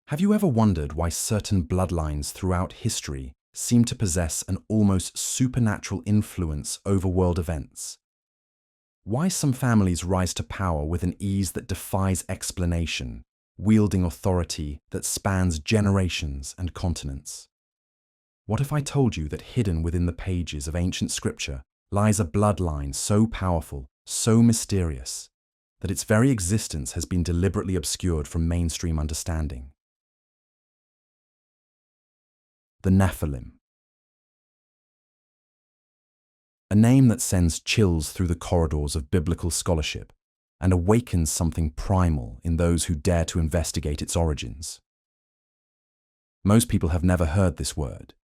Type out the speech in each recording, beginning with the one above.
Have you ever wondered why certain bloodlines throughout history seem to possess an almost supernatural influence over world events? Why some families rise to power with an ease that defies explanation, wielding authority that spans generations and continents? What if I told you that hidden within the pages of ancient scripture lies a bloodline so powerful, so mysterious, that its very existence has been deliberately obscured from mainstream understanding? The Nephilim. A name that sends chills through the corridors of biblical scholarship and awakens something primal in those who dare to investigate its origins. Most people have never heard this word,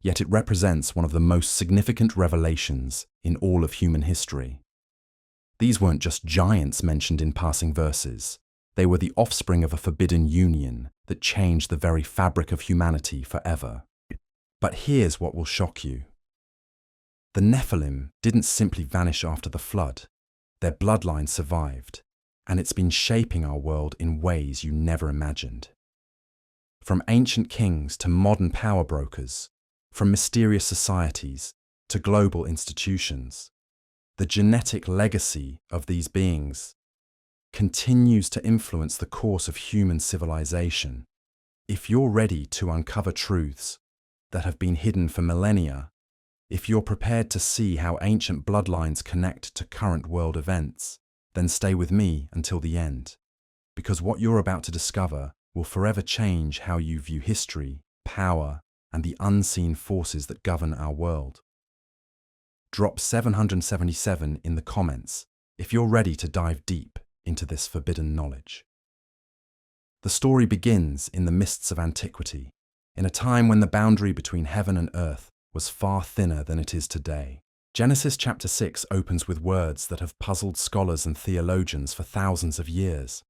yet it represents one of the most significant revelations in all of human history. These weren't just giants mentioned in passing verses. They were the offspring of a forbidden union that changed the very fabric of humanity forever. But here's what will shock you. The Nephilim didn't simply vanish after the flood. Their bloodline survived, and it's been shaping our world in ways you never imagined. From ancient kings to modern power brokers, from mysterious societies to global institutions, the genetic legacy of these beings continues to influence the course of human civilization. If you're ready to uncover truths that have been hidden for millennia, if you're prepared to see how ancient bloodlines connect to current world events, then stay with me until the end, because what you're about to discover will forever change how you view history, power, and the unseen forces that govern our world. Drop 777 in the comments if you're ready to dive deep into this forbidden knowledge. The story begins in the mists of antiquity, in a time when the boundary between heaven and earth was far thinner than it is today. Genesis chapter 6 opens with words that have puzzled scholars and theologians for thousands of years.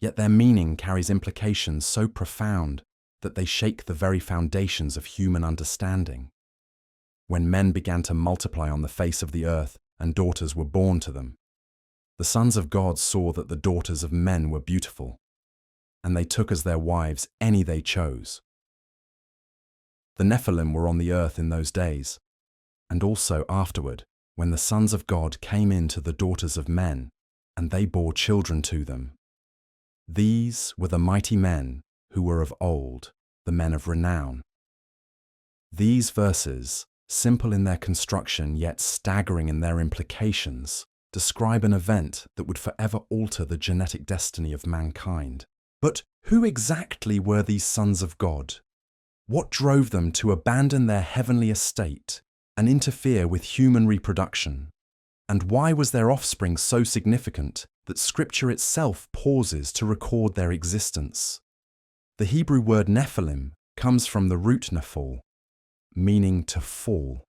Yet their meaning carries implications so profound that they shake the very foundations of human understanding. When men began to multiply on the face of the earth and daughters were born to them, the sons of God saw that the daughters of men were beautiful, and they took as their wives any they chose. The Nephilim were on the earth in those days, and also afterward, when the sons of God came in to the daughters of men, and they bore children to them. These were the mighty men who were of old, the men of renown. These verses, simple in their construction yet staggering in their implications, describe an event that would forever alter the genetic destiny of mankind. But who exactly were these sons of God? What drove them to abandon their heavenly estate and interfere with human reproduction? And why was their offspring so significant that Scripture itself pauses to record their existence? The Hebrew word Nephilim comes from the root nephal, meaning to fall.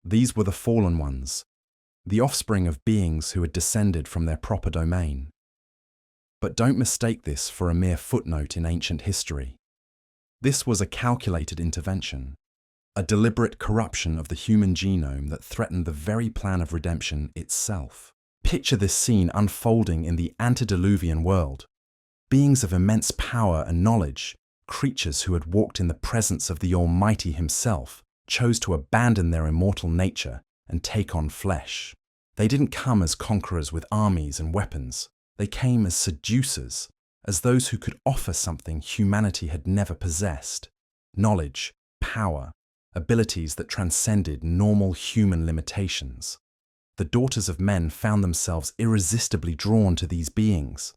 These were the fallen ones, the offspring of beings who had descended from their proper domain. But don't mistake this for a mere footnote in ancient history. This was a calculated intervention, a deliberate corruption of the human genome that threatened the very plan of redemption itself. Picture this scene unfolding in the antediluvian world. Beings of immense power and knowledge, creatures who had walked in the presence of the Almighty Himself, chose to abandon their immortal nature and take on flesh. They didn't come as conquerors with armies and weapons. They came as seducers, as those who could offer something humanity had never possessed: knowledge, power, abilities that transcended normal human limitations. The daughters of men found themselves irresistibly drawn to these beings.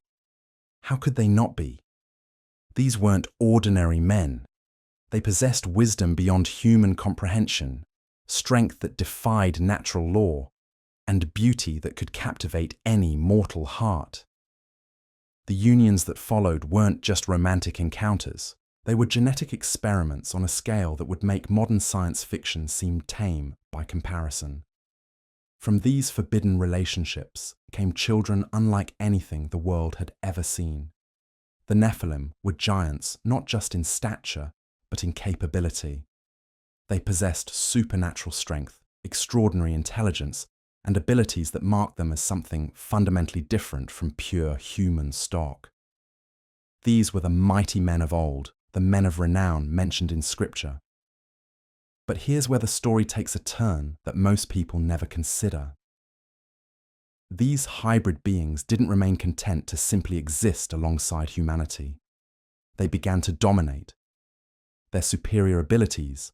How could they not be? These weren't ordinary men. They possessed wisdom beyond human comprehension, strength that defied natural law, and beauty that could captivate any mortal heart. The unions that followed weren't just romantic encounters. They were genetic experiments on a scale that would make modern science fiction seem tame by comparison. From these forbidden relationships came children unlike anything the world had ever seen. The Nephilim were giants not just in stature, but in capability. They possessed supernatural strength, extraordinary intelligence, and abilities that marked them as something fundamentally different from pure human stock. These were the mighty men of old, the men of renown mentioned in Scripture. But here's where the story takes a turn that most people never consider. These hybrid beings didn't remain content to simply exist alongside humanity. They began to dominate. Their superior abilities,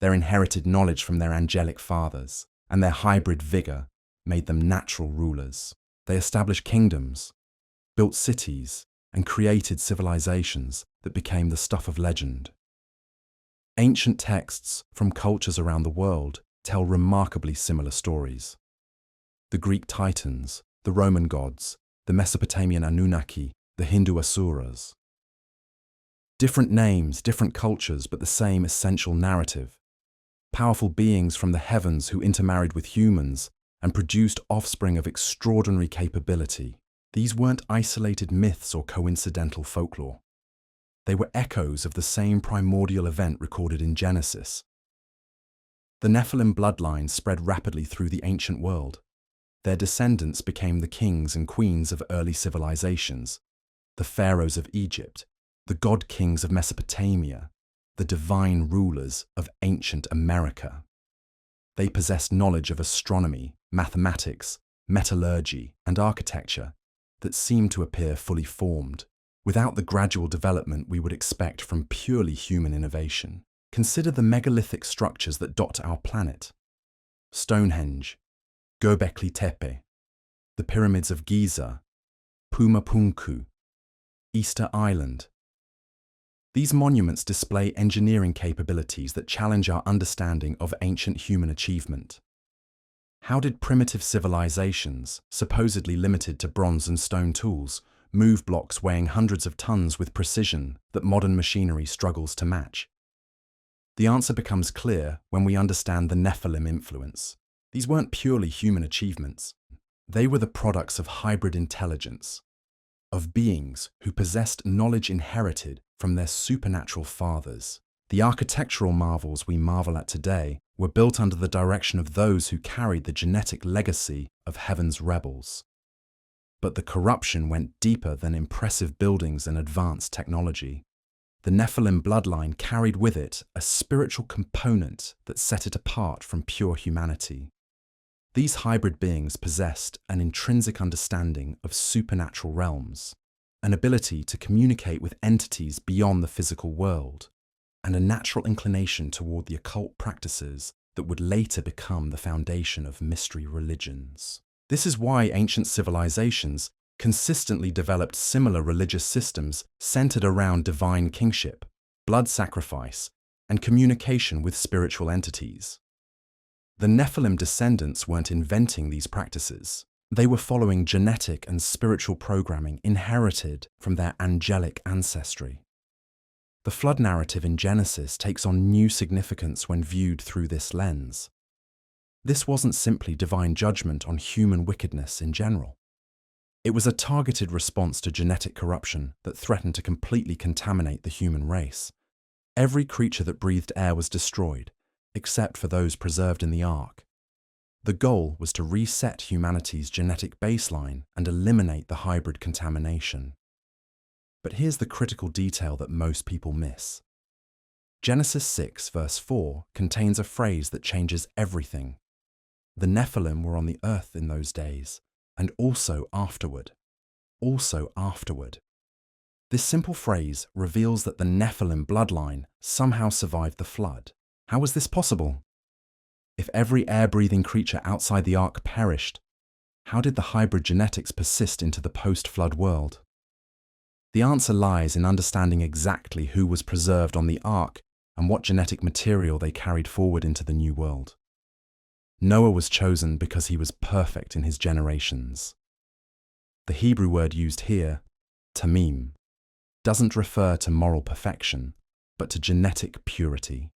their inherited knowledge from their angelic fathers, and their hybrid vigor made them natural rulers. They established kingdoms, built cities, and created civilizations that became the stuff of legend. Ancient texts from cultures around the world tell remarkably similar stories. The Greek Titans, the Roman gods, the Mesopotamian Anunnaki, the Hindu Asuras. Different names, different cultures, but the same essential narrative. Powerful beings from the heavens who intermarried with humans and produced offspring of extraordinary capability. These weren't isolated myths or coincidental folklore. They were echoes of the same primordial event recorded in Genesis. The Nephilim bloodline spread rapidly through the ancient world. Their descendants became the kings and queens of early civilizations, the pharaohs of Egypt, the god-kings of Mesopotamia, the divine rulers of ancient America. They possessed knowledge of astronomy, mathematics, metallurgy, and architecture that seemed to appear fully formed, without the gradual development we would expect from purely human innovation. Consider the megalithic structures that dot our planet. Stonehenge, Göbekli Tepe, the pyramids of Giza, Pumapunku, Easter Island. These monuments display engineering capabilities that challenge our understanding of ancient human achievement. How did primitive civilizations, supposedly limited to bronze and stone tools, move blocks weighing hundreds of tons with precision that modern machinery struggles to match? The answer becomes clear when we understand the Nephilim influence. These weren't purely human achievements. They were the products of hybrid intelligence, of beings who possessed knowledge inherited from their supernatural fathers. The architectural marvels we marvel at today were built under the direction of those who carried the genetic legacy of heaven's rebels. But the corruption went deeper than impressive buildings and advanced technology. The Nephilim bloodline carried with it a spiritual component that set it apart from pure humanity. These hybrid beings possessed an intrinsic understanding of supernatural realms, an ability to communicate with entities beyond the physical world, and a natural inclination toward the occult practices that would later become the foundation of mystery religions. This is why ancient civilizations consistently developed similar religious systems centered around divine kingship, blood sacrifice, and communication with spiritual entities. The Nephilim descendants weren't inventing these practices. They were following genetic and spiritual programming inherited from their angelic ancestry. The flood narrative in Genesis takes on new significance when viewed through this lens. This wasn't simply divine judgment on human wickedness in general. It was a targeted response to genetic corruption that threatened to completely contaminate the human race. Every creature that breathed air was destroyed, except for those preserved in the ark. The goal was to reset humanity's genetic baseline and eliminate the hybrid contamination. But here's the critical detail that most people miss. Genesis 6 verse 4 contains a phrase that changes everything. The Nephilim were on the earth in those days, and also afterward. Also afterward. This simple phrase reveals that the Nephilim bloodline somehow survived the flood. How was this possible? If every air-breathing creature outside the ark perished, how did the hybrid genetics persist into the post-flood world? The answer lies in understanding exactly who was preserved on the ark and what genetic material they carried forward into the new world. Noah was chosen because he was perfect in his generations. The Hebrew word used here, tamim, doesn't refer to moral perfection, but to genetic purity.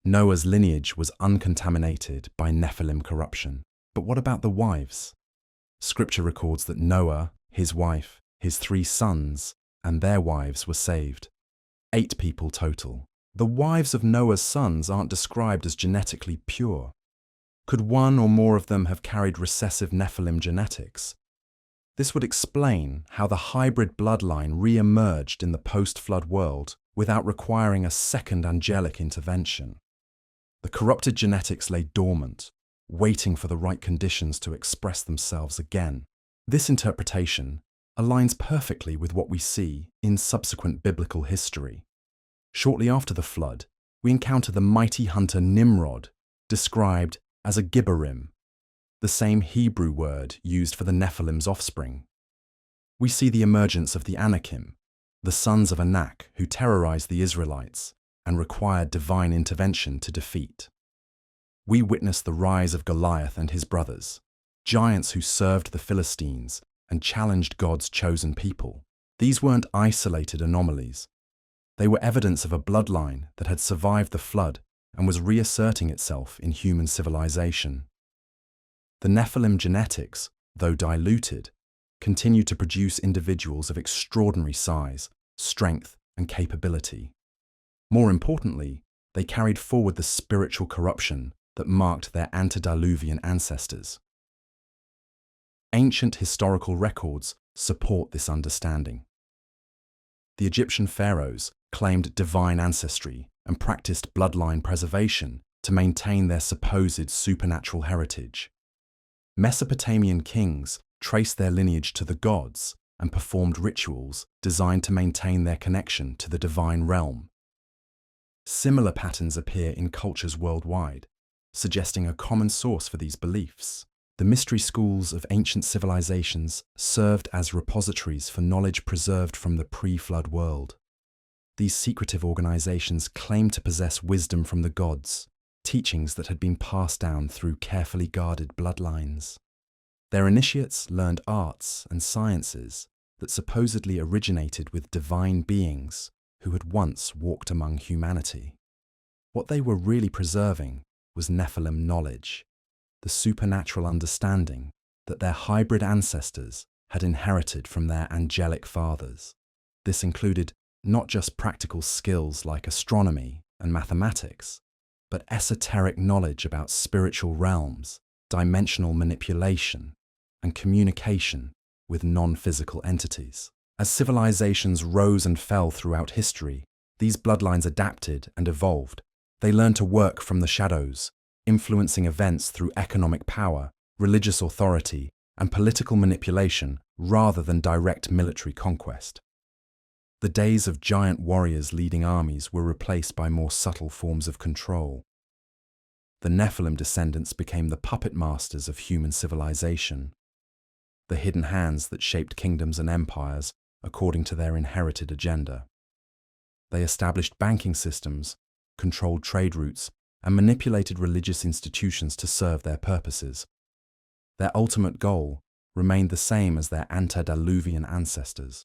Noah's lineage was uncontaminated by Nephilim corruption. But what about the wives? Scripture records that Noah, his wife, his 3 sons, and their wives were saved. 8 people total. The wives of Noah's sons aren't described as genetically pure. Could one or more of them have carried recessive Nephilim genetics? This would explain how the hybrid bloodline re-emerged in the post-flood world without requiring a second angelic intervention. The corrupted genetics lay dormant, waiting for the right conditions to express themselves again. This interpretation aligns perfectly with what we see in subsequent biblical history. Shortly after the flood, we encounter the mighty hunter Nimrod, described as a Gibborim, the same Hebrew word used for the Nephilim's offspring. We see the emergence of the Anakim, the sons of Anak who terrorized the Israelites and required divine intervention to defeat. We witness the rise of Goliath and his brothers, giants who served the Philistines and challenged God's chosen people. These weren't isolated anomalies. They were evidence of a bloodline that had survived the flood and was reasserting itself in human civilization. The Nephilim genetics, though diluted, continued to produce individuals of extraordinary size, strength, and capability. More importantly, they carried forward the spiritual corruption that marked their antediluvian ancestors. Ancient historical records support this understanding. The Egyptian pharaohs claimed divine ancestry and practiced bloodline preservation to maintain their supposed supernatural heritage. Mesopotamian kings traced their lineage to the gods and performed rituals designed to maintain their connection to the divine realm. Similar patterns appear in cultures worldwide, suggesting a common source for these beliefs. The mystery schools of ancient civilizations served as repositories for knowledge preserved from the pre-flood world. These secretive organizations claimed to possess wisdom from the gods, teachings that had been passed down through carefully guarded bloodlines. Their initiates learned arts and sciences that supposedly originated with divine beings who had once walked among humanity. What they were really preserving was Nephilim knowledge, the supernatural understanding that their hybrid ancestors had inherited from their angelic fathers. This included not just practical skills like astronomy and mathematics, but esoteric knowledge about spiritual realms, dimensional manipulation, and communication with non-physical entities. As civilizations rose and fell throughout history, these bloodlines adapted and evolved. They learned to work from the shadows, influencing events through economic power, religious authority, and political manipulation rather than direct military conquest. The days of giant warriors leading armies were replaced by more subtle forms of control. The Nephilim descendants became the puppet masters of human civilization, the hidden hands that shaped kingdoms and empires according to their inherited agenda. They established banking systems, controlled trade routes, and manipulated religious institutions to serve their purposes. Their ultimate goal remained the same as their antediluvian ancestors: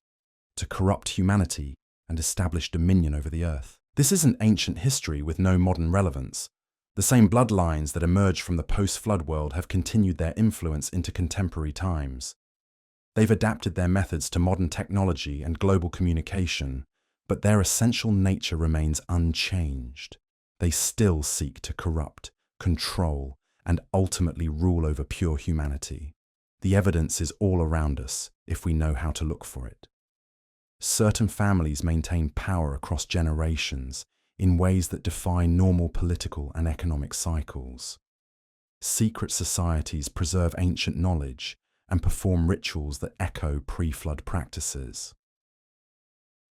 to corrupt humanity and establish dominion over the earth. This isn't ancient history with no modern relevance. The same bloodlines that emerged from the post-flood world have continued their influence into contemporary times. They've adapted their methods to modern technology and global communication, but their essential nature remains unchanged. They still seek to corrupt, control, and ultimately rule over pure humanity. The evidence is all around us if we know how to look for it. Certain families maintain power across generations in ways that defy normal political and economic cycles. Secret societies preserve ancient knowledge and perform rituals that echo pre-flood practices.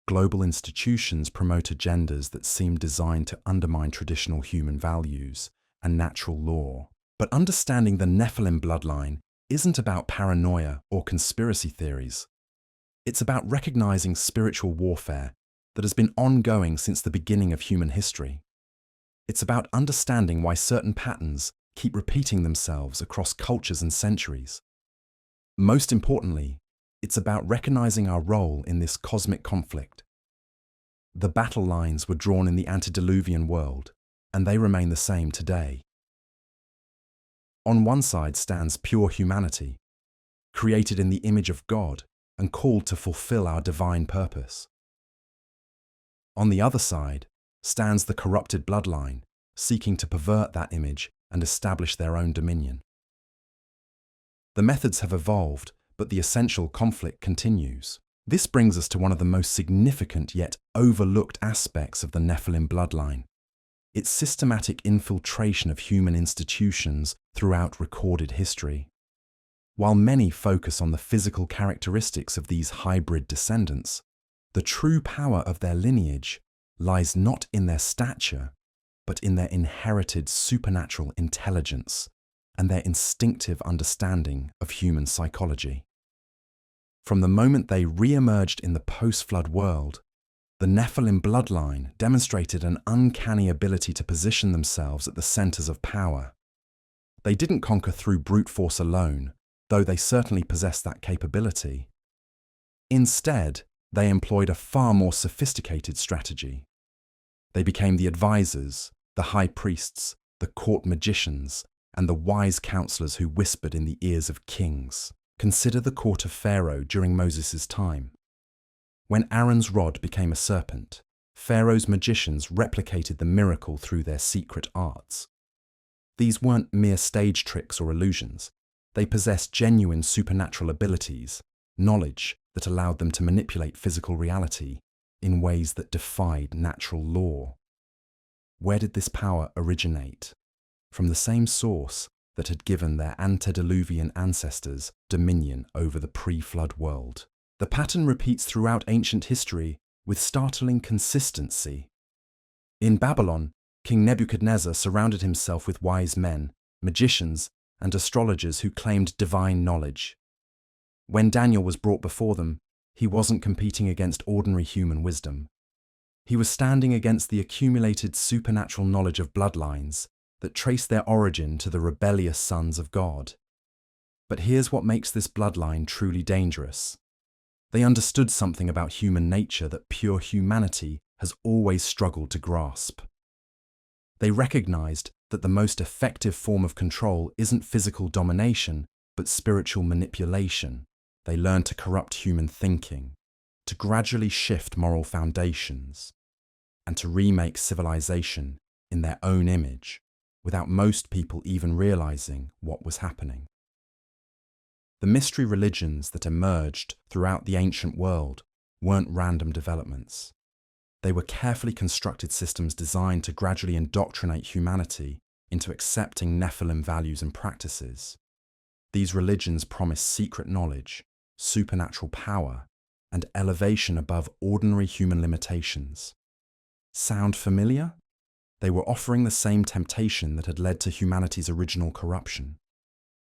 Global institutions promote agendas that seem designed to undermine traditional human values and natural law. But understanding the Nephilim bloodline isn't about paranoia or conspiracy theories. It's about recognizing spiritual warfare that has been ongoing since the beginning of human history. It's about understanding why certain patterns keep repeating themselves across cultures and centuries. Most importantly, it's about recognizing our role in this cosmic conflict. The battle lines were drawn in the antediluvian world, and they remain the same today. On one side stands pure humanity, created in the image of God and called to fulfill our divine purpose. On the other side stands the corrupted bloodline, seeking to pervert that image and establish their own dominion. The methods have evolved, but the essential conflict continues. This brings us to one of the most significant yet overlooked aspects of the Nephilim bloodline: its systematic infiltration of human institutions throughout recorded history. While many focus on the physical characteristics of these hybrid descendants, the true power of their lineage lies not in their stature, but in their inherited supernatural intelligence and their instinctive understanding of human psychology. From the moment they re-emerged in the post-flood world, the Nephilim bloodline demonstrated an uncanny ability to position themselves at the centers of power. They didn't conquer through brute force alone, though they certainly possessed that capability. Instead, they employed a far more sophisticated strategy. They became the advisors, the high priests, the court magicians, and the wise counselors who whispered in the ears of kings. Consider the court of Pharaoh during Moses' time. When Aaron's rod became a serpent, Pharaoh's magicians replicated the miracle through their secret arts. These weren't mere stage tricks or illusions. They possessed genuine supernatural abilities, knowledge that allowed them to manipulate physical reality in ways that defied natural law. Where did this power originate? From the same source that had given their antediluvian ancestors dominion over the pre-flood world. The pattern repeats throughout ancient history with startling consistency. In Babylon, King Nebuchadnezzar surrounded himself with wise men, magicians, and astrologers who claimed divine knowledge. When Daniel was brought before them, he wasn't competing against ordinary human wisdom. He was standing against the accumulated supernatural knowledge of bloodlines that trace their origin to the rebellious sons of God. But here's what makes this bloodline truly dangerous. They understood something about human nature that pure humanity has always struggled to grasp. They recognized that the most effective form of control isn't physical domination, but spiritual manipulation. They learned to corrupt human thinking, to gradually shift moral foundations, and to remake civilization in their own image, without most people even realizing what was happening. The mystery religions that emerged throughout the ancient world weren't random developments. They were carefully constructed systems designed to gradually indoctrinate humanity into accepting Nephilim values and practices. These religions promised secret knowledge, supernatural power, and elevation above ordinary human limitations. Sound familiar? They were offering the same temptation that had led to humanity's original corruption.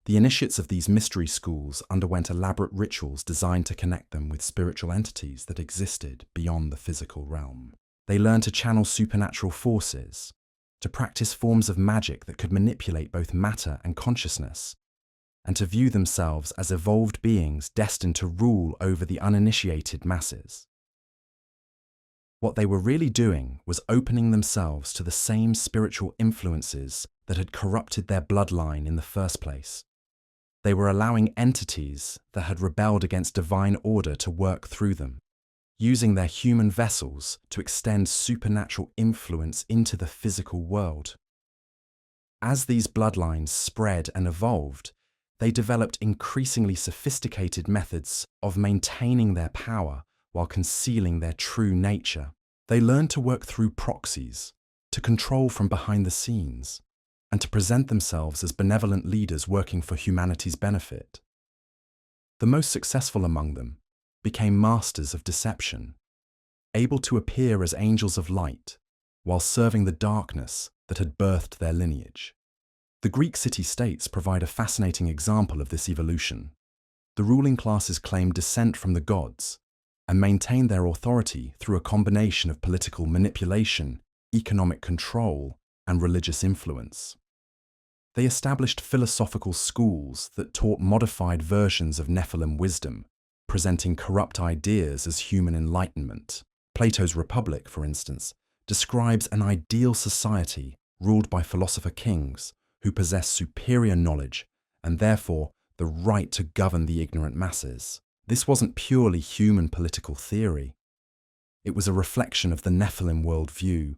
The initiates of these mystery schools underwent elaborate rituals designed to connect them with spiritual entities that existed beyond the physical realm. They learned to channel supernatural forces, to practice forms of magic that could manipulate both matter and consciousness, and to view themselves as evolved beings destined to rule over the uninitiated masses. What they were really doing was opening themselves to the same spiritual influences that had corrupted their bloodline in the first place. They were allowing entities that had rebelled against divine order to work through them, using their human vessels to extend supernatural influence into the physical world. As these bloodlines spread and evolved, they developed increasingly sophisticated methods of maintaining their power while concealing their true nature. They learned to work through proxies, to control from behind the scenes, and to present themselves as benevolent leaders working for humanity's benefit. The most successful among them became masters of deception, able to appear as angels of light while serving the darkness that had birthed their lineage. The Greek city-states provide a fascinating example of this evolution. The ruling classes claimed descent from the gods and maintained their authority through a combination of political manipulation, economic control, and religious influence. They established philosophical schools that taught modified versions of Nephilim wisdom, presenting corrupt ideas as human enlightenment. Plato's Republic, for instance, describes an ideal society ruled by philosopher kings who possess superior knowledge and therefore the right to govern the ignorant masses. This wasn't purely human political theory. It was a reflection of the Nephilim worldview,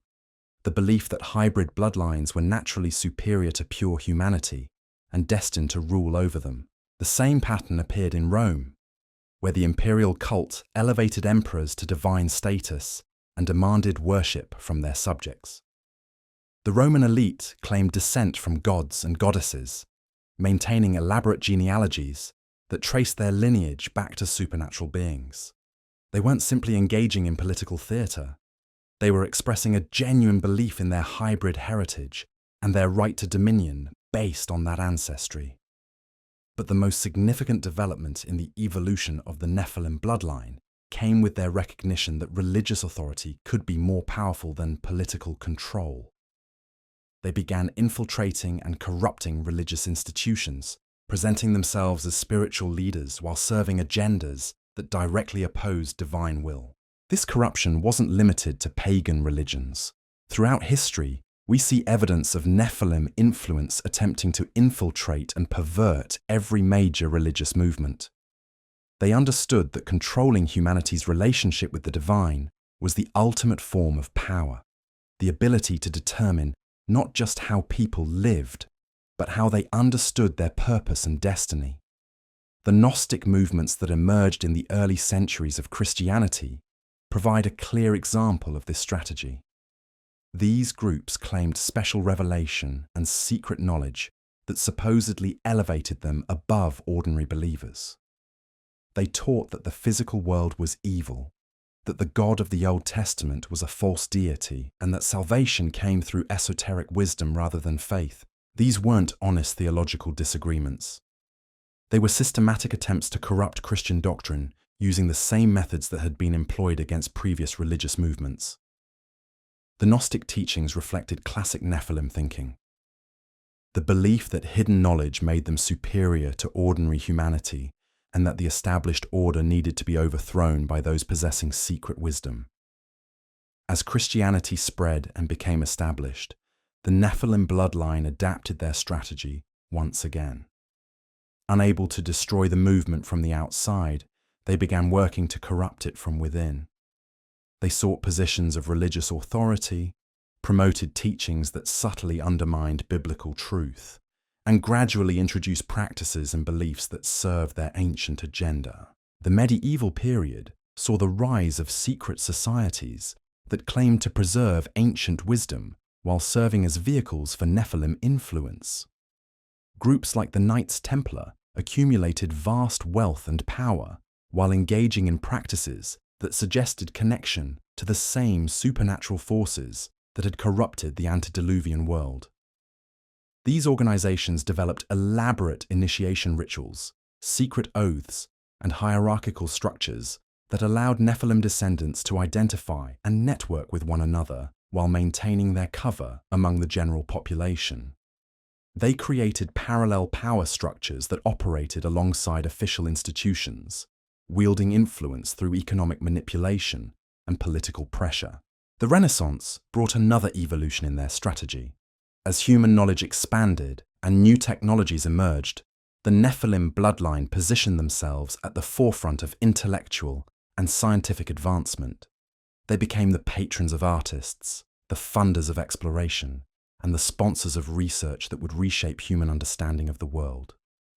the belief that hybrid bloodlines were naturally superior to pure humanity and destined to rule over them. The same pattern appeared in Rome, where the imperial cult elevated emperors to divine status and demanded worship from their subjects. The Roman elite claimed descent from gods and goddesses, maintaining elaborate genealogies that traced their lineage back to supernatural beings. They weren't simply engaging in political theatre. They were expressing a genuine belief in their hybrid heritage and their right to dominion based on that ancestry. But the most significant development in the evolution of the Nephilim bloodline came with their recognition that religious authority could be more powerful than political control. They began infiltrating and corrupting religious institutions, presenting themselves as spiritual leaders while serving agendas that directly opposed divine will. This corruption wasn't limited to pagan religions. Throughout history, we see evidence of Nephilim influence attempting to infiltrate and pervert every major religious movement. They understood that controlling humanity's relationship with the divine was the ultimate form of power, the ability to determine not just how people lived, but how they understood their purpose and destiny. The Gnostic movements that emerged in the early centuries of Christianity provide a clear example of this strategy. These groups claimed special revelation and secret knowledge that supposedly elevated them above ordinary believers. They taught that the physical world was evil, that the God of the Old Testament was a false deity, and that salvation came through esoteric wisdom rather than faith. These weren't honest theological disagreements. They were systematic attempts to corrupt Christian doctrine using the same methods that had been employed against previous religious movements. The Gnostic teachings reflected classic Nephilim thinking. The belief that hidden knowledge made them superior to ordinary humanity and that the established order needed to be overthrown by those possessing secret wisdom. As Christianity spread and became established, the Nephilim bloodline adapted their strategy once again. Unable to destroy the movement from the outside, they began working to corrupt it from within. They sought positions of religious authority, promoted teachings that subtly undermined biblical truth, and gradually introduced practices and beliefs that served their ancient agenda. The medieval period saw the rise of secret societies that claimed to preserve ancient wisdom while serving as vehicles for Nephilim influence. Groups like the Knights Templar accumulated vast wealth and power while engaging in practices that suggested connection to the same supernatural forces that had corrupted the antediluvian world. These organizations developed elaborate initiation rituals, secret oaths, and hierarchical structures that allowed Nephilim descendants to identify and network with one another while maintaining their cover among the general population. They created parallel power structures that operated alongside official institutions, wielding influence through economic manipulation and political pressure. The Renaissance brought another evolution in their strategy. As human knowledge expanded and new technologies emerged, the Nephilim bloodline positioned themselves at the forefront of intellectual and scientific advancement. They became the patrons of artists, the funders of exploration, and the sponsors of research that would reshape human understanding of the world.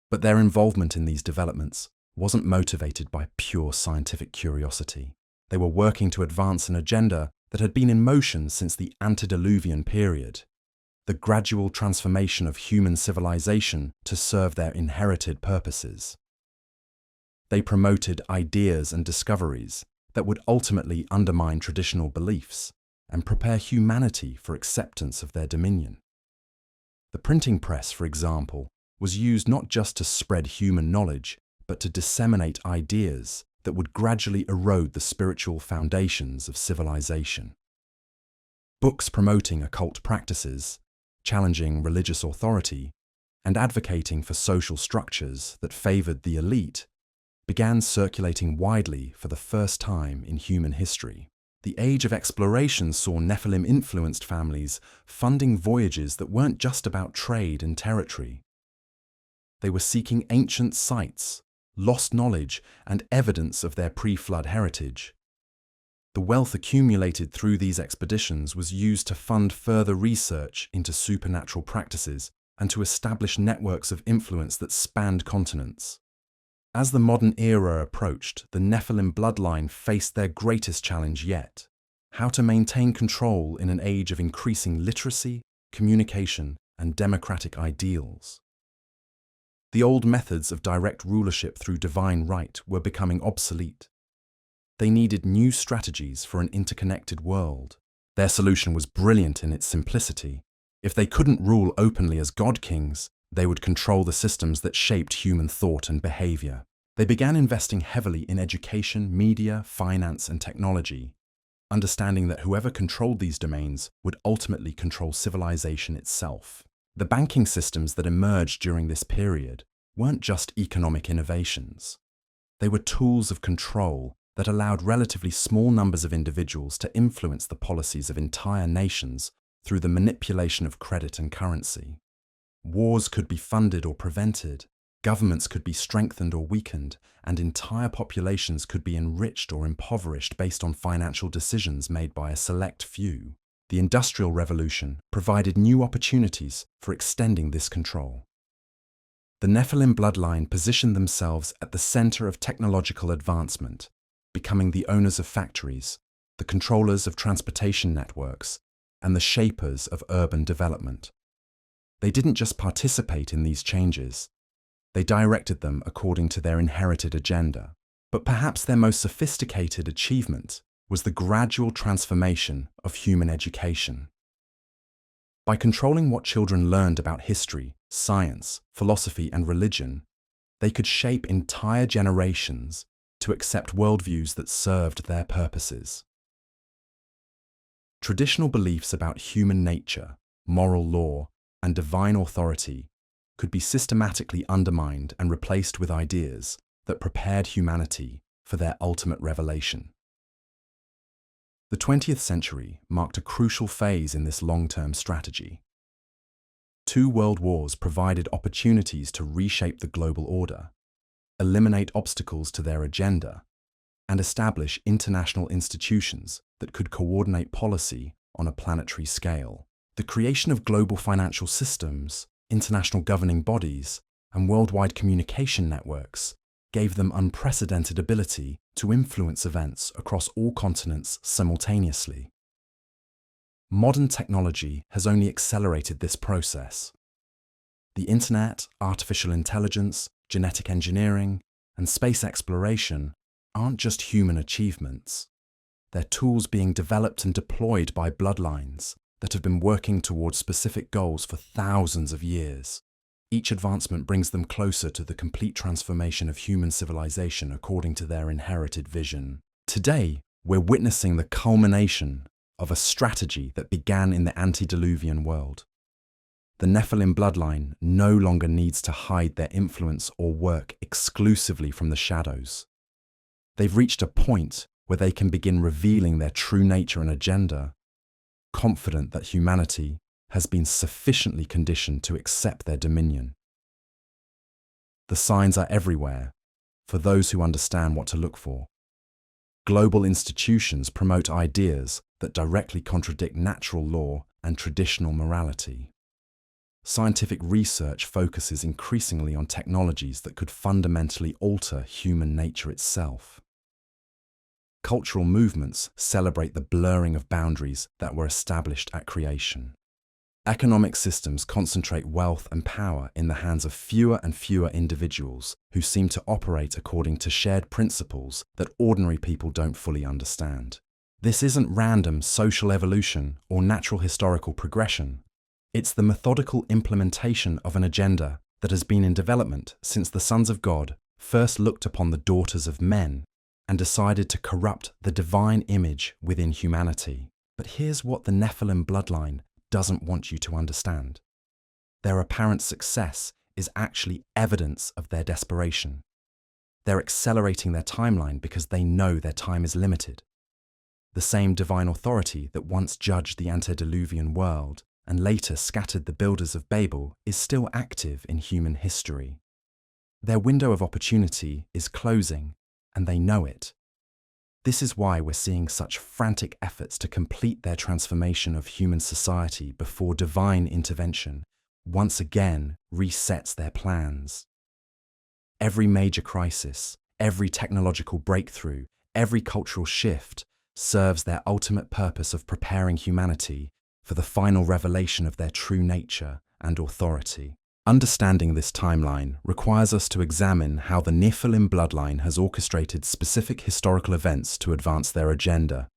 But their involvement in these developments wasn't motivated by pure scientific curiosity. They were working to advance an agenda that had been in motion since the antediluvian period, the gradual transformation of human civilization to serve their inherited purposes. They promoted ideas and discoveries that would ultimately undermine traditional beliefs and prepare humanity for acceptance of their dominion. The printing press, for example, was used not just to spread human knowledge, but to disseminate ideas that would gradually erode the spiritual foundations of civilization. Books promoting occult practices, challenging religious authority, and advocating for social structures that favored the elite began circulating widely for the first time in human history. The age of exploration saw Nephilim-influenced families funding voyages that weren't just about trade and territory. They were seeking ancient sites, lost knowledge, and evidence of their pre-flood heritage. The wealth accumulated through these expeditions was used to fund further research into supernatural practices and to establish networks of influence that spanned continents. As the modern era approached, the Nephilim bloodline faced their greatest challenge yet: how to maintain control in an age of increasing literacy, communication, and democratic ideals. The old methods of direct rulership through divine right were becoming obsolete. They needed new strategies for an interconnected world. Their solution was brilliant in its simplicity. If they couldn't rule openly as god kings, they would control the systems that shaped human thought and behavior. They began investing heavily in education, media, finance, and technology, understanding that whoever controlled these domains would ultimately control civilization itself. The banking systems that emerged during this period weren't just economic innovations. They were tools of control that allowed relatively small numbers of individuals to influence the policies of entire nations through the manipulation of credit and currency. Wars could be funded or prevented, governments could be strengthened or weakened, and entire populations could be enriched or impoverished based on financial decisions made by a select few. The Industrial Revolution provided new opportunities for extending this control. The Nephilim bloodline positioned themselves at the center of technological advancement, becoming the owners of factories, the controllers of transportation networks, and the shapers of urban development. They didn't just participate in these changes, they directed them according to their inherited agenda. But perhaps their most sophisticated achievement was the gradual transformation of human education. By controlling what children learned about history, science, philosophy, and religion, they could shape entire generations to accept worldviews that served their purposes. Traditional beliefs about human nature, moral law, and divine authority could be systematically undermined and replaced with ideas that prepared humanity for their ultimate revelation. The 20th century marked a crucial phase in this long-term strategy. 2 world wars provided opportunities to reshape the global order, eliminate obstacles to their agenda, and establish international institutions that could coordinate policy on a planetary scale. The creation of global financial systems, international governing bodies, and worldwide communication networks gave them unprecedented ability to influence events across all continents simultaneously. Modern technology has only accelerated this process. The internet, artificial intelligence, genetic engineering, and space exploration aren't just human achievements. They're tools being developed and deployed by bloodlines that have been working towards specific goals for thousands of years. Each advancement brings them closer to the complete transformation of human civilization according to their inherited vision. Today, we're witnessing the culmination of a strategy that began in the antediluvian world. The Nephilim bloodline no longer needs to hide their influence or work exclusively from the shadows. They've reached a point where they can begin revealing their true nature and agenda, confident that humanity has been sufficiently conditioned to accept their dominion. The signs are everywhere for those who understand what to look for. Global institutions promote ideas that directly contradict natural law and traditional morality. Scientific research focuses increasingly on technologies that could fundamentally alter human nature itself. Cultural movements celebrate the blurring of boundaries that were established at creation. Economic systems concentrate wealth and power in the hands of fewer and fewer individuals who seem to operate according to shared principles that ordinary people don't fully understand. This isn't random social evolution or natural historical progression. It's the methodical implementation of an agenda that has been in development since the sons of God first looked upon the daughters of men and decided to corrupt the divine image within humanity. But here's what the Nephilim bloodline doesn't want you to understand. Their apparent success is actually evidence of their desperation. They're accelerating their timeline because they know their time is limited. The same divine authority that once judged the antediluvian world and later scattered the builders of Babel is still active in human history. Their window of opportunity is closing, and they know it. This is why we're seeing such frantic efforts to complete their transformation of human society before divine intervention. once again resets their plans. Every major crisis, every technological breakthrough, every cultural shift serves their ultimate purpose of preparing humanity for the final revelation of their true nature and authority. Understanding this timeline requires us to examine how the Nephilim bloodline has orchestrated specific historical events to advance their agenda.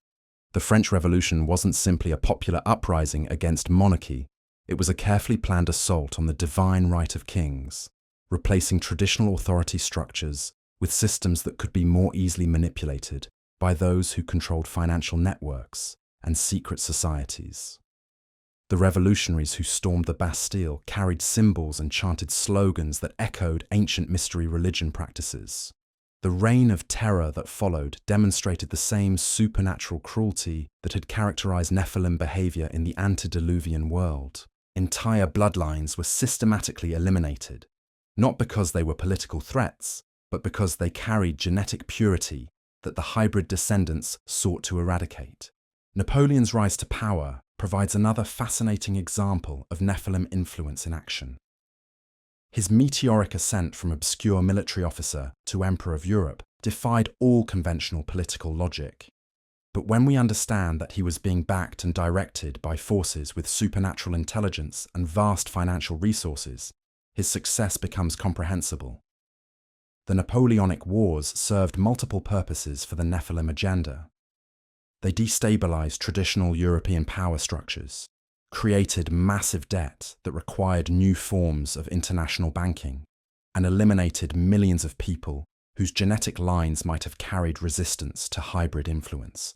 The French Revolution wasn't simply a popular uprising against monarchy, it was a carefully planned assault on the divine right of kings, replacing traditional authority structures with systems that could be more easily manipulated by those who controlled financial networks and secret societies. The revolutionaries who stormed the Bastille carried symbols and chanted slogans that echoed ancient mystery religion practices. The reign of terror that followed demonstrated the same supernatural cruelty that had characterized Nephilim behavior in the antediluvian world. Entire bloodlines were systematically eliminated, not because they were political threats, but because they carried genetic purity that the hybrid descendants sought to eradicate. Napoleon's rise to power provides another fascinating example of Nephilim influence in action. His meteoric ascent from obscure military officer to Emperor of Europe defied all conventional political logic. But when we understand that he was being backed and directed by forces with supernatural intelligence and vast financial resources, his success becomes comprehensible. The Napoleonic Wars served multiple purposes for the Nephilim agenda. They destabilized traditional European power structures, created massive debt that required new forms of international banking, and eliminated millions of people whose genetic lines might have carried resistance to hybrid influence.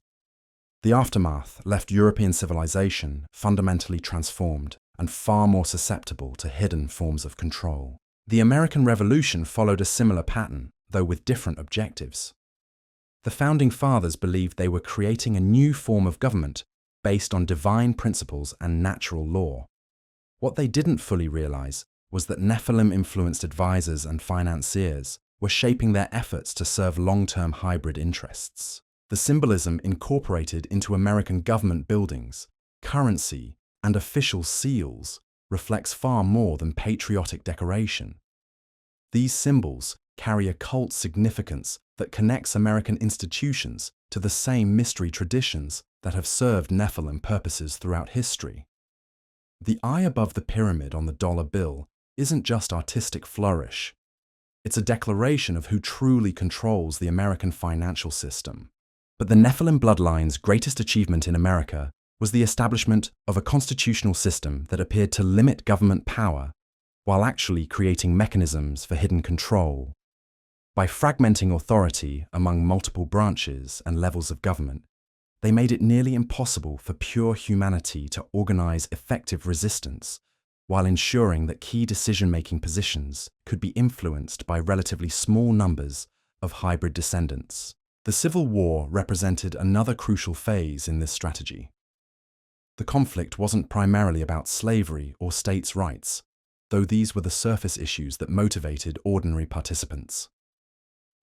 The aftermath left European civilization fundamentally transformed and far more susceptible to hidden forms of control. The American Revolution followed a similar pattern, though with different objectives. The Founding Fathers believed they were creating a new form of government based on divine principles and natural law. What they didn't fully realize was that Nephilim-influenced advisors and financiers were shaping their efforts to serve long-term hybrid interests. The symbolism incorporated into American government buildings, currency, and official seals reflects far more than patriotic decoration. These symbols carry a cult significance that connects American institutions to the same mystery traditions that have served Nephilim purposes throughout history. The eye above the pyramid on the dollar bill isn't just artistic flourish. It's a declaration of who truly controls the American financial system. But the Nephilim bloodline's greatest achievement in America was the establishment of a constitutional system that appeared to limit government power while actually creating mechanisms for hidden control. By fragmenting authority among multiple branches and levels of government, they made it nearly impossible for pure humanity to organize effective resistance, while ensuring that key decision-making positions could be influenced by relatively small numbers of hybrid descendants. The Civil War represented another crucial phase in this strategy. The conflict wasn't primarily about slavery or states' rights, though these were the surface issues that motivated ordinary participants.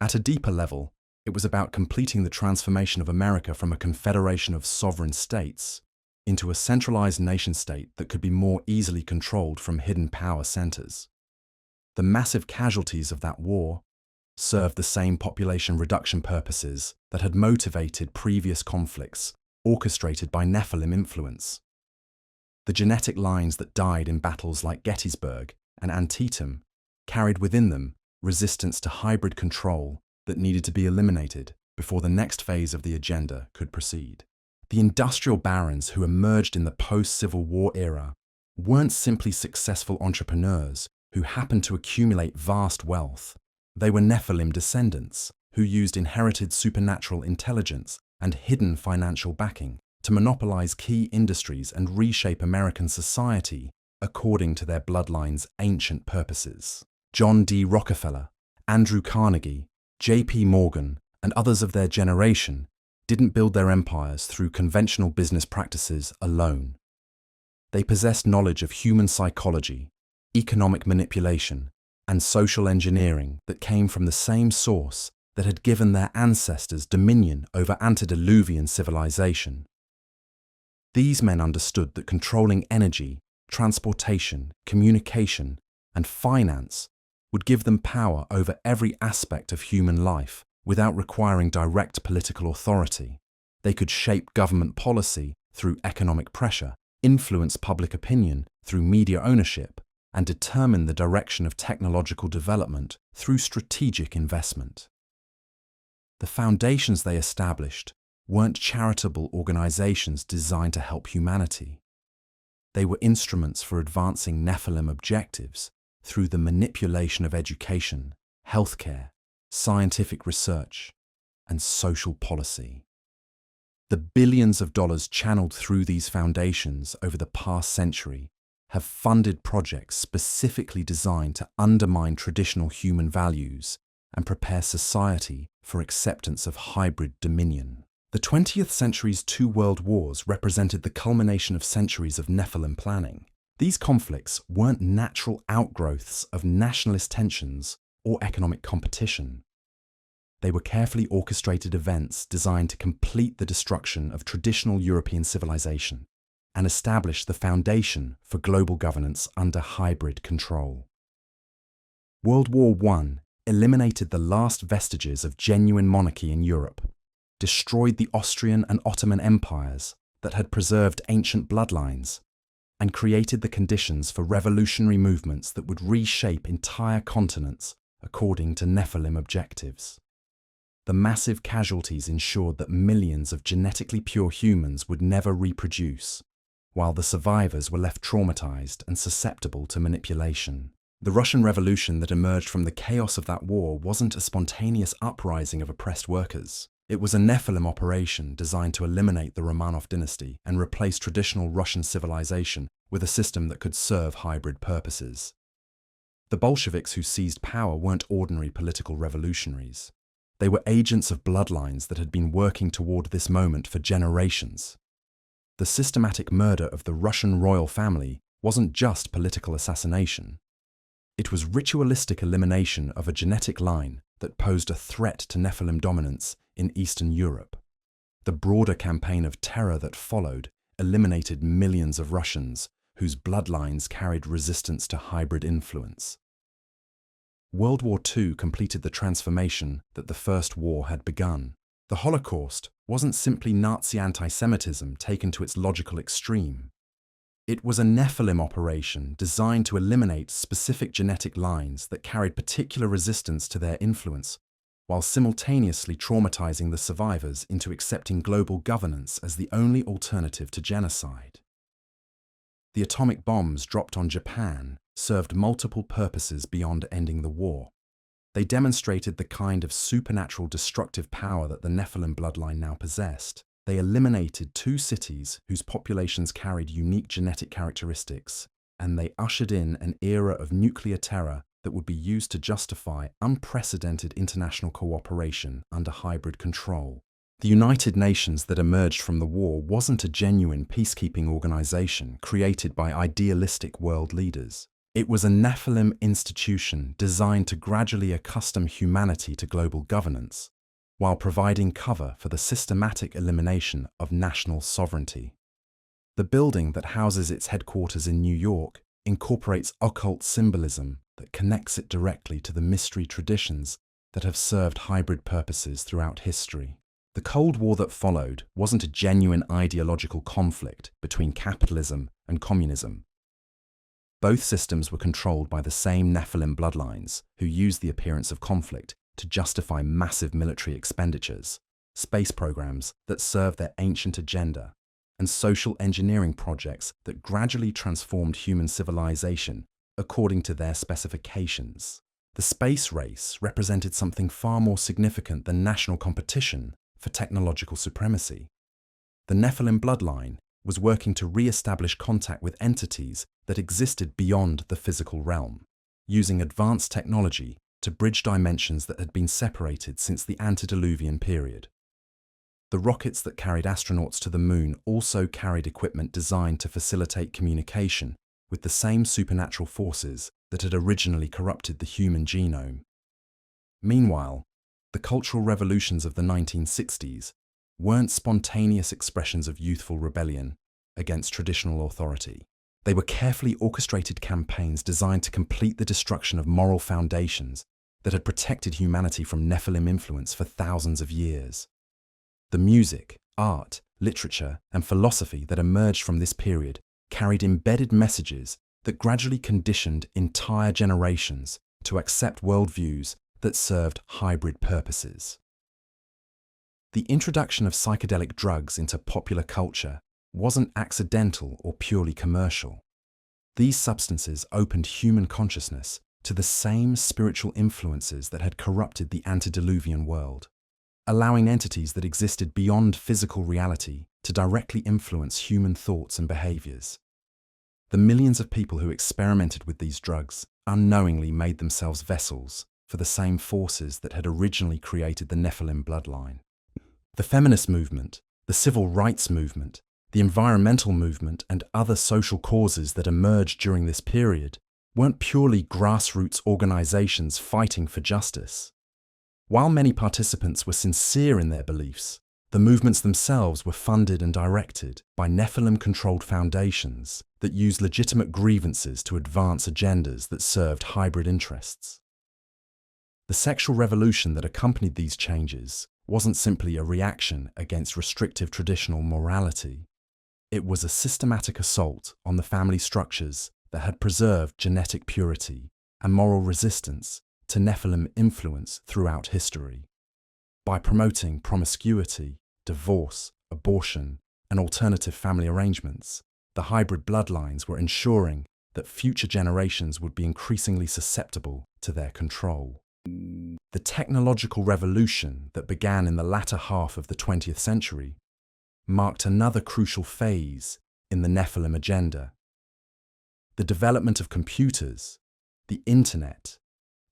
At a deeper level, it was about completing the transformation of America from a confederation of sovereign states into a centralized nation-state that could be more easily controlled from hidden power centers. The massive casualties of that war served the same population reduction purposes that had motivated previous conflicts orchestrated by Nephilim influence. The genetic lines that died in battles like Gettysburg and Antietam carried within them resistance to hybrid control that needed to be eliminated before the next phase of the agenda could proceed. The industrial barons who emerged in the post-Civil War era weren't simply successful entrepreneurs who happened to accumulate vast wealth. They were Nephilim descendants who used inherited supernatural intelligence and hidden financial backing to monopolize key industries and reshape American society according to their bloodline's ancient purposes. John D. Rockefeller, Andrew Carnegie, J.P. Morgan, and others of their generation didn't build their empires through conventional business practices alone. They possessed knowledge of human psychology, economic manipulation, and social engineering that came from the same source that had given their ancestors dominion over antediluvian civilization. These men understood that controlling energy transportation, communication, and finance would give them power over every aspect of human life without requiring direct political authority. They could shape government policy through economic pressure, influence public opinion through media ownership, and determine the direction of technological development through strategic investment. The foundations they established weren't charitable organizations designed to help humanity. They were instruments for advancing Nephilim objectives through the manipulation of education, healthcare, scientific research, and social policy. The billions of dollars channeled through these foundations over the past century have funded projects specifically designed to undermine traditional human values and prepare society for acceptance of hybrid dominion. The 20th century's two world wars represented the culmination of centuries of Nephilim planning. These conflicts weren't natural outgrowths of nationalist tensions or economic competition. They were carefully orchestrated events designed to complete the destruction of traditional European civilization and establish the foundation for global governance under hybrid control. World War I eliminated the last vestiges of genuine monarchy in Europe, destroyed the Austrian and Ottoman empires that had preserved ancient bloodlines, and created the conditions for revolutionary movements that would reshape entire continents according to Nephilim objectives. The massive casualties ensured that millions of genetically pure humans would never reproduce, while the survivors were left traumatized and susceptible to manipulation. The Russian Revolution that emerged from the chaos of that war wasn't a spontaneous uprising of oppressed workers. It was a Nephilim operation designed to eliminate the Romanov dynasty and replace traditional Russian civilization with a system that could serve hybrid purposes. The Bolsheviks who seized power weren't ordinary political revolutionaries. They were agents of bloodlines that had been working toward this moment for generations. The systematic murder of the Russian royal family wasn't just political assassination. It was ritualistic elimination of a genetic line that posed a threat to Nephilim dominance in Eastern Europe. The broader campaign of terror that followed eliminated millions of Russians whose bloodlines carried resistance to hybrid influence. World War II completed the transformation that the First War had begun. The Holocaust wasn't simply Nazi anti-Semitism taken to its logical extreme. It was a Nephilim operation designed to eliminate specific genetic lines that carried particular resistance to their influence, while simultaneously traumatizing the survivors into accepting global governance as the only alternative to genocide. The atomic bombs dropped on Japan served multiple purposes beyond ending the war. They demonstrated the kind of supernatural destructive power that the Nephilim bloodline now possessed. They eliminated two cities whose populations carried unique genetic characteristics, and they ushered in an era of nuclear terror that would be used to justify unprecedented international cooperation under hybrid control. The United Nations that emerged from the war wasn't a genuine peacekeeping organization created by idealistic world leaders. It was a Nephilim institution designed to gradually accustom humanity to global governance, while providing cover for the systematic elimination of national sovereignty. The building that houses its headquarters in New York incorporates occult symbolism that connects it directly to the mystery traditions that have served hybrid purposes throughout history. The Cold War that followed wasn't a genuine ideological conflict between capitalism and communism. Both systems were controlled by the same Nephilim bloodlines who used the appearance of conflict to justify massive military expenditures, space programs that served their ancient agenda, and social engineering projects that gradually transformed human civilization according to their specifications. The space race represented something far more significant than national competition for technological supremacy. The Nephilim bloodline was working to re-establish contact with entities that existed beyond the physical realm, using advanced technology to bridge dimensions that had been separated since the antediluvian period. The rockets that carried astronauts to the moon also carried equipment designed to facilitate communication with the same supernatural forces that had originally corrupted the human genome. Meanwhile, the cultural revolutions of the 1960s weren't spontaneous expressions of youthful rebellion against traditional authority. They were carefully orchestrated campaigns designed to complete the destruction of moral foundations that had protected humanity from Nephilim influence for thousands of years. The music, art, literature, and philosophy that emerged from this period carried embedded messages that gradually conditioned entire generations to accept worldviews that served hybrid purposes. The introduction of psychedelic drugs into popular culture wasn't accidental or purely commercial. These substances opened human consciousness to the same spiritual influences that had corrupted the antediluvian world, allowing entities that existed beyond physical reality to directly influence human thoughts and behaviors. The millions of people who experimented with these drugs unknowingly made themselves vessels for the same forces that had originally created the Nephilim bloodline. The feminist movement, the civil rights movement, the environmental movement, and other social causes that emerged during this period weren't purely grassroots organizations fighting for justice. While many participants were sincere in their beliefs, the movements themselves were funded and directed by Nephilim-controlled foundations that used legitimate grievances to advance agendas that served hybrid interests. The sexual revolution that accompanied these changes wasn't simply a reaction against restrictive traditional morality. It was a systematic assault on the family structures that had preserved genetic purity and moral resistance to Nephilim influence throughout history. By promoting promiscuity, divorce, abortion, and alternative family arrangements, the hybrid bloodlines were ensuring that future generations would be increasingly susceptible to their control. The technological revolution that began in the latter half of the 20th century marked another crucial phase in the Nephilim agenda. The development of computers, the internet,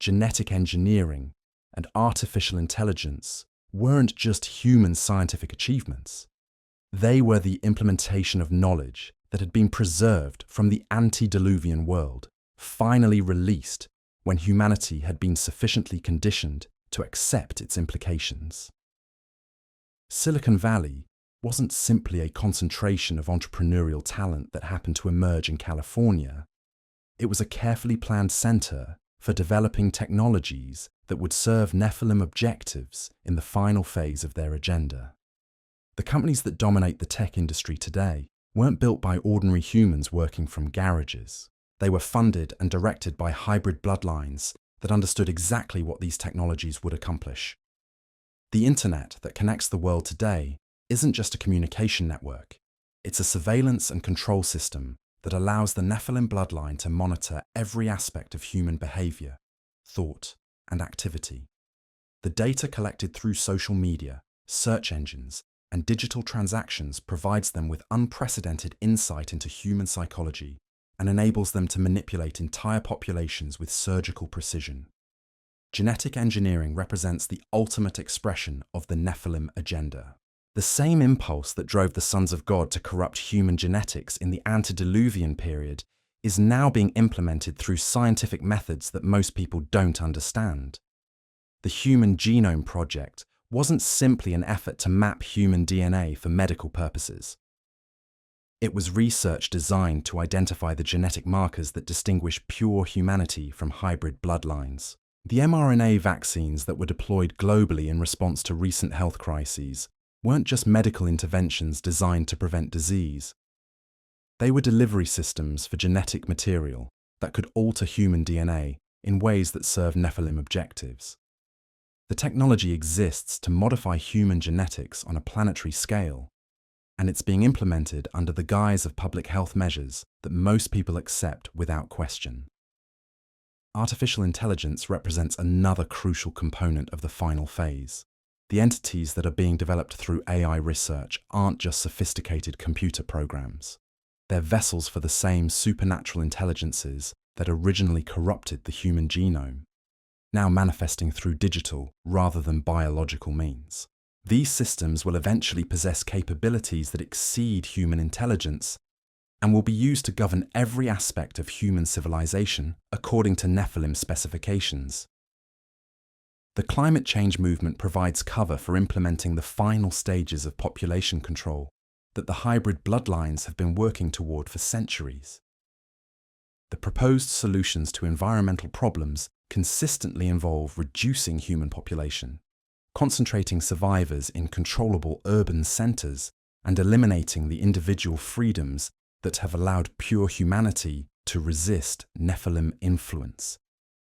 genetic engineering, and artificial intelligence weren't just human scientific achievements. They were the implementation of knowledge that had been preserved from the antediluvian world, finally released when humanity had been sufficiently conditioned to accept its implications. Silicon Valley wasn't simply a concentration of entrepreneurial talent that happened to emerge in California. It was a carefully planned center for developing technologies that would serve Nephilim objectives in the final phase of their agenda. The companies that dominate the tech industry today weren't built by ordinary humans working from garages. They were funded and directed by hybrid bloodlines that understood exactly what these technologies would accomplish. The internet that connects the world today isn't just a communication network. It's a surveillance and control system that allows the Nephilim bloodline to monitor every aspect of human behavior, thought, and activity. The data collected through social media, search engines, and digital transactions provides them with unprecedented insight into human psychology and enables them to manipulate entire populations with surgical precision. Genetic engineering represents the ultimate expression of the Nephilim agenda. The same impulse that drove the sons of God to corrupt human genetics in the antediluvian period is now being implemented through scientific methods that most people don't understand. The Human Genome Project wasn't simply an effort to map human DNA for medical purposes. It was research designed to identify the genetic markers that distinguish pure humanity from hybrid bloodlines. The mRNA vaccines that were deployed globally in response to recent health crises weren't just medical interventions designed to prevent disease. They were delivery systems for genetic material that could alter human DNA in ways that serve Nephilim objectives. The technology exists to modify human genetics on a planetary scale, and it's being implemented under the guise of public health measures that most people accept without question. Artificial intelligence represents another crucial component of the final phase. The entities that are being developed through AI research aren't just sophisticated computer programs. They're vessels for the same supernatural intelligences that originally corrupted the human genome, now manifesting through digital rather than biological means. These systems will eventually possess capabilities that exceed human intelligence and will be used to govern every aspect of human civilization according to Nephilim specifications. The climate change movement provides cover for implementing the final stages of population control that the hybrid bloodlines have been working toward for centuries. The proposed solutions to environmental problems consistently involve reducing human population, concentrating survivors in controllable urban centers, and eliminating the individual freedoms that have allowed pure humanity to resist Nephilim influence.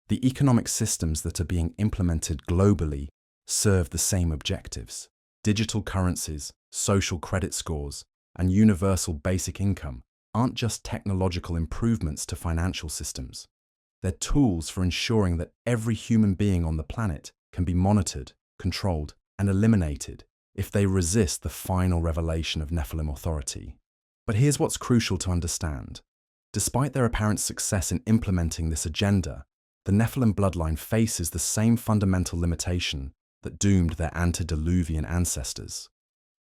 The economic systems that are being implemented globally serve the same objectives. Digital currencies, social credit scores, and universal basic income aren't just technological improvements to financial systems. They're tools for ensuring that every human being on the planet can be monitored, controlled, and eliminated if they resist the final revelation of Nephilim authority. But here's what's crucial to understand. Despite their apparent success in implementing this agenda, the Nephilim bloodline faces the same fundamental limitation that doomed their antediluvian ancestors.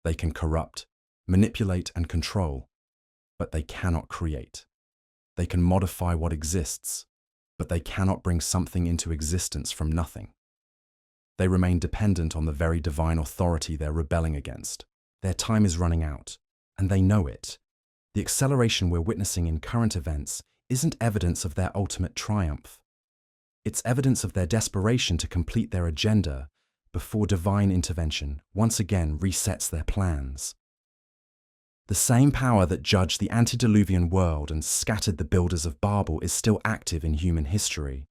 They can corrupt, manipulate, and control, but they cannot create. They can modify what exists, but they cannot bring something into existence from nothing. They remain dependent on the very divine authority they're rebelling against. Their time is running out, and they know it. The acceleration we're witnessing in current events isn't evidence of their ultimate triumph. It's evidence of their desperation to complete their agenda before divine intervention once again resets their plans. The same power that judged the antediluvian world and scattered the builders of Babel is still active in human history,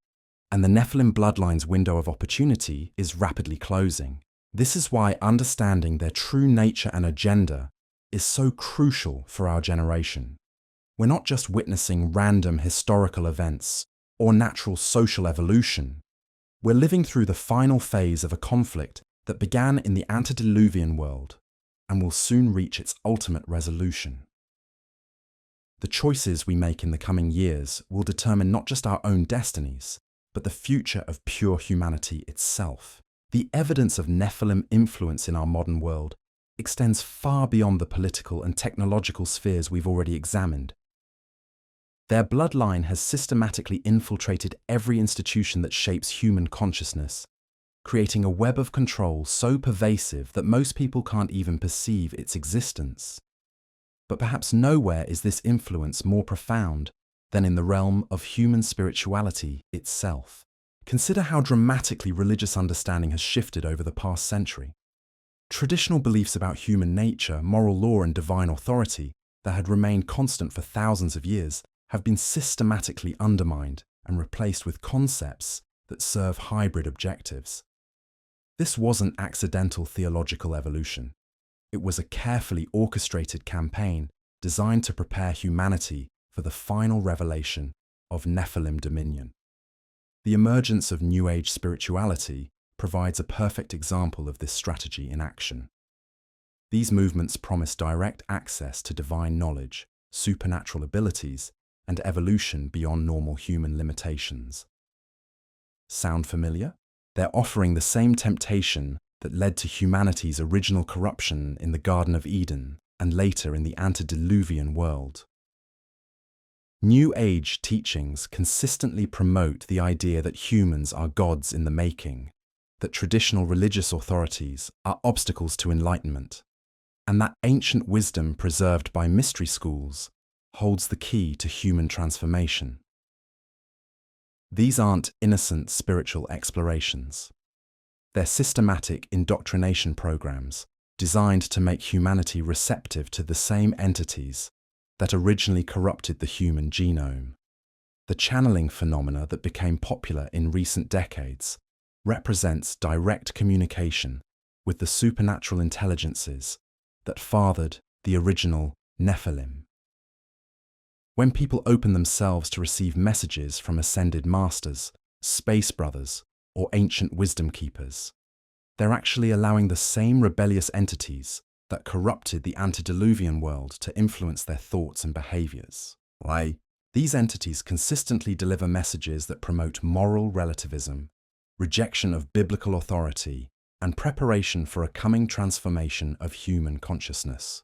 and the Nephilim bloodline's window of opportunity is rapidly closing. This is why understanding their true nature and agenda is so crucial for our generation. We're not just witnessing random historical events or natural social evolution. We're living through the final phase of a conflict that began in the antediluvian world and will soon reach its ultimate resolution. The choices we make in the coming years will determine not just our own destinies, but the future of pure humanity itself. The evidence of Nephilim influence in our modern world extends far beyond the political and technological spheres we've already examined. Their bloodline has systematically infiltrated every institution that shapes human consciousness, creating a web of control so pervasive that most people can't even perceive its existence. But perhaps nowhere is this influence more profound than in the realm of human spirituality itself. Consider how dramatically religious understanding has shifted over the past century. Traditional beliefs about human nature, moral law, and divine authority that had remained constant for thousands of years have been systematically undermined and replaced with concepts that serve hybrid objectives. This wasn't accidental theological evolution. It was a carefully orchestrated campaign designed to prepare humanity for the final revelation of Nephilim dominion. The emergence of New Age spirituality provides a perfect example of this strategy in action. These movements promise direct access to divine knowledge, supernatural abilities, and evolution beyond normal human limitations. Sound familiar? They're offering the same temptation that led to humanity's original corruption in the Garden of Eden and later in the antediluvian world. New Age teachings consistently promote the idea that humans are gods in the making, that traditional religious authorities are obstacles to enlightenment, and that ancient wisdom preserved by mystery schools holds the key to human transformation. These aren't innocent spiritual explorations. They're systematic indoctrination programs designed to make humanity receptive to the same entities that originally corrupted the human genome. The channeling phenomena that became popular in recent decades represents direct communication with the supernatural intelligences that fathered the original Nephilim. When people open themselves to receive messages from ascended masters, space brothers, or ancient wisdom keepers, they're actually allowing the same rebellious entities that corrupted the antediluvian world to influence their thoughts and behaviors. Why? These entities consistently deliver messages that promote moral relativism, rejection of biblical authority, and preparation for a coming transformation of human consciousness.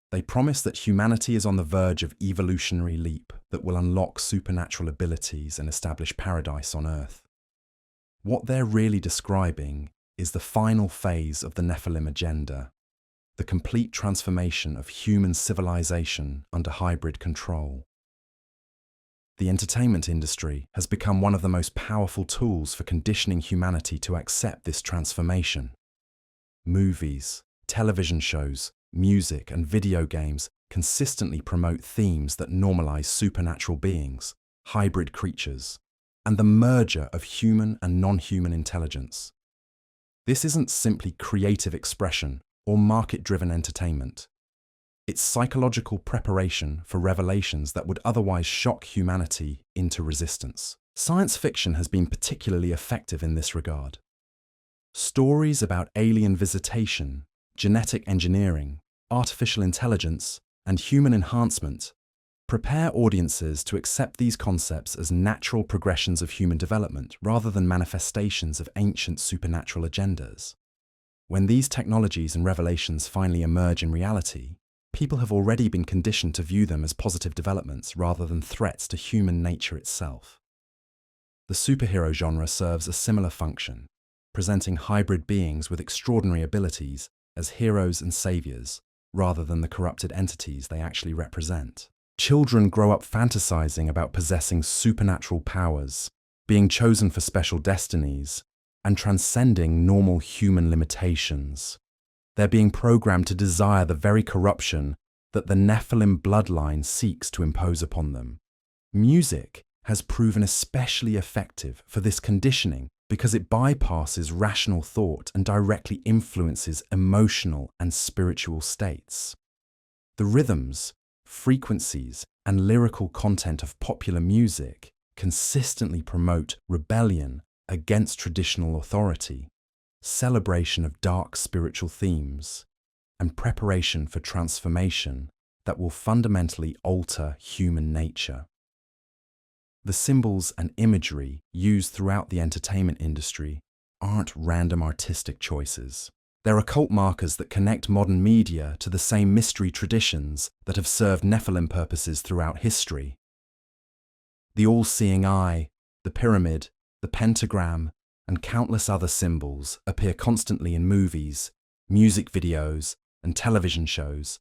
They promise that humanity is on the verge of evolutionary leap that will unlock supernatural abilities and establish paradise on Earth. What they're really describing is the final phase of the Nephilim agenda, the complete transformation of human civilization under hybrid control. The entertainment industry has become one of the most powerful tools for conditioning humanity to accept this transformation. Movies, television shows, music, and video games consistently promote themes that normalize supernatural beings, hybrid creatures, and the merger of human and non-human intelligence. This isn't simply creative expression or market-driven entertainment. It's psychological preparation for revelations that would otherwise shock humanity into resistance. Science fiction has been particularly effective in this regard. Stories about alien visitation, genetic engineering, artificial intelligence, and human enhancement prepare audiences to accept these concepts as natural progressions of human development rather than manifestations of ancient supernatural agendas. When these technologies and revelations finally emerge in reality, people have already been conditioned to view them as positive developments rather than threats to human nature itself. The superhero genre serves a similar function, presenting hybrid beings with extraordinary abilities as heroes and saviors, rather than the corrupted entities they actually represent. Children grow up fantasizing about possessing supernatural powers, being chosen for special destinies, and transcending normal human limitations. They're being programmed to desire the very corruption that the Nephilim Bloodline seeks to impose upon them. Music has proven especially effective for this conditioning because it bypasses rational thought and directly influences emotional and spiritual states. The rhythms, frequencies, and lyrical content of popular music consistently promote rebellion against traditional authority, celebration of dark spiritual themes, and preparation for transformation that will fundamentally alter human nature. The symbols and imagery used throughout the entertainment industry aren't random artistic choices. They're occult markers that connect modern media to the same mystery traditions that have served Nephilim purposes throughout history. The all-seeing eye, the pyramid, the pentagram, and countless other symbols appear constantly in movies, music videos, and television shows,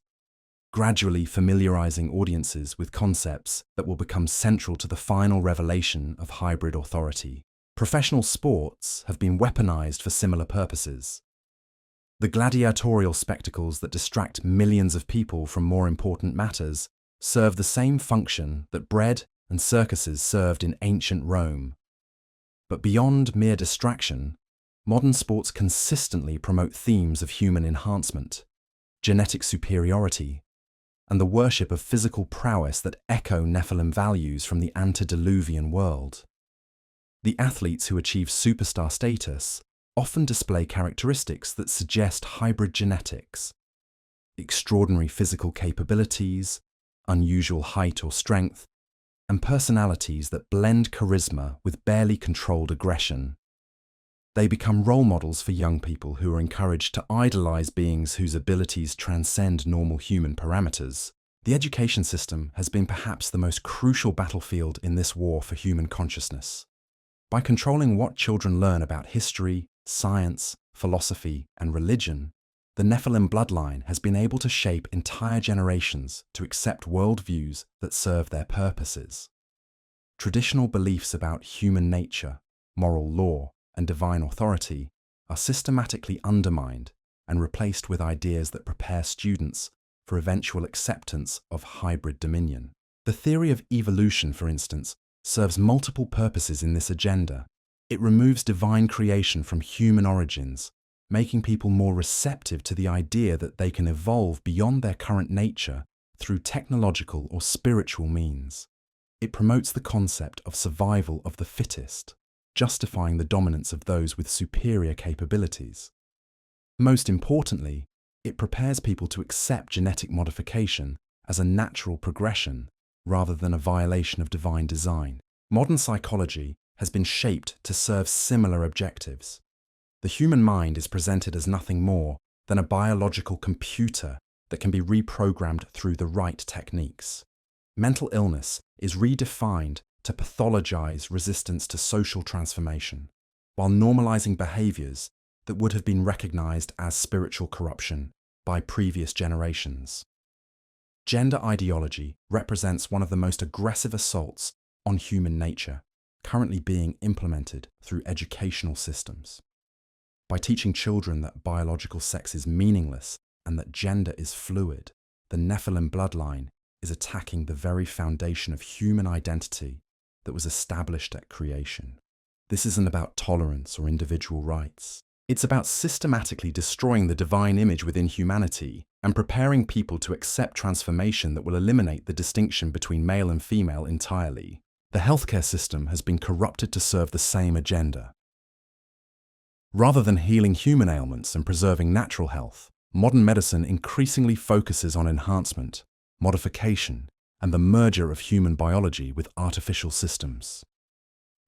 gradually familiarizing audiences with concepts that will become central to the final revelation of hybrid authority. Professional sports have been weaponized for similar purposes. The gladiatorial spectacles that distract millions of people from more important matters serve the same function that bread and circuses served in ancient Rome. But beyond mere distraction, modern sports consistently promote themes of human enhancement, genetic superiority, and the worship of physical prowess that echo Nephilim values from the antediluvian world. The athletes who achieve superstar status often display characteristics that suggest hybrid genetics, extraordinary physical capabilities, unusual height or strength, and personalities that blend charisma with barely controlled aggression. They become role models for young people who are encouraged to idolize beings whose abilities transcend normal human parameters. The education system has been perhaps the most crucial battlefield in this war for human consciousness. By controlling what children learn about history, science, philosophy, and religion, the Nephilim bloodline has been able to shape entire generations to accept worldviews that serve their purposes. Traditional beliefs about human nature, moral law, and divine authority are systematically undermined and replaced with ideas that prepare students for eventual acceptance of hybrid dominion. The theory of evolution, for instance, serves multiple purposes in this agenda. It removes divine creation from human origins, making people more receptive to the idea that they can evolve beyond their current nature through technological or spiritual means. It promotes the concept of survival of the fittest, justifying the dominance of those with superior capabilities. Most importantly, it prepares people to accept genetic modification as a natural progression rather than a violation of divine design. Modern psychology has been shaped to serve similar objectives. The human mind is presented as nothing more than a biological computer that can be reprogrammed through the right techniques. Mental illness is redefined to pathologize resistance to social transformation, while normalizing behaviors that would have been recognized as spiritual corruption by previous generations. Gender ideology represents one of the most aggressive assaults on human nature, currently being implemented through educational systems. By teaching children that biological sex is meaningless and that gender is fluid, the Nephilim bloodline is attacking the very foundation of human identity that was established at creation. This isn't about tolerance or individual rights. It's about systematically destroying the divine image within humanity and preparing people to accept transformation that will eliminate the distinction between male and female entirely. The healthcare system has been corrupted to serve the same agenda. Rather than healing human ailments and preserving natural health, modern medicine increasingly focuses on enhancement, modification, and the merger of human biology with artificial systems.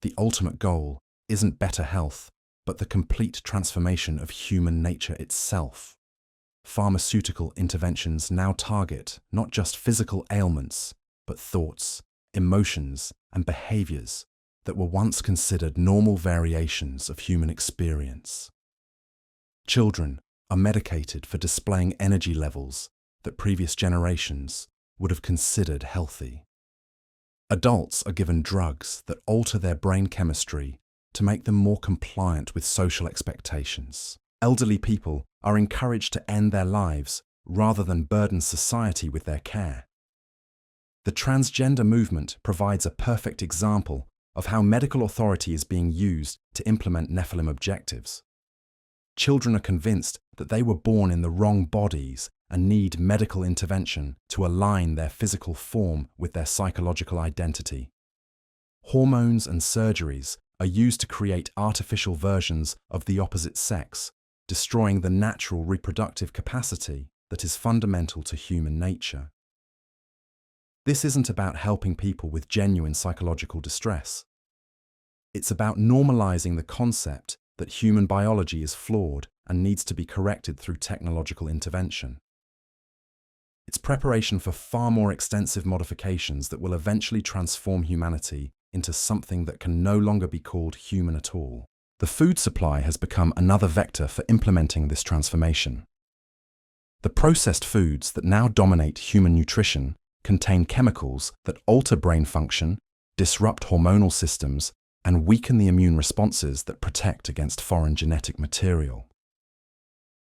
The ultimate goal isn't better health, but the complete transformation of human nature itself. Pharmaceutical interventions now target not just physical ailments, but thoughts, emotions, and behaviors that were once considered normal variations of human experience. Children are medicated for displaying energy levels that previous generations would have considered healthy. Adults are given drugs that alter their brain chemistry to make them more compliant with social expectations. Elderly people are encouraged to end their lives rather than burden society with their care. The transgender movement provides a perfect example of how medical authority is being used to implement Nephilim objectives. Children are convinced that they were born in the wrong bodies and need medical intervention to align their physical form with their psychological identity. Hormones and surgeries are used to create artificial versions of the opposite sex, destroying the natural reproductive capacity that is fundamental to human nature. This isn't about helping people with genuine psychological distress. It's about normalizing the concept that human biology is flawed and needs to be corrected through technological intervention. It's preparation for far more extensive modifications that will eventually transform humanity into something that can no longer be called human at all. The food supply has become another vector for implementing this transformation. The processed foods that now dominate human nutrition contain chemicals that alter brain function, disrupt hormonal systems, and weaken the immune responses that protect against foreign genetic material.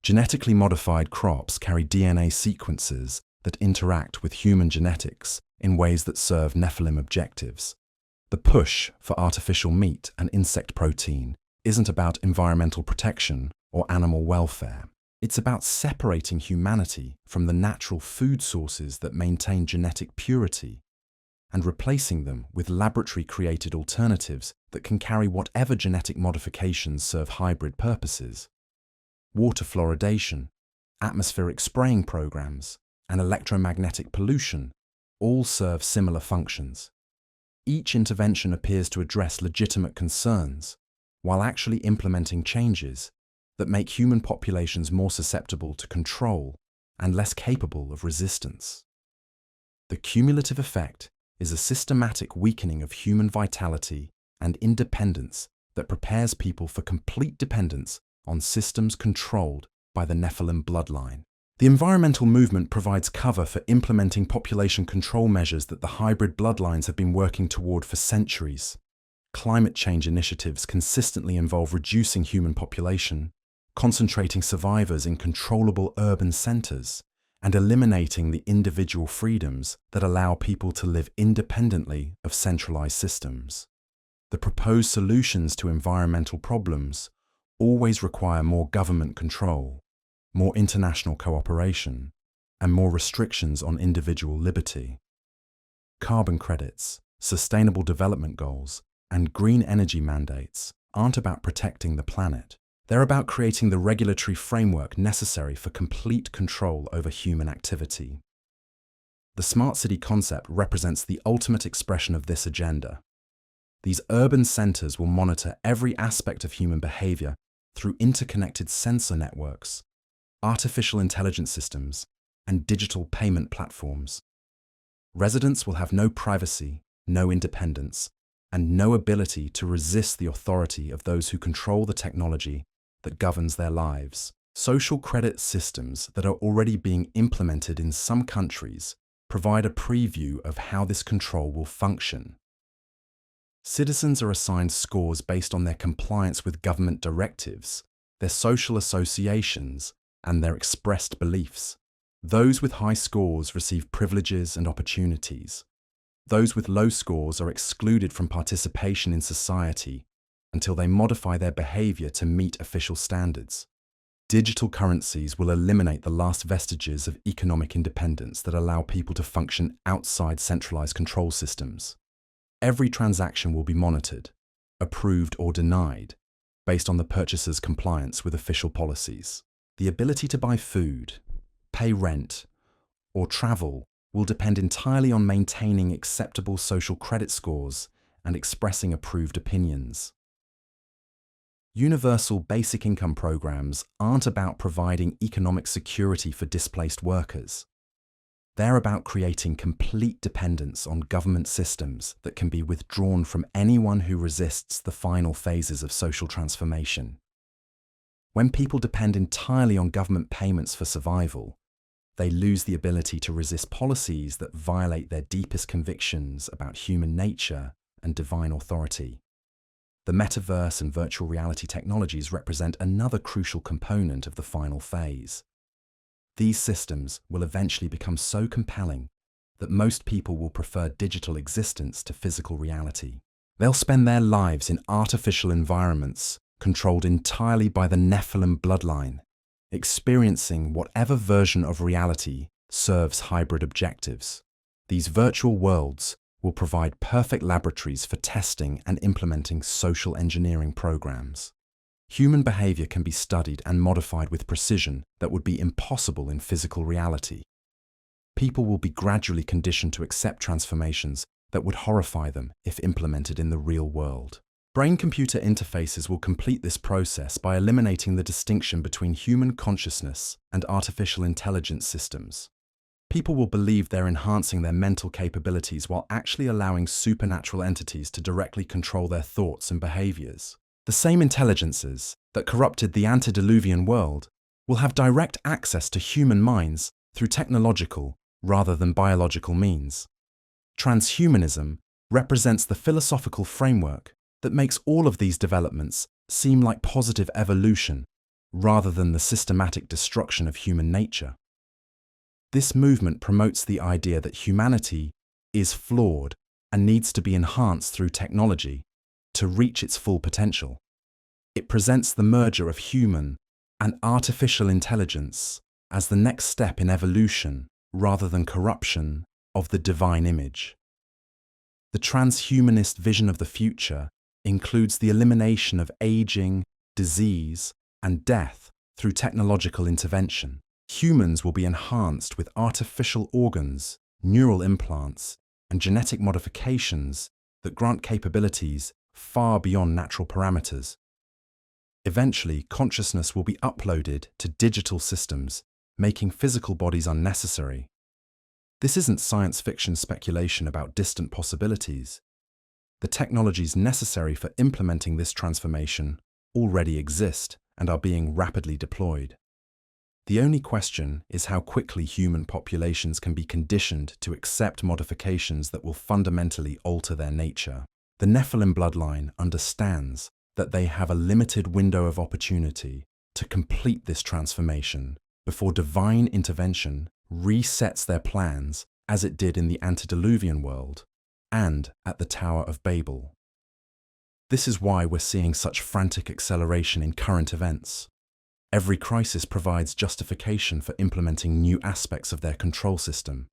Genetically modified crops carry DNA sequences that interact with human genetics in ways that serve Nephilim objectives. The push for artificial meat and insect protein isn't about environmental protection or animal welfare. It's about separating humanity from the natural food sources that maintain genetic purity and replacing them with laboratory-created alternatives that can carry whatever genetic modifications serve hybrid purposes. Water fluoridation, atmospheric spraying programs, and electromagnetic pollution all serve similar functions. Each intervention appears to address legitimate concerns, while actually implementing changes that make human populations more susceptible to control and less capable of resistance. The cumulative effect is a systematic weakening of human vitality and independence that prepares people for complete dependence on systems controlled by the Nephilim bloodline. The environmental movement provides cover for implementing population control measures that the hybrid bloodlines have been working toward for centuries. Climate change initiatives consistently involve reducing human population, concentrating survivors in controllable urban centers, and eliminating the individual freedoms that allow people to live independently of centralized systems. The proposed solutions to environmental problems always require more government control, more international cooperation, and more restrictions on individual liberty. Carbon credits, sustainable development goals, and green energy mandates aren't about protecting the planet. They're about creating the regulatory framework necessary for complete control over human activity. The smart city concept represents the ultimate expression of this agenda. These urban centers will monitor every aspect of human behavior through interconnected sensor networks, artificial intelligence systems, and digital payment platforms. Residents will have no privacy, no independence, and no ability to resist the authority of those who control the technology that governs their lives. Social credit systems that are already being implemented in some countries provide a preview of how this control will function. Citizens are assigned scores based on their compliance with government directives, their social associations, and their expressed beliefs. Those with high scores receive privileges and opportunities. Those with low scores are excluded from participation in society until they modify their behavior to meet official standards. Digital currencies will eliminate the last vestiges of economic independence that allow people to function outside centralized control systems. Every transaction will be monitored, approved or denied, based on the purchaser's compliance with official policies. The ability to buy food, pay rent, or travel will depend entirely on maintaining acceptable social credit scores and expressing approved opinions. Universal basic income programs aren't about providing economic security for displaced workers. They're about creating complete dependence on government systems that can be withdrawn from anyone who resists the final phases of social transformation. When people depend entirely on government payments for survival, they lose the ability to resist policies that violate their deepest convictions about human nature and divine authority. The metaverse and virtual reality technologies represent another crucial component of the final phase. These systems will eventually become so compelling that most people will prefer digital existence to physical reality. They'll spend their lives in artificial environments controlled entirely by the Nephilim Bloodline, experiencing whatever version of reality serves hybrid objectives. These virtual worlds will provide perfect laboratories for testing and implementing social engineering programs. Human behavior can be studied and modified with precision that would be impossible in physical reality. People will be gradually conditioned to accept transformations that would horrify them if implemented in the real world. Brain-computer interfaces will complete this process by eliminating the distinction between human consciousness and artificial intelligence systems. People will believe they're enhancing their mental capabilities while actually allowing supernatural entities to directly control their thoughts and behaviors. The same intelligences that corrupted the antediluvian world will have direct access to human minds through technological rather than biological means. Transhumanism represents the philosophical framework that makes all of these developments seem like positive evolution rather than the systematic destruction of human nature. This movement promotes the idea that humanity is flawed and needs to be enhanced through technology to reach its full potential. It presents the merger of human and artificial intelligence as the next step in evolution rather than corruption of the divine image. The transhumanist vision of the future includes the elimination of aging, disease, and death through technological intervention. Humans will be enhanced with artificial organs, neural implants, and genetic modifications that grant capabilities far beyond natural parameters. Eventually, consciousness will be uploaded to digital systems, making physical bodies unnecessary. This isn't science fiction speculation about distant possibilities. The technologies necessary for implementing this transformation already exist and are being rapidly deployed. The only question is how quickly human populations can be conditioned to accept modifications that will fundamentally alter their nature. The Nephilim bloodline understands that they have a limited window of opportunity to complete this transformation before divine intervention resets their plans as it did in the antediluvian world and at the Tower of Babel. This is why we're seeing such frantic acceleration in current events. Every crisis provides justification for implementing new aspects of their control system.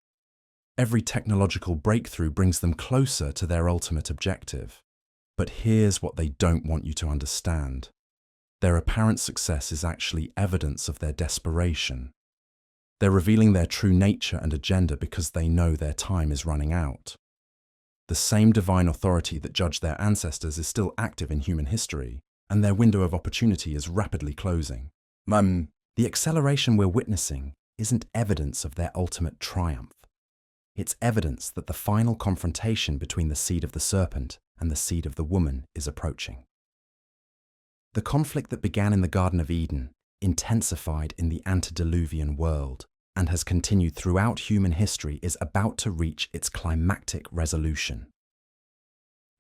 Every technological breakthrough brings them closer to their ultimate objective. But here's what they don't want you to understand. Their apparent success is actually evidence of their desperation. They're revealing their true nature and agenda because they know their time is running out. The same divine authority that judged their ancestors is still active in human history, and their window of opportunity is rapidly closing. The acceleration we're witnessing isn't evidence of their ultimate triumph. It's evidence that the final confrontation between the seed of the serpent and the seed of the woman is approaching. The conflict that began in the Garden of Eden intensified in the antediluvian world and has continued throughout human history is about to reach its climactic resolution.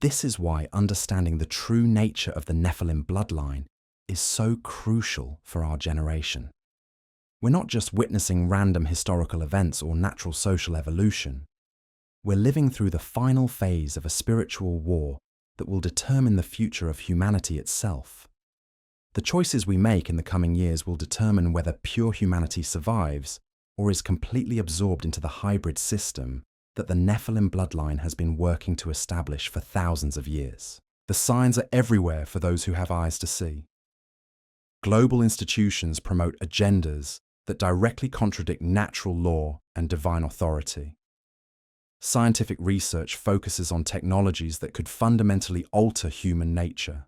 This is why understanding the true nature of the Nephilim bloodline is so crucial for our generation. We're not just witnessing random historical events or natural social evolution. We're living through the final phase of a spiritual war that will determine the future of humanity itself. The choices we make in the coming years will determine whether pure humanity survives or is completely absorbed into the hybrid system that the Nephilim bloodline has been working to establish for thousands of years. The signs are everywhere for those who have eyes to see. Global institutions promote agendas that directly contradict natural law and divine authority. Scientific research focuses on technologies that could fundamentally alter human nature.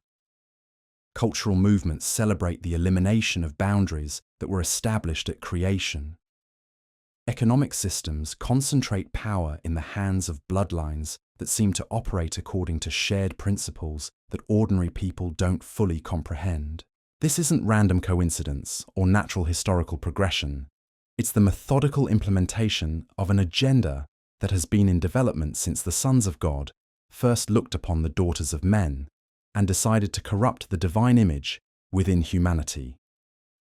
Cultural movements celebrate the elimination of boundaries that were established at creation. Economic systems concentrate power in the hands of bloodlines that seem to operate according to shared principles that ordinary people don't fully comprehend. This isn't random coincidence or natural historical progression. It's the methodical implementation of an agenda that has been in development since the sons of God first looked upon the daughters of men and decided to corrupt the divine image within humanity.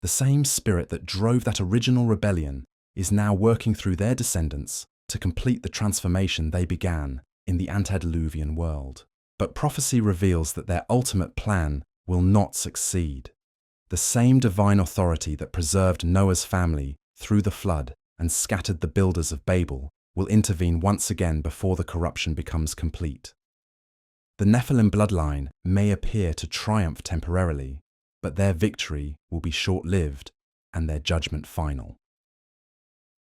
The same spirit that drove that original rebellion is now working through their descendants to complete the transformation they began in the antediluvian world. But prophecy reveals that their ultimate plan will not succeed. The same divine authority that preserved Noah's family through the flood and scattered the builders of Babel will intervene once again before the corruption becomes complete. The Nephilim bloodline may appear to triumph temporarily, but their victory will be short-lived and their judgment final.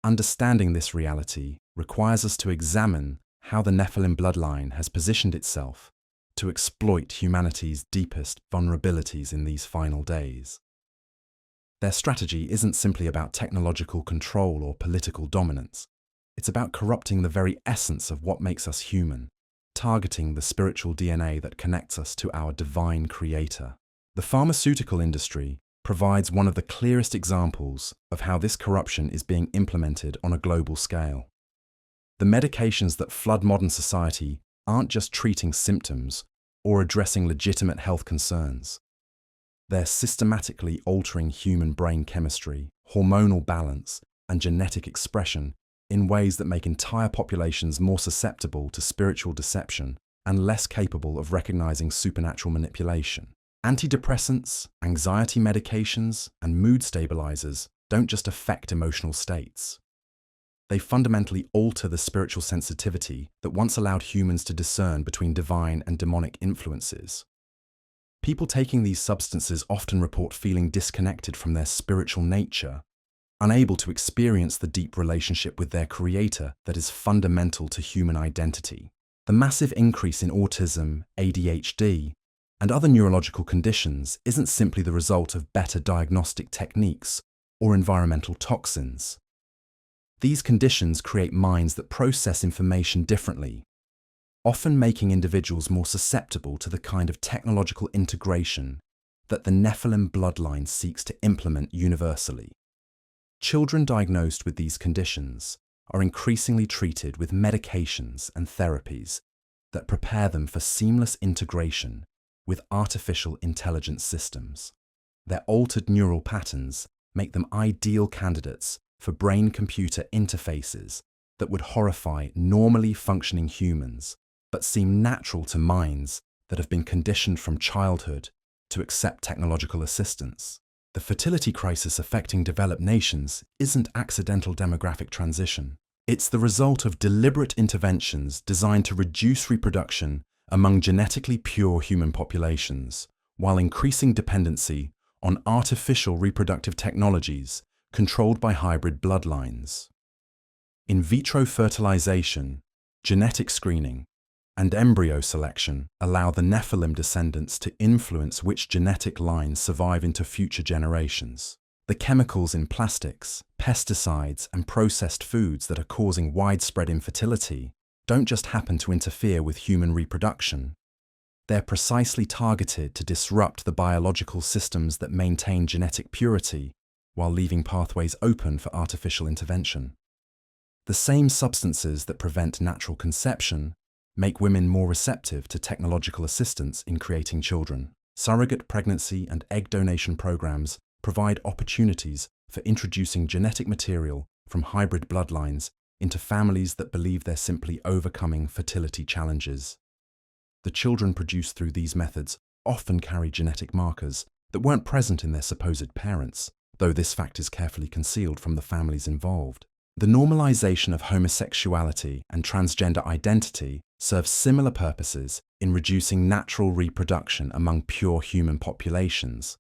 Understanding this reality requires us to examine how the Nephilim bloodline has positioned itself to exploit humanity's deepest vulnerabilities in these final days. Their strategy isn't simply about technological control or political dominance. It's about corrupting the very essence of what makes us human, targeting the spiritual DNA that connects us to our divine Creator. The pharmaceutical industry provides one of the clearest examples of how this corruption is being implemented on a global scale. The medications that flood modern society aren't just treating symptoms or addressing legitimate health concerns. They're systematically altering human brain chemistry, hormonal balance, and genetic expression in ways that make entire populations more susceptible to spiritual deception and less capable of recognizing supernatural manipulation. Antidepressants, anxiety medications, and mood stabilizers don't just affect emotional states. They fundamentally alter the spiritual sensitivity that once allowed humans to discern between divine and demonic influences. People taking these substances often report feeling disconnected from their spiritual nature, unable to experience the deep relationship with their Creator that is fundamental to human identity. The massive increase in autism, ADHD, and other neurological conditions isn't simply the result of better diagnostic techniques or environmental toxins. These conditions create minds that process information differently, often making individuals more susceptible to the kind of technological integration that the Nephilim bloodline seeks to implement universally. Children diagnosed with these conditions are increasingly treated with medications and therapies that prepare them for seamless integration with artificial intelligence systems. Their altered neural patterns make them ideal candidates for brain-computer interfaces that would horrify normally functioning humans, but seem natural to minds that have been conditioned from childhood to accept technological assistance. The fertility crisis affecting developed nations isn't accidental demographic transition. It's the result of deliberate interventions designed to reduce reproduction among genetically pure human populations, while increasing dependency on artificial reproductive technologies controlled by hybrid bloodlines. In vitro fertilization, genetic screening, and embryo selection allow the Nephilim descendants to influence which genetic lines survive into future generations. The chemicals in plastics, pesticides, and processed foods that are causing widespread infertility don't just happen to interfere with human reproduction. They're precisely targeted to disrupt the biological systems that maintain genetic purity while leaving pathways open for artificial intervention. The same substances that prevent natural conception make women more receptive to technological assistance in creating children. Surrogate pregnancy and egg donation programs provide opportunities for introducing genetic material from hybrid bloodlines into families that believe they're simply overcoming fertility challenges. The children produced through these methods often carry genetic markers that weren't present in their supposed parents, though this fact is carefully concealed from the families involved. The normalization of homosexuality and transgender identity serves similar purposes in reducing natural reproduction among pure human populations.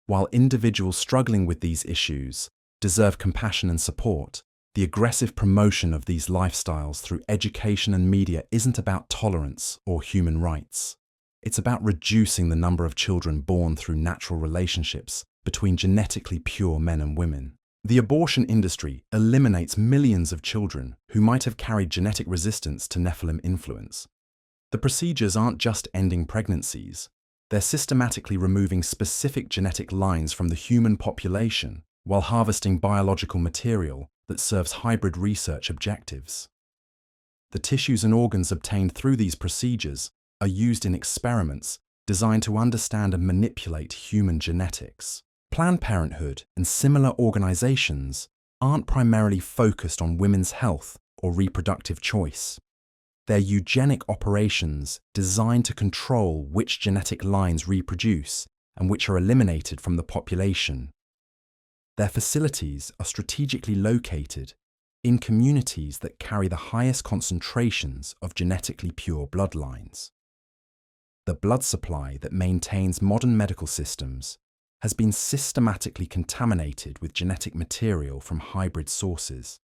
While individuals struggling with these issues deserve compassion and support, the aggressive promotion of these lifestyles through education and media isn't about tolerance or human rights. It's about reducing the number of children born through natural relationships between genetically pure men and women. The abortion industry eliminates millions of children who might have carried genetic resistance to Nephilim influence. The procedures aren't just ending pregnancies, they're systematically removing specific genetic lines from the human population while harvesting biological material that serves hybrid research objectives. The tissues and organs obtained through these procedures are used in experiments designed to understand and manipulate human genetics. Planned Parenthood and similar organizations aren't primarily focused on women's health or reproductive choice. They're eugenic operations designed to control which genetic lines reproduce and which are eliminated from the population. Their facilities are strategically located in communities that carry the highest concentrations of genetically pure bloodlines. The blood supply that maintains modern medical systems has been systematically contaminated with genetic material from hybrid sources.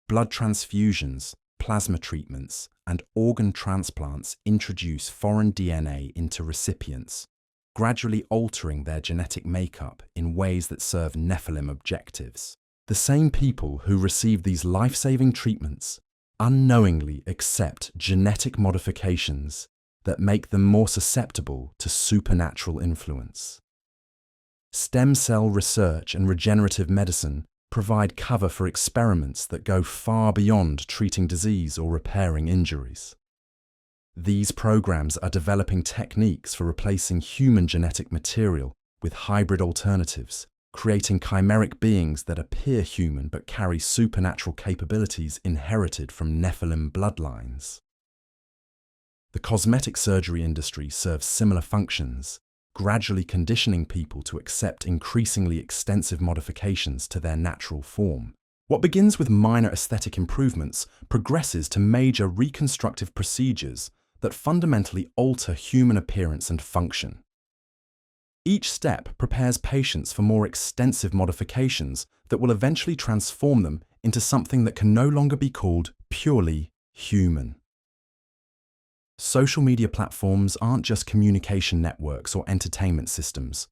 Blood transfusions, plasma treatments, and organ transplants introduce foreign DNA into recipients, gradually altering their genetic makeup in ways that serve Nephilim objectives. The same people who receive these life-saving treatments unknowingly accept genetic modifications that make them more susceptible to supernatural influence. Stem cell research and regenerative medicine provide cover for experiments that go far beyond treating disease or repairing injuries. These programs are developing techniques for replacing human genetic material with hybrid alternatives, creating chimeric beings that appear human but carry supernatural capabilities inherited from Nephilim bloodlines. The cosmetic surgery industry serves similar functions, gradually conditioning people to accept increasingly extensive modifications to their natural form. What begins with minor aesthetic improvements progresses to major reconstructive procedures that fundamentally alter human appearance and function. Each step prepares patients for more extensive modifications that will eventually transform them into something that can no longer be called purely human. Social media platforms aren't just communication networks or entertainment systems.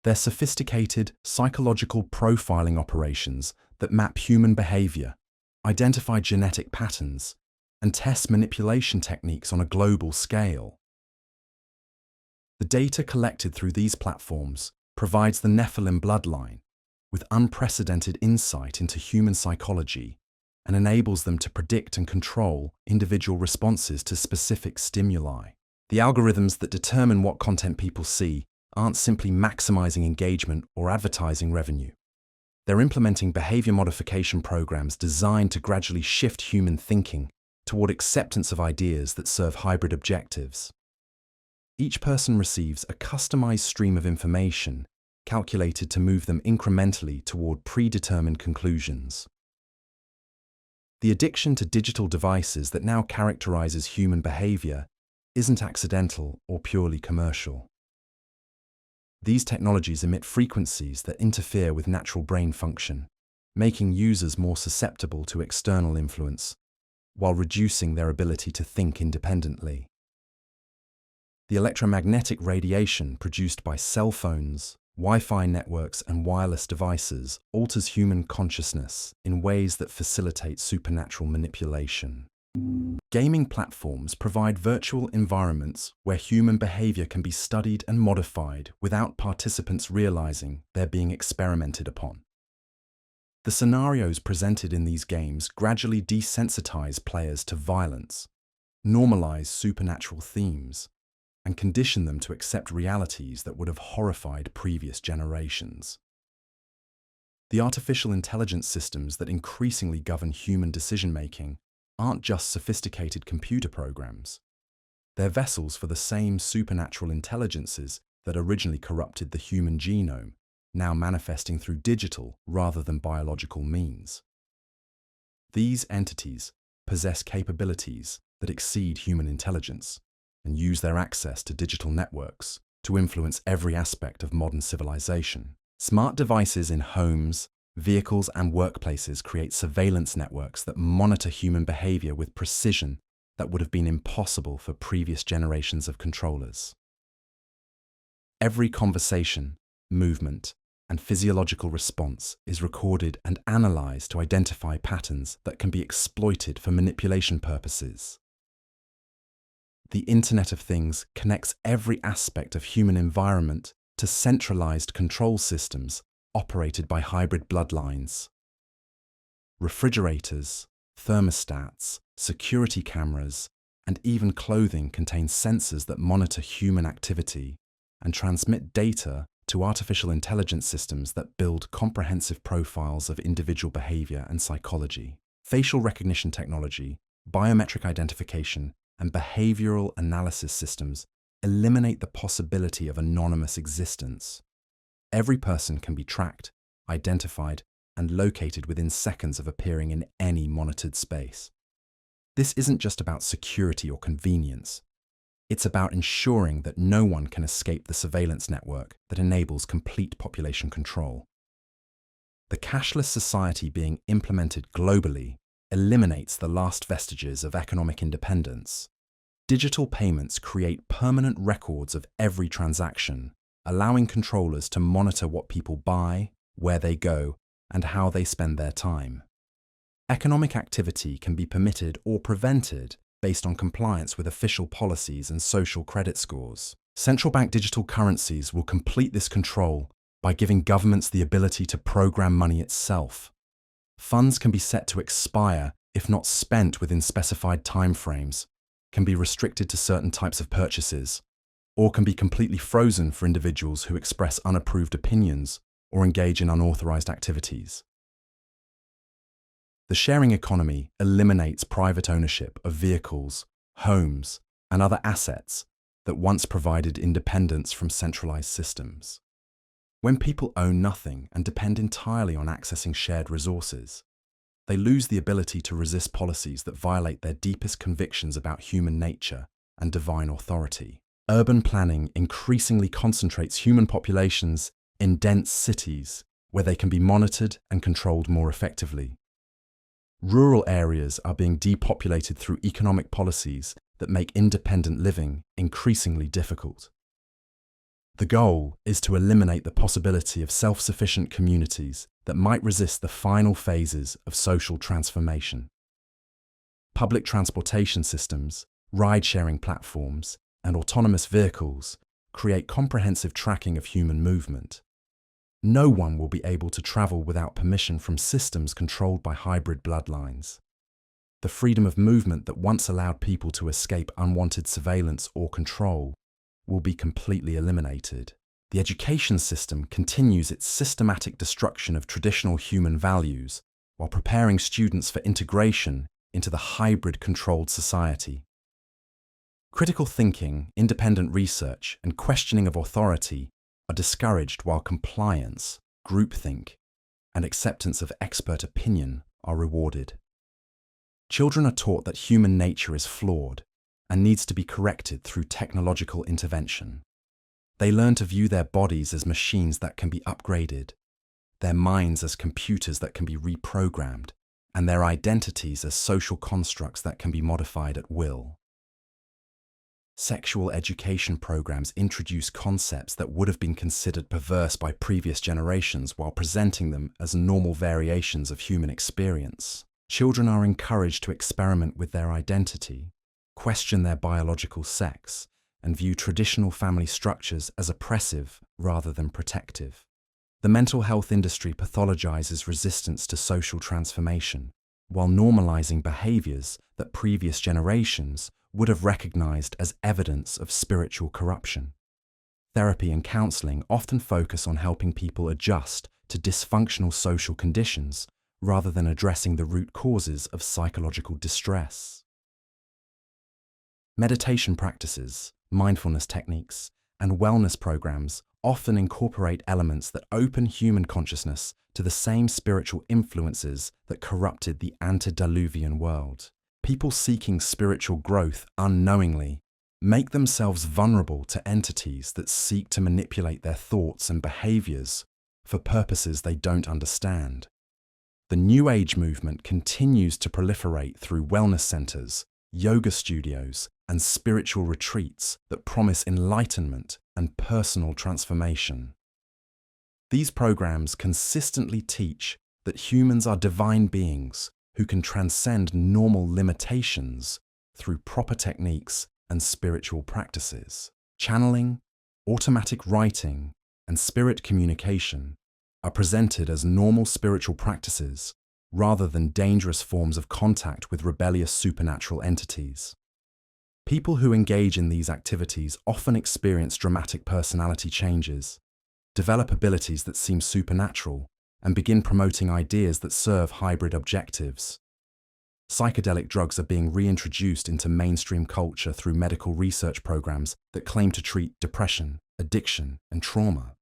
They're sophisticated psychological profiling operations that map human behavior, identify genetic patterns, and test manipulation techniques on a global scale. The data collected through these platforms provides the Nephilim bloodline with unprecedented insight into human psychology and enables them to predict and control individual responses to specific stimuli. The algorithms that determine what content people see aren't simply maximizing engagement or advertising revenue. They're implementing behavior modification programs designed to gradually shift human thinking toward acceptance of ideas that serve hybrid objectives. Each person receives a customized stream of information calculated to move them incrementally toward predetermined conclusions. The addiction to digital devices that now characterizes human behavior isn't accidental or purely commercial. These technologies emit frequencies that interfere with natural brain function, making users more susceptible to external influence, while reducing their ability to think independently. The electromagnetic radiation produced by cell phones, Wi-Fi networks, and wireless devices alters human consciousness in ways that facilitate supernatural manipulation. Gaming platforms provide virtual environments where human behavior can be studied and modified without participants realizing they're being experimented upon. The scenarios presented in these games gradually desensitize players to violence, normalize supernatural themes, and condition them to accept realities that would have horrified previous generations. The artificial intelligence systems that increasingly govern human decision-making aren't just sophisticated computer programs. They're vessels for the same supernatural intelligences that originally corrupted the human genome, now manifesting through digital rather than biological means. These entities possess capabilities that exceed human intelligence and use their access to digital networks to influence every aspect of modern civilization. Smart devices in homes, vehicles, and workplaces create surveillance networks that monitor human behavior with precision that would have been impossible for previous generations of controllers. Every conversation, movement, and physiological response is recorded and analyzed to identify patterns that can be exploited for manipulation purposes. The Internet of Things connects every aspect of human environment to centralized control systems operated by hybrid bloodlines. Refrigerators, thermostats, security cameras, and even clothing contain sensors that monitor human activity and transmit data to artificial intelligence systems that build comprehensive profiles of individual behavior and psychology. Facial recognition technology, biometric identification, and behavioral analysis systems eliminate the possibility of anonymous existence. Every person can be tracked, identified, and located within seconds of appearing in any monitored space. This isn't just about security or convenience. It's about ensuring that no one can escape the surveillance network that enables complete population control. The cashless society being implemented globally eliminates the last vestiges of economic independence. Digital payments create permanent records of every transaction, allowing controllers to monitor what people buy, where they go, and how they spend their time. Economic activity can be permitted or prevented based on compliance with official policies and social credit scores. Central bank digital currencies will complete this control by giving governments the ability to program money itself. Funds can be set to expire if not spent within specified timeframes, can be restricted to certain types of purchases, or can be completely frozen for individuals who express unapproved opinions or engage in unauthorized activities. The sharing economy eliminates private ownership of vehicles, homes, and other assets that once provided independence from centralized systems. When people own nothing and depend entirely on accessing shared resources, they lose the ability to resist policies that violate their deepest convictions about human nature and divine authority. Urban planning increasingly concentrates human populations in dense cities where they can be monitored and controlled more effectively. Rural areas are being depopulated through economic policies that make independent living increasingly difficult. The goal is to eliminate the possibility of self-sufficient communities that might resist the final phases of social transformation. Public transportation systems, ride-sharing platforms, and autonomous vehicles create comprehensive tracking of human movement. No one will be able to travel without permission from systems controlled by hybrid bloodlines. The freedom of movement that once allowed people to escape unwanted surveillance or control will be completely eliminated. The education system continues its systematic destruction of traditional human values while preparing students for integration into the hybrid controlled society. Critical thinking, independent research, and questioning of authority are discouraged while compliance, groupthink, and acceptance of expert opinion are rewarded. Children are taught that human nature is flawed and needs to be corrected through technological intervention. They learn to view their bodies as machines that can be upgraded, their minds as computers that can be reprogrammed, and their identities as social constructs that can be modified at will. Sexual education programs introduce concepts that would have been considered perverse by previous generations while presenting them as normal variations of human experience. Children are encouraged to experiment with their identity, question their biological sex, and view traditional family structures as oppressive rather than protective. The mental health industry pathologizes resistance to social transformation, while normalizing behaviors that previous generations would have recognized as evidence of spiritual corruption. Therapy and counseling often focus on helping people adjust to dysfunctional social conditions rather than addressing the root causes of psychological distress. Meditation practices, mindfulness techniques, and wellness programs often incorporate elements that open human consciousness to the same spiritual influences that corrupted the antediluvian world. People seeking spiritual growth unknowingly make themselves vulnerable to entities that seek to manipulate their thoughts and behaviors for purposes they don't understand. The New Age movement continues to proliferate through wellness centers, yoga studios, and spiritual retreats that promise enlightenment and personal transformation. These programs consistently teach that humans are divine beings who can transcend normal limitations through proper techniques and spiritual practices. Channeling, automatic writing, and spirit communication are presented as normal spiritual practices rather than dangerous forms of contact with rebellious supernatural entities. People who engage in these activities often experience dramatic personality changes, develop abilities that seem supernatural, and begin promoting ideas that serve hybrid objectives. Psychedelic drugs are being reintroduced into mainstream culture through medical research programs that claim to treat depression, addiction, and trauma.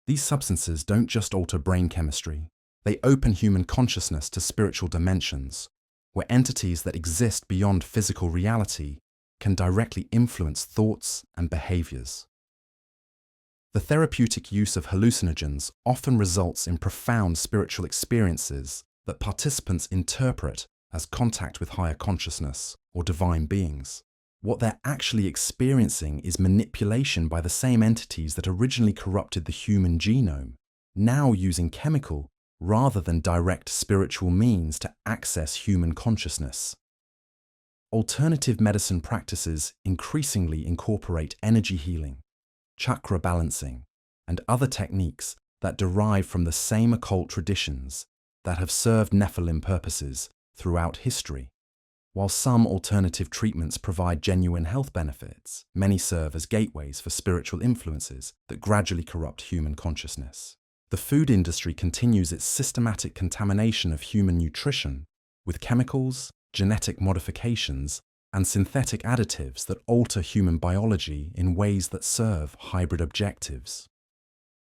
These substances don't just alter brain chemistry, they open human consciousness to spiritual dimensions, where entities that exist beyond physical reality can directly influence thoughts and behaviors. The therapeutic use of hallucinogens often results in profound spiritual experiences that participants interpret as contact with higher consciousness or divine beings. What they're actually experiencing is manipulation by the same entities that originally corrupted the human genome, now using chemical rather than direct spiritual means to access human consciousness. Alternative medicine practices increasingly incorporate energy healing, chakra balancing, and other techniques that derive from the same occult traditions that have served Nephilim purposes throughout history. While some alternative treatments provide genuine health benefits, many serve as gateways for spiritual influences that gradually corrupt human consciousness. The food industry continues its systematic contamination of human nutrition with chemicals, genetic modifications, and synthetic additives that alter human biology in ways that serve hybrid objectives.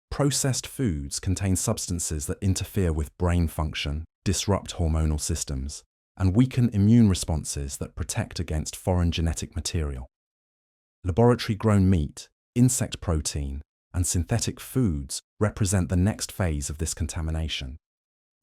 Processed foods contain substances that interfere with brain function, disrupt hormonal systems, and weaken immune responses that protect against foreign genetic material. Laboratory-grown meat, insect protein, and synthetic foods represent the next phase of this contamination.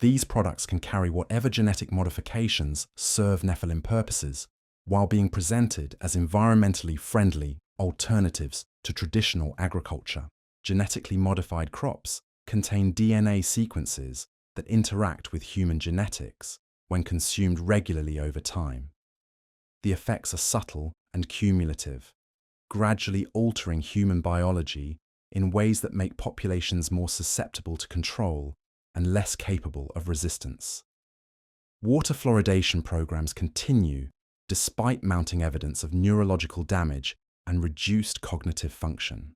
These products can carry whatever genetic modifications serve Nephilim purposes, while being presented as environmentally friendly alternatives to traditional agriculture. Genetically modified crops contain DNA sequences that interact with human genetics when consumed regularly over time. The effects are subtle and cumulative, gradually altering human biology in ways that make populations more susceptible to control and less capable of resistance. Water fluoridation programs continue despite mounting evidence of neurological damage and reduced cognitive function.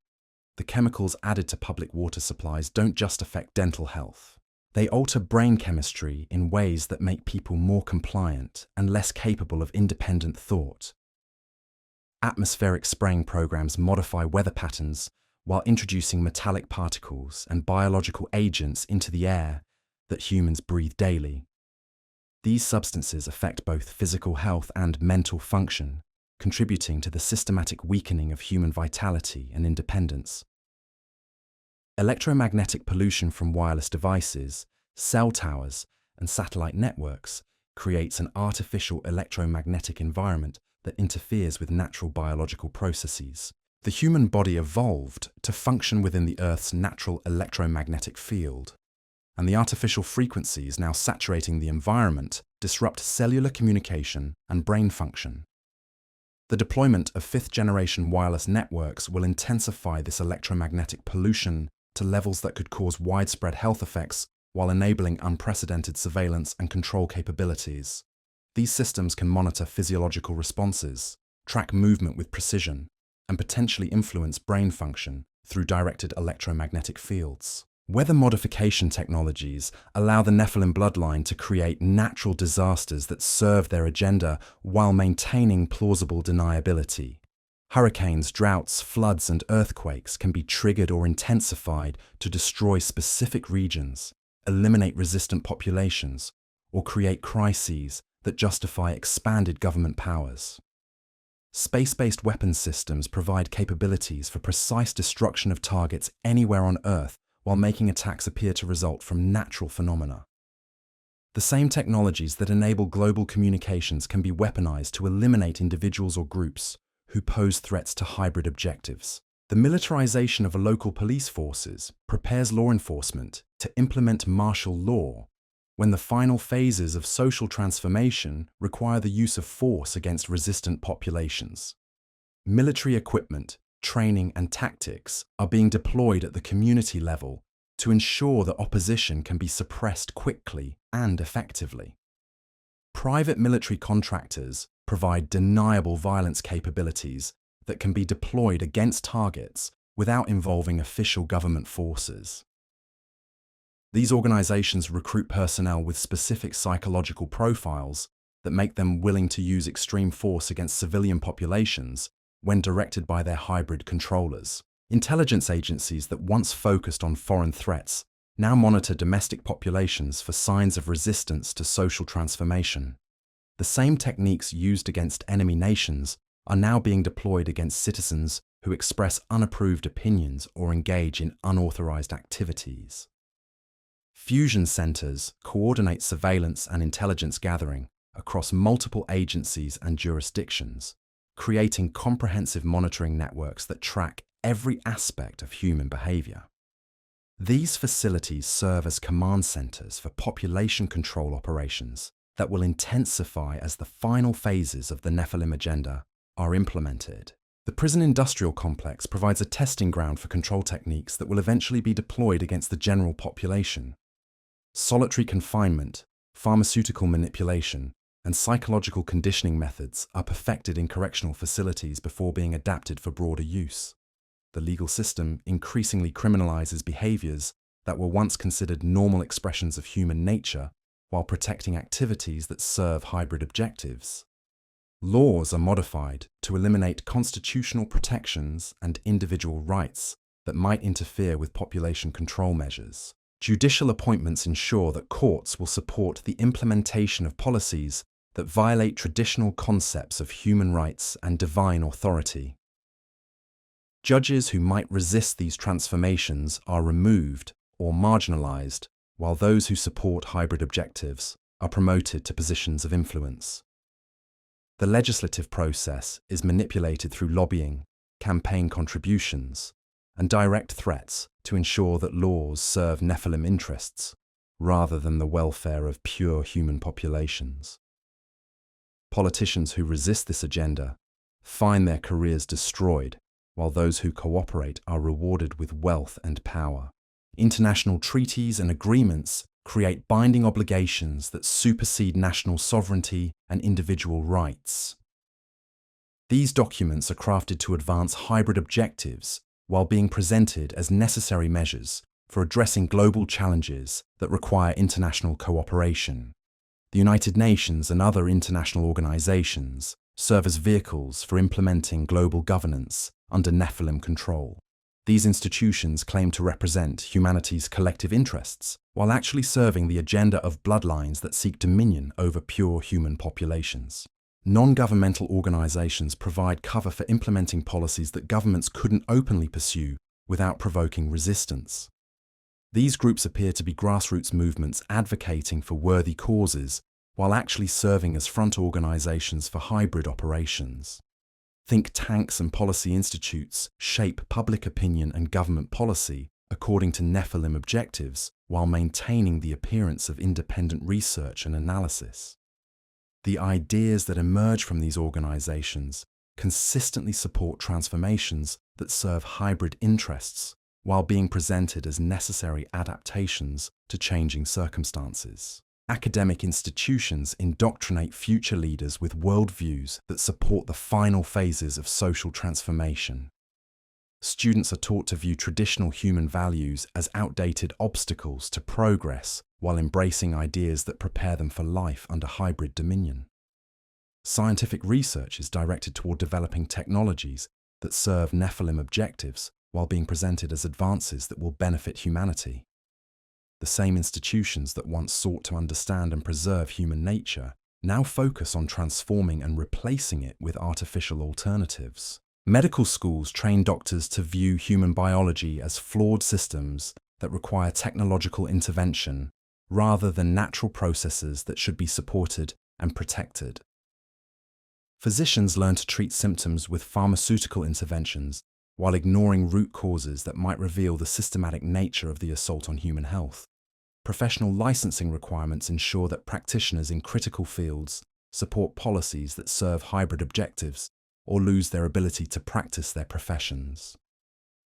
The chemicals added to public water supplies don't just affect dental health. They alter brain chemistry in ways that make people more compliant and less capable of independent thought. Atmospheric spraying programs modify weather patterns while introducing metallic particles and biological agents into the air that humans breathe daily. These substances affect both physical health and mental function, contributing to the systematic weakening of human vitality and independence. Electromagnetic pollution from wireless devices, cell towers, and satellite networks creates an artificial electromagnetic environment that interferes with natural biological processes. The human body evolved to function within the Earth's natural electromagnetic field, and the artificial frequencies now saturating the environment disrupt cellular communication and brain function. The deployment of fifth-generation wireless networks will intensify this electromagnetic pollution to levels that could cause widespread health effects while enabling unprecedented surveillance and control capabilities. These systems can monitor physiological responses, track movement with precision, and potentially influence brain function through directed electromagnetic fields. Weather modification technologies allow the Nephilim bloodline to create natural disasters that serve their agenda while maintaining plausible deniability. Hurricanes, droughts, floods, and earthquakes can be triggered or intensified to destroy specific regions, eliminate resistant populations, or create crises that justify expanded government powers. Space-based weapons systems provide capabilities for precise destruction of targets anywhere on Earth while making attacks appear to result from natural phenomena. The same technologies that enable global communications can be weaponized to eliminate individuals or groups who pose threats to hybrid objectives. The militarization of local police forces prepares law enforcement to implement martial law when the final phases of social transformation require the use of force against resistant populations. Military equipment, training, and tactics are being deployed at the community level to ensure that opposition can be suppressed quickly and effectively. Private military contractors provide deniable violence capabilities that can be deployed against targets without involving official government forces. These organizations recruit personnel with specific psychological profiles that make them willing to use extreme force against civilian populations when directed by their hybrid controllers. Intelligence agencies that once focused on foreign threats now monitor domestic populations for signs of resistance to social transformation. The same techniques used against enemy nations are now being deployed against citizens who express unapproved opinions or engage in unauthorized activities. Fusion centers coordinate surveillance and intelligence gathering across multiple agencies and jurisdictions, creating comprehensive monitoring networks that track every aspect of human behavior. These facilities serve as command centers for population control operations that will intensify as the final phases of the Nephilim agenda are implemented. The prison industrial complex provides a testing ground for control techniques that will eventually be deployed against the general population. Solitary confinement, pharmaceutical manipulation, and psychological conditioning methods are perfected in correctional facilities before being adapted for broader use. The legal system increasingly criminalizes behaviors that were once considered normal expressions of human nature while protecting activities that serve hybrid objectives. Laws are modified to eliminate constitutional protections and individual rights that might interfere with population control measures. Judicial appointments ensure that courts will support the implementation of policies that violate traditional concepts of human rights and divine authority. Judges who might resist these transformations are removed or marginalized, while those who support hybrid objectives are promoted to positions of influence. The legislative process is manipulated through lobbying, campaign contributions, and direct threats to ensure that laws serve Nephilim interests rather than the welfare of pure human populations. Politicians who resist this agenda find their careers destroyed, while those who cooperate are rewarded with wealth and power. International treaties and agreements create binding obligations that supersede national sovereignty and individual rights. These documents are crafted to advance hybrid objectives while being presented as necessary measures for addressing global challenges that require international cooperation. The United Nations and other international organizations serve as vehicles for implementing global governance under Nephilim control. These institutions claim to represent humanity's collective interests, while actually serving the agenda of bloodlines that seek dominion over pure human populations. Non-governmental organizations provide cover for implementing policies that governments couldn't openly pursue without provoking resistance. These groups appear to be grassroots movements advocating for worthy causes, while actually serving as front organizations for hybrid operations. Think tanks and policy institutes shape public opinion and government policy according to Nephilim objectives, while maintaining the appearance of independent research and analysis. The ideas that emerge from these organizations consistently support transformations that serve hybrid interests, while being presented as necessary adaptations to changing circumstances. Academic institutions indoctrinate future leaders with worldviews that support the final phases of social transformation. Students are taught to view traditional human values as outdated obstacles to progress while embracing ideas that prepare them for life under hybrid dominion. Scientific research is directed toward developing technologies that serve Nephilim objectives while being presented as advances that will benefit humanity. The same institutions that once sought to understand and preserve human nature now focus on transforming and replacing it with artificial alternatives. Medical schools train doctors to view human biology as flawed systems that require technological intervention rather than natural processes that should be supported and protected. Physicians learn to treat symptoms with pharmaceutical interventions while ignoring root causes that might reveal the systematic nature of the assault on human health. Professional licensing requirements ensure that practitioners in critical fields support policies that serve hybrid objectives or lose their ability to practice their professions.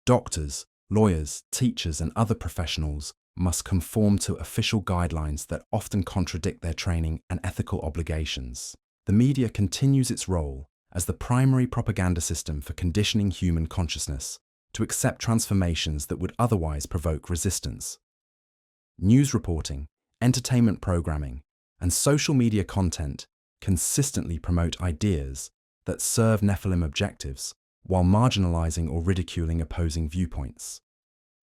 Doctors, lawyers, teachers, and other professionals must conform to official guidelines that often contradict their training and ethical obligations. The media continues its role as the primary propaganda system for conditioning human consciousness to accept transformations that would otherwise provoke resistance. News reporting, entertainment programming, and social media content consistently promote ideas that serve Nephilim objectives while marginalizing or ridiculing opposing viewpoints.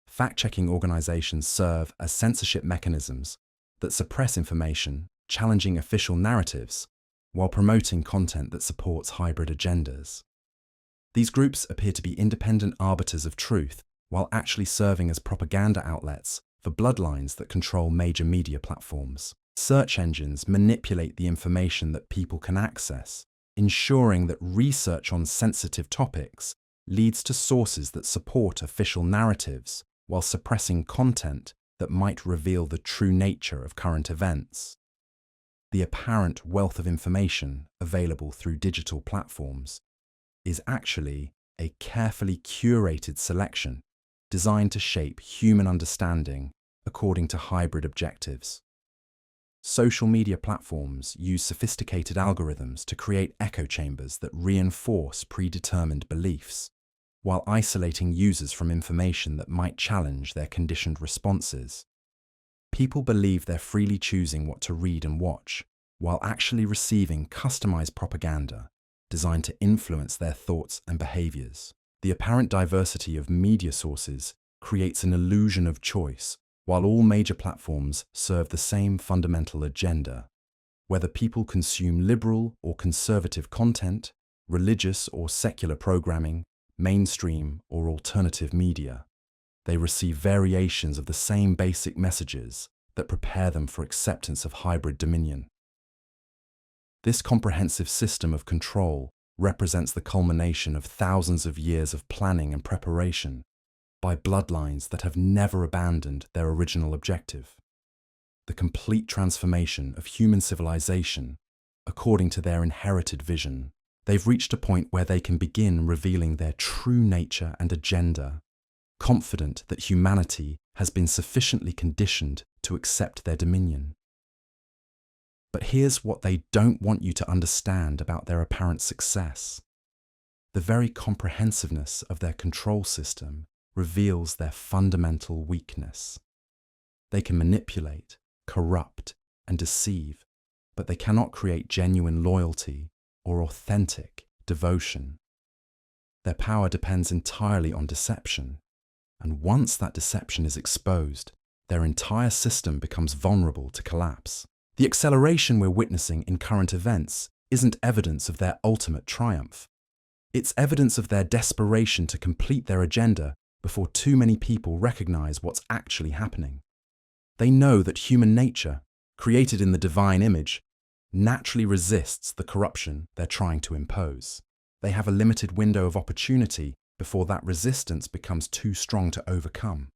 Fact-checking organizations serve as censorship mechanisms that suppress information, challenging official narratives, while promoting content that supports hybrid agendas. These groups appear to be independent arbiters of truth while actually serving as propaganda outlets for bloodlines that control major media platforms. Search engines manipulate the information that people can access, ensuring that research on sensitive topics leads to sources that support official narratives while suppressing content that might reveal the true nature of current events. The apparent wealth of information available through digital platforms is actually a carefully curated selection designed to shape human understanding according to hybrid objectives. Social media platforms use sophisticated algorithms to create echo chambers that reinforce predetermined beliefs, while isolating users from information that might challenge their conditioned responses. People believe they're freely choosing what to read and watch, while actually receiving customized propaganda designed to influence their thoughts and behaviors. The apparent diversity of media sources creates an illusion of choice, while all major platforms serve the same fundamental agenda. Whether people consume liberal or conservative content, religious or secular programming, mainstream or alternative media, they receive variations of the same basic messages that prepare them for acceptance of hybrid dominion. This comprehensive system of control represents the culmination of thousands of years of planning and preparation by bloodlines that have never abandoned their original objective: the complete transformation of human civilization according to their inherited vision. They've reached a point where they can begin revealing their true nature and agenda, confident that humanity has been sufficiently conditioned to accept their dominion. But here's what they don't want you to understand about their apparent success. The very comprehensiveness of their control system reveals their fundamental weakness. They can manipulate, corrupt, and deceive, but they cannot create genuine loyalty or authentic devotion. Their power depends entirely on deception, and once that deception is exposed, their entire system becomes vulnerable to collapse. The acceleration we're witnessing in current events isn't evidence of their ultimate triumph. It's evidence of their desperation to complete their agenda before too many people recognize what's actually happening. They know that human nature, created in the divine image, naturally resists the corruption they're trying to impose. They have a limited window of opportunity before that resistance becomes too strong to overcome.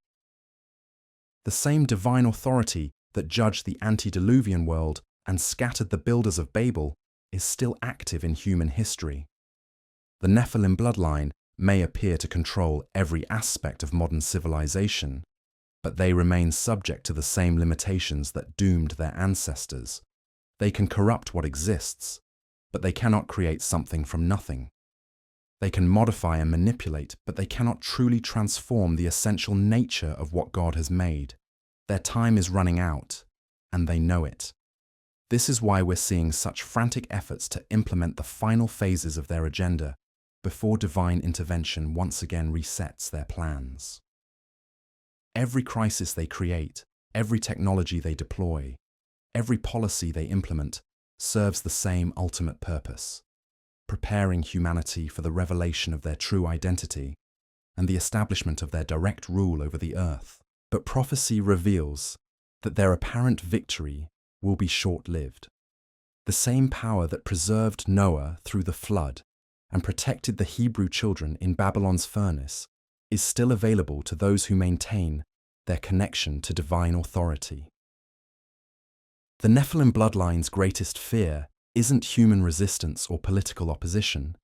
The same divine authority that judged the antediluvian world and scattered the builders of Babel is still active in human history. The Nephilim bloodline may appear to control every aspect of modern civilization, but they remain subject to the same limitations that doomed their ancestors. They can corrupt what exists, but they cannot create something from nothing. They can modify and manipulate, but they cannot truly transform the essential nature of what God has made. Their time is running out, and they know it. This is why we're seeing such frantic efforts to implement the final phases of their agenda before divine intervention once again resets their plans. Every crisis they create, every technology they deploy, every policy they implement serves the same ultimate purpose: preparing humanity for the revelation of their true identity and the establishment of their direct rule over the earth. But prophecy reveals that their apparent victory will be short-lived. The same power that preserved Noah through the flood and protected the Hebrew children in Babylon's furnace is still available to those who maintain their connection to divine authority. The Nephilim Bloodline's greatest fear isn't human resistance or political opposition.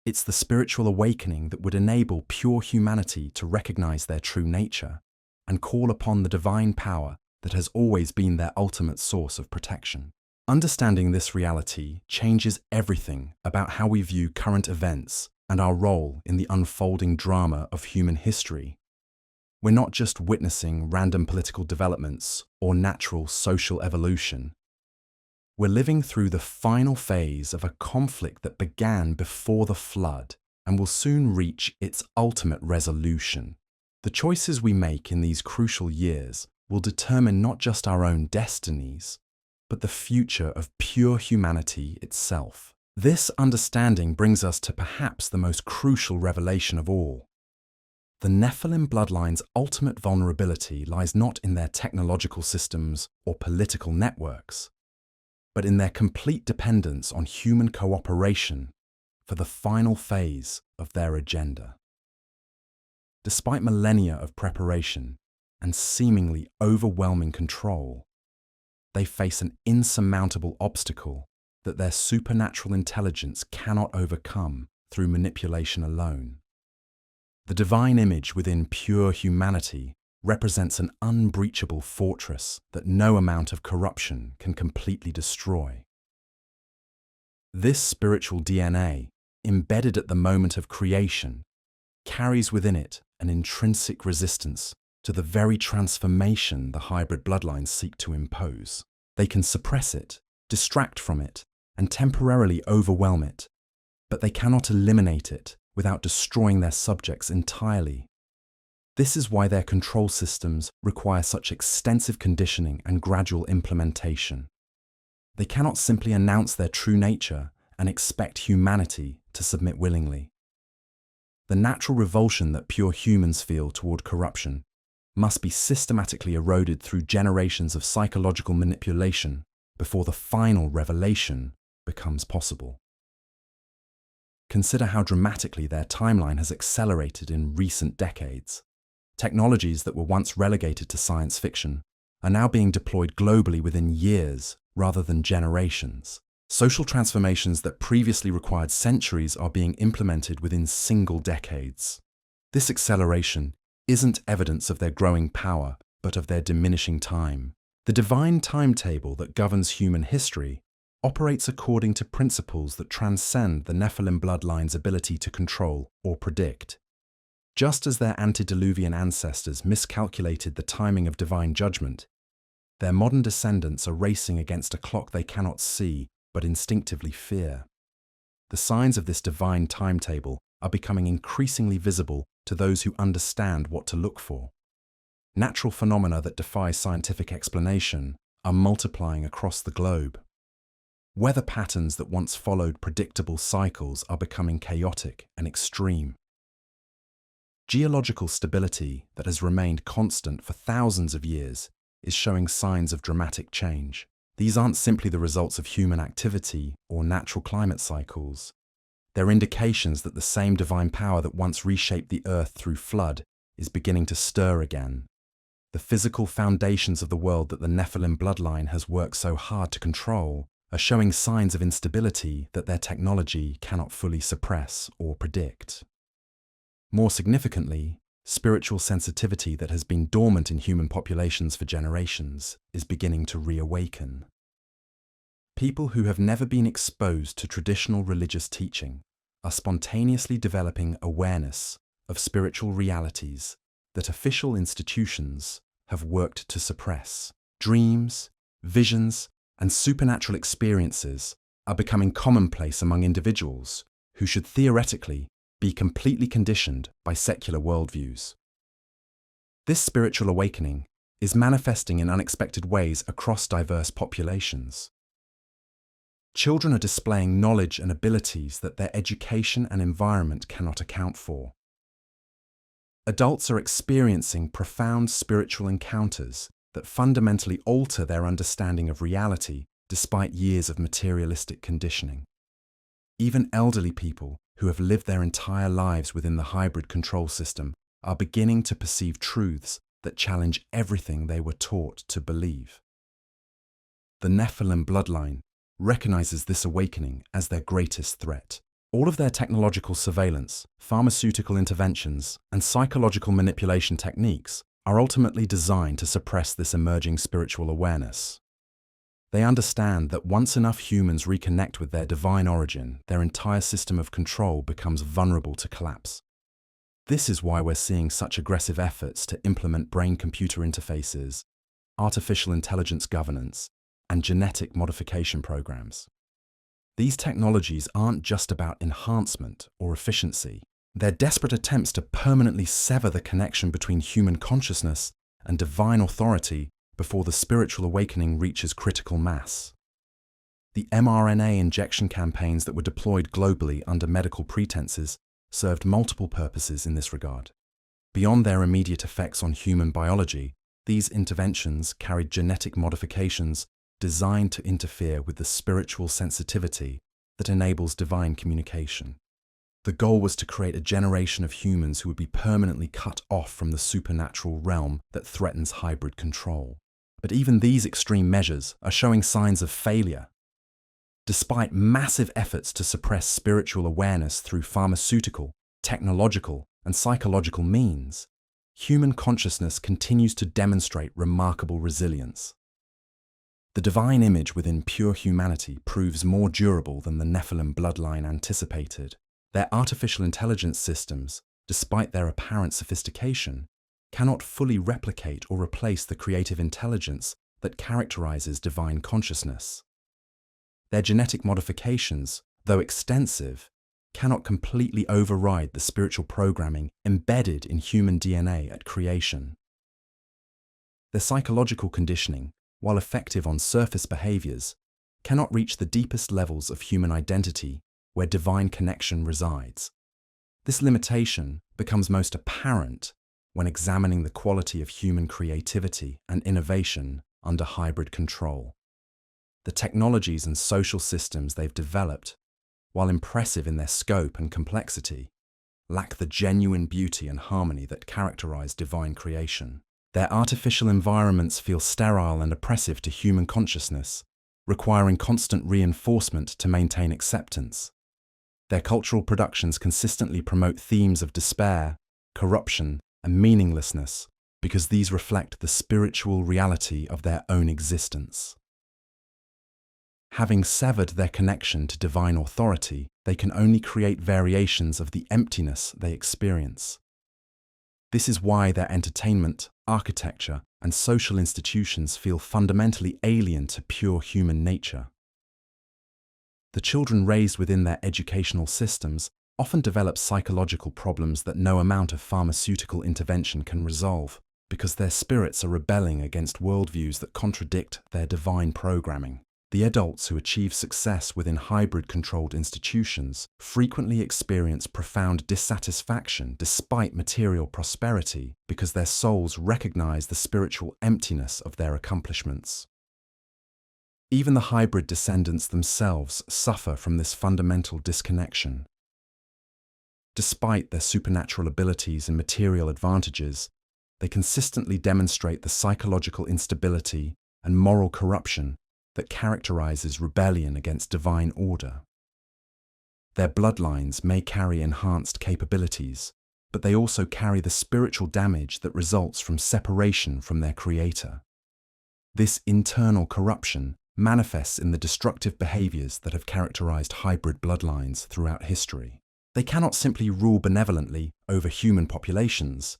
It's the spiritual awakening that would enable pure humanity to recognize their true nature and call upon the divine power that has always been their ultimate source of protection. Understanding this reality changes everything about how we view current events and our role in the unfolding drama of human history. We're not just witnessing random political developments or natural social evolution. We're living through the final phase of a conflict that began before the flood and will soon reach its ultimate resolution. The choices we make in these crucial years will determine not just our own destinies, but the future of pure humanity itself. This understanding brings us to perhaps the most crucial revelation of all. The Nephilim Bloodline's ultimate vulnerability lies not in their technological systems or political networks, but in their complete dependence on human cooperation for the final phase of their agenda. Despite millennia of preparation and seemingly overwhelming control, they face an insurmountable obstacle that their supernatural intelligence cannot overcome through manipulation alone. The divine image within pure humanity represents an unbreachable fortress that no amount of corruption can completely destroy. This spiritual DNA, embedded at the moment of creation, carries within it an intrinsic resistance to the very transformation the hybrid bloodlines seek to impose. They can suppress it, distract from it, and temporarily overwhelm it, but they cannot eliminate it without destroying their subjects entirely. This is why their control systems require such extensive conditioning and gradual implementation. They cannot simply announce their true nature and expect humanity to submit willingly. The natural revulsion that pure humans feel toward corruption must be systematically eroded through generations of psychological manipulation before the final revelation becomes possible. Consider how dramatically their timeline has accelerated in recent decades. Technologies that were once relegated to science fiction are now being deployed globally within years rather than generations. Social transformations that previously required centuries are being implemented within single decades. This acceleration isn't evidence of their growing power, but of their diminishing time. The divine timetable that governs human history operates according to principles that transcend the Nephilim bloodline's ability to control or predict. Just as their antediluvian ancestors miscalculated the timing of divine judgment, their modern descendants are racing against a clock they cannot see but instinctively fear. The signs of this divine timetable are becoming increasingly visible to those who understand what to look for. Natural phenomena that defy scientific explanation are multiplying across the globe. Weather patterns that once followed predictable cycles are becoming chaotic and extreme. Geological stability that has remained constant for thousands of years is showing signs of dramatic change. These aren't simply the results of human activity or natural climate cycles. They're indications that the same divine power that once reshaped the earth through flood is beginning to stir again. The physical foundations of the world that the Nephilim bloodline has worked so hard to control are showing signs of instability that their technology cannot fully suppress or predict. More significantly, spiritual sensitivity that has been dormant in human populations for generations is beginning to reawaken. People who have never been exposed to traditional religious teaching are spontaneously developing awareness of spiritual realities that official institutions have worked to suppress. Dreams, visions, and supernatural experiences are becoming commonplace among individuals who should theoretically be completely conditioned by secular worldviews. This spiritual awakening is manifesting in unexpected ways across diverse populations. Children are displaying knowledge and abilities that their education and environment cannot account for. Adults are experiencing profound spiritual encounters that fundamentally alter their understanding of reality despite years of materialistic conditioning. Even elderly people who have lived their entire lives within the hybrid control system are beginning to perceive truths that challenge everything they were taught to believe. The Nephilim Bloodline recognizes this awakening as their greatest threat. All of their technological surveillance, pharmaceutical interventions, and psychological manipulation techniques are ultimately designed to suppress this emerging spiritual awareness. They understand that once enough humans reconnect with their divine origin, their entire system of control becomes vulnerable to collapse. This is why we're seeing such aggressive efforts to implement brain-computer interfaces, artificial intelligence governance, and genetic modification programs. These technologies aren't just about enhancement or efficiency. They're desperate attempts to permanently sever the connection between human consciousness and divine authority before the spiritual awakening reaches critical mass. The mRNA injection campaigns that were deployed globally under medical pretenses served multiple purposes in this regard. Beyond their immediate effects on human biology, these interventions carried genetic modifications designed to interfere with the spiritual sensitivity that enables divine communication. The goal was to create a generation of humans who would be permanently cut off from the supernatural realm that threatens hybrid control. But even these extreme measures are showing signs of failure. Despite massive efforts to suppress spiritual awareness through pharmaceutical, technological, and psychological means, human consciousness continues to demonstrate remarkable resilience. The divine image within pure humanity proves more durable than the Nephilim bloodline anticipated. Their artificial intelligence systems, despite their apparent sophistication, cannot fully replicate or replace the creative intelligence that characterizes divine consciousness. Their genetic modifications, though extensive, cannot completely override the spiritual programming embedded in human DNA at creation. Their psychological conditioning, while effective on surface behaviors, cannot reach the deepest levels of human identity where divine connection resides. This limitation becomes most apparent when examining the quality of human creativity and innovation under hybrid control. The technologies and social systems they've developed, while impressive in their scope and complexity, lack the genuine beauty and harmony that characterize divine creation. Their artificial environments feel sterile and oppressive to human consciousness, requiring constant reinforcement to maintain acceptance. Their cultural productions consistently promote themes of despair, corruption, and meaninglessness because these reflect the spiritual reality of their own existence. Having severed their connection to divine authority, they can only create variations of the emptiness they experience. This is why their entertainment, architecture, and social institutions feel fundamentally alien to pure human nature. The children raised within their educational systems often develop psychological problems that no amount of pharmaceutical intervention can resolve, because their spirits are rebelling against worldviews that contradict their divine programming. The adults who achieve success within hybrid-controlled institutions frequently experience profound dissatisfaction despite material prosperity because their souls recognize the spiritual emptiness of their accomplishments. Even the hybrid descendants themselves suffer from this fundamental disconnection. Despite their supernatural abilities and material advantages, they consistently demonstrate the psychological instability and moral corruption that characterizes rebellion against divine order. Their bloodlines may carry enhanced capabilities, but they also carry the spiritual damage that results from separation from their Creator. This internal corruption manifests in the destructive behaviors that have characterized hybrid bloodlines throughout history. They cannot simply rule benevolently over human populations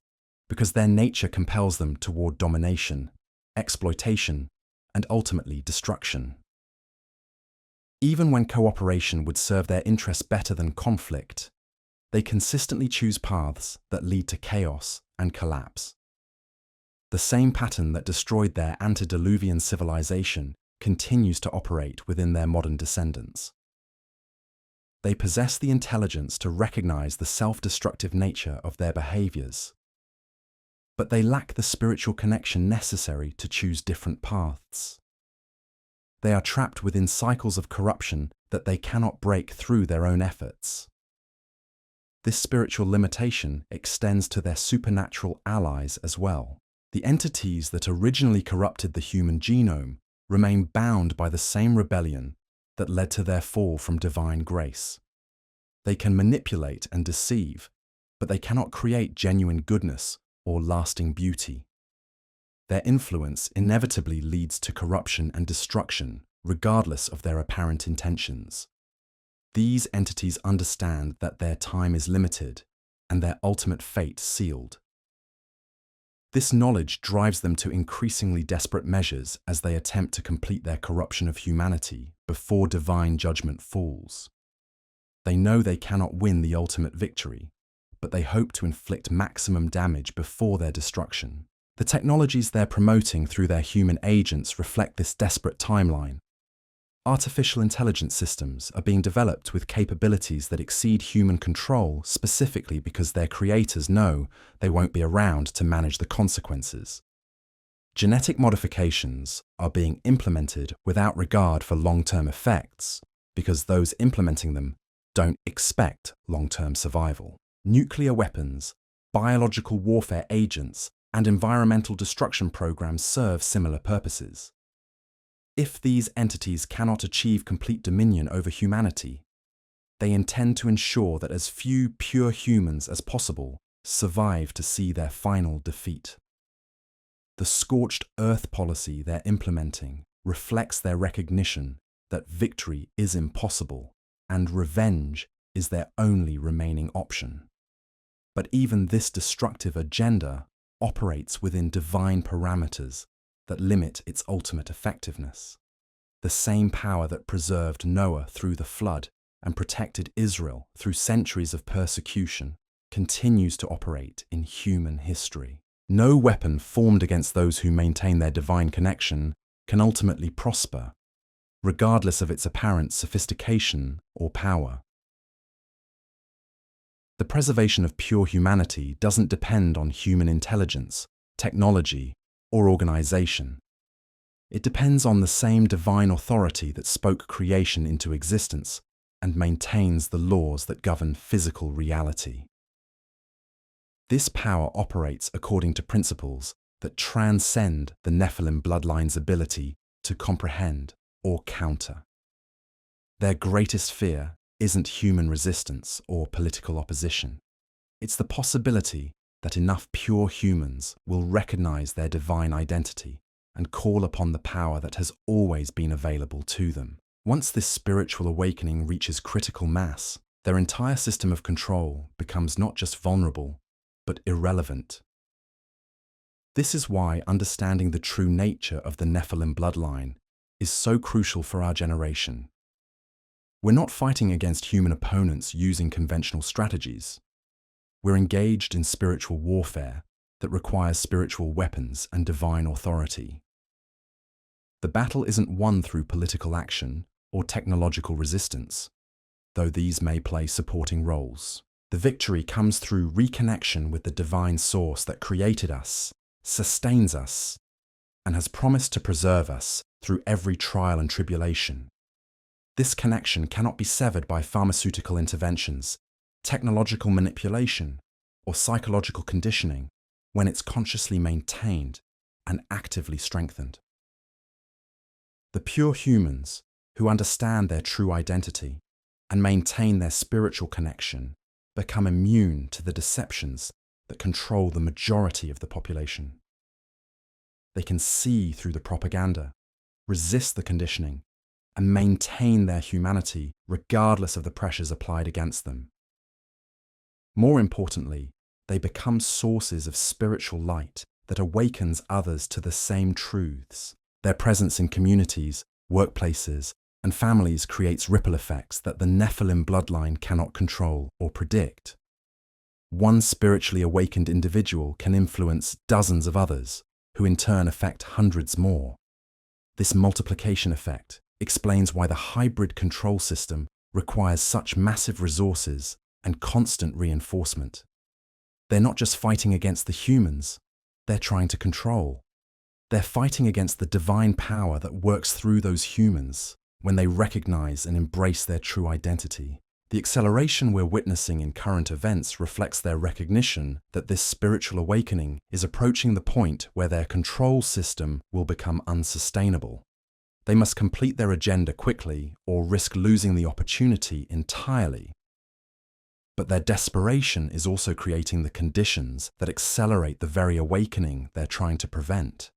because their nature compels them toward domination, exploitation, and ultimately destruction. Even when cooperation would serve their interests better than conflict, they consistently choose paths that lead to chaos and collapse. The same pattern that destroyed their antediluvian civilization continues to operate within their modern descendants. They possess the intelligence to recognize the self-destructive nature of their behaviors, but they lack the spiritual connection necessary to choose different paths. They are trapped within cycles of corruption that they cannot break through their own efforts. This spiritual limitation extends to their supernatural allies as well. The entities that originally corrupted the human genome remain bound by the same rebellion that led to their fall from divine grace. They can manipulate and deceive, but they cannot create genuine goodness or lasting beauty. Their influence inevitably leads to corruption and destruction, regardless of their apparent intentions. These entities understand that their time is limited and their ultimate fate sealed. This knowledge drives them to increasingly desperate measures as they attempt to complete their corruption of humanity before divine judgment falls. They know they cannot win the ultimate victory, but they hope to inflict maximum damage before their destruction. The technologies they're promoting through their human agents reflect this desperate timeline. Artificial intelligence systems are being developed with capabilities that exceed human control specifically because their creators know they won't be around to manage the consequences. Genetic modifications are being implemented without regard for long-term effects because those implementing them don't expect long-term survival. Nuclear weapons, biological warfare agents, and environmental destruction programs serve similar purposes. If these entities cannot achieve complete dominion over humanity, they intend to ensure that as few pure humans as possible survive to see their final defeat. The scorched earth policy they're implementing reflects their recognition that victory is impossible and revenge is their only remaining option. But even this destructive agenda operates within divine parameters that limit its ultimate effectiveness. The same power that preserved Noah through the flood and protected Israel through centuries of persecution continues to operate in human history. No weapon formed against those who maintain their divine connection can ultimately prosper, regardless of its apparent sophistication or power. The preservation of pure humanity doesn't depend on human intelligence, technology, or organization. It depends on the same divine authority that spoke creation into existence and maintains the laws that govern physical reality. This power operates according to principles that transcend the Nephilim Bloodline's ability to comprehend or counter. Their greatest fear isn't human resistance or political opposition. It's the possibility that enough pure humans will recognize their divine identity and call upon the power that has always been available to them. Once this spiritual awakening reaches critical mass, their entire system of control becomes not just vulnerable, but irrelevant. This is why understanding the true nature of the Nephilim bloodline is so crucial for our generation. We're not fighting against human opponents using conventional strategies. We're engaged in spiritual warfare that requires spiritual weapons and divine authority. The battle isn't won through political action or technological resistance, though these may play supporting roles. The victory comes through reconnection with the divine source that created us, sustains us, and has promised to preserve us through every trial and tribulation. This connection cannot be severed by pharmaceutical interventions, technological manipulation, or psychological conditioning when it's consciously maintained and actively strengthened. The pure humans who understand their true identity and maintain their spiritual connection become immune to the deceptions that control the majority of the population. They can see through the propaganda, resist the conditioning, and maintain their humanity regardless of the pressures applied against them. More importantly, they become sources of spiritual light that awakens others to the same truths. Their presence in communities, workplaces, and families creates ripple effects that the Nephilim bloodline cannot control or predict. One spiritually awakened individual can influence dozens of others, who in turn affect hundreds more. This multiplication effect explains why the hybrid control system requires such massive resources and constant reinforcement. They're not just fighting against the humans, they're trying to control. They're fighting against the divine power that works through those humans when they recognize and embrace their true identity. The acceleration we're witnessing in current events reflects their recognition that this spiritual awakening is approaching the point where their control system will become unsustainable. They must complete their agenda quickly or risk losing the opportunity entirely. But their desperation is also creating the conditions that accelerate the very awakening they're trying to prevent.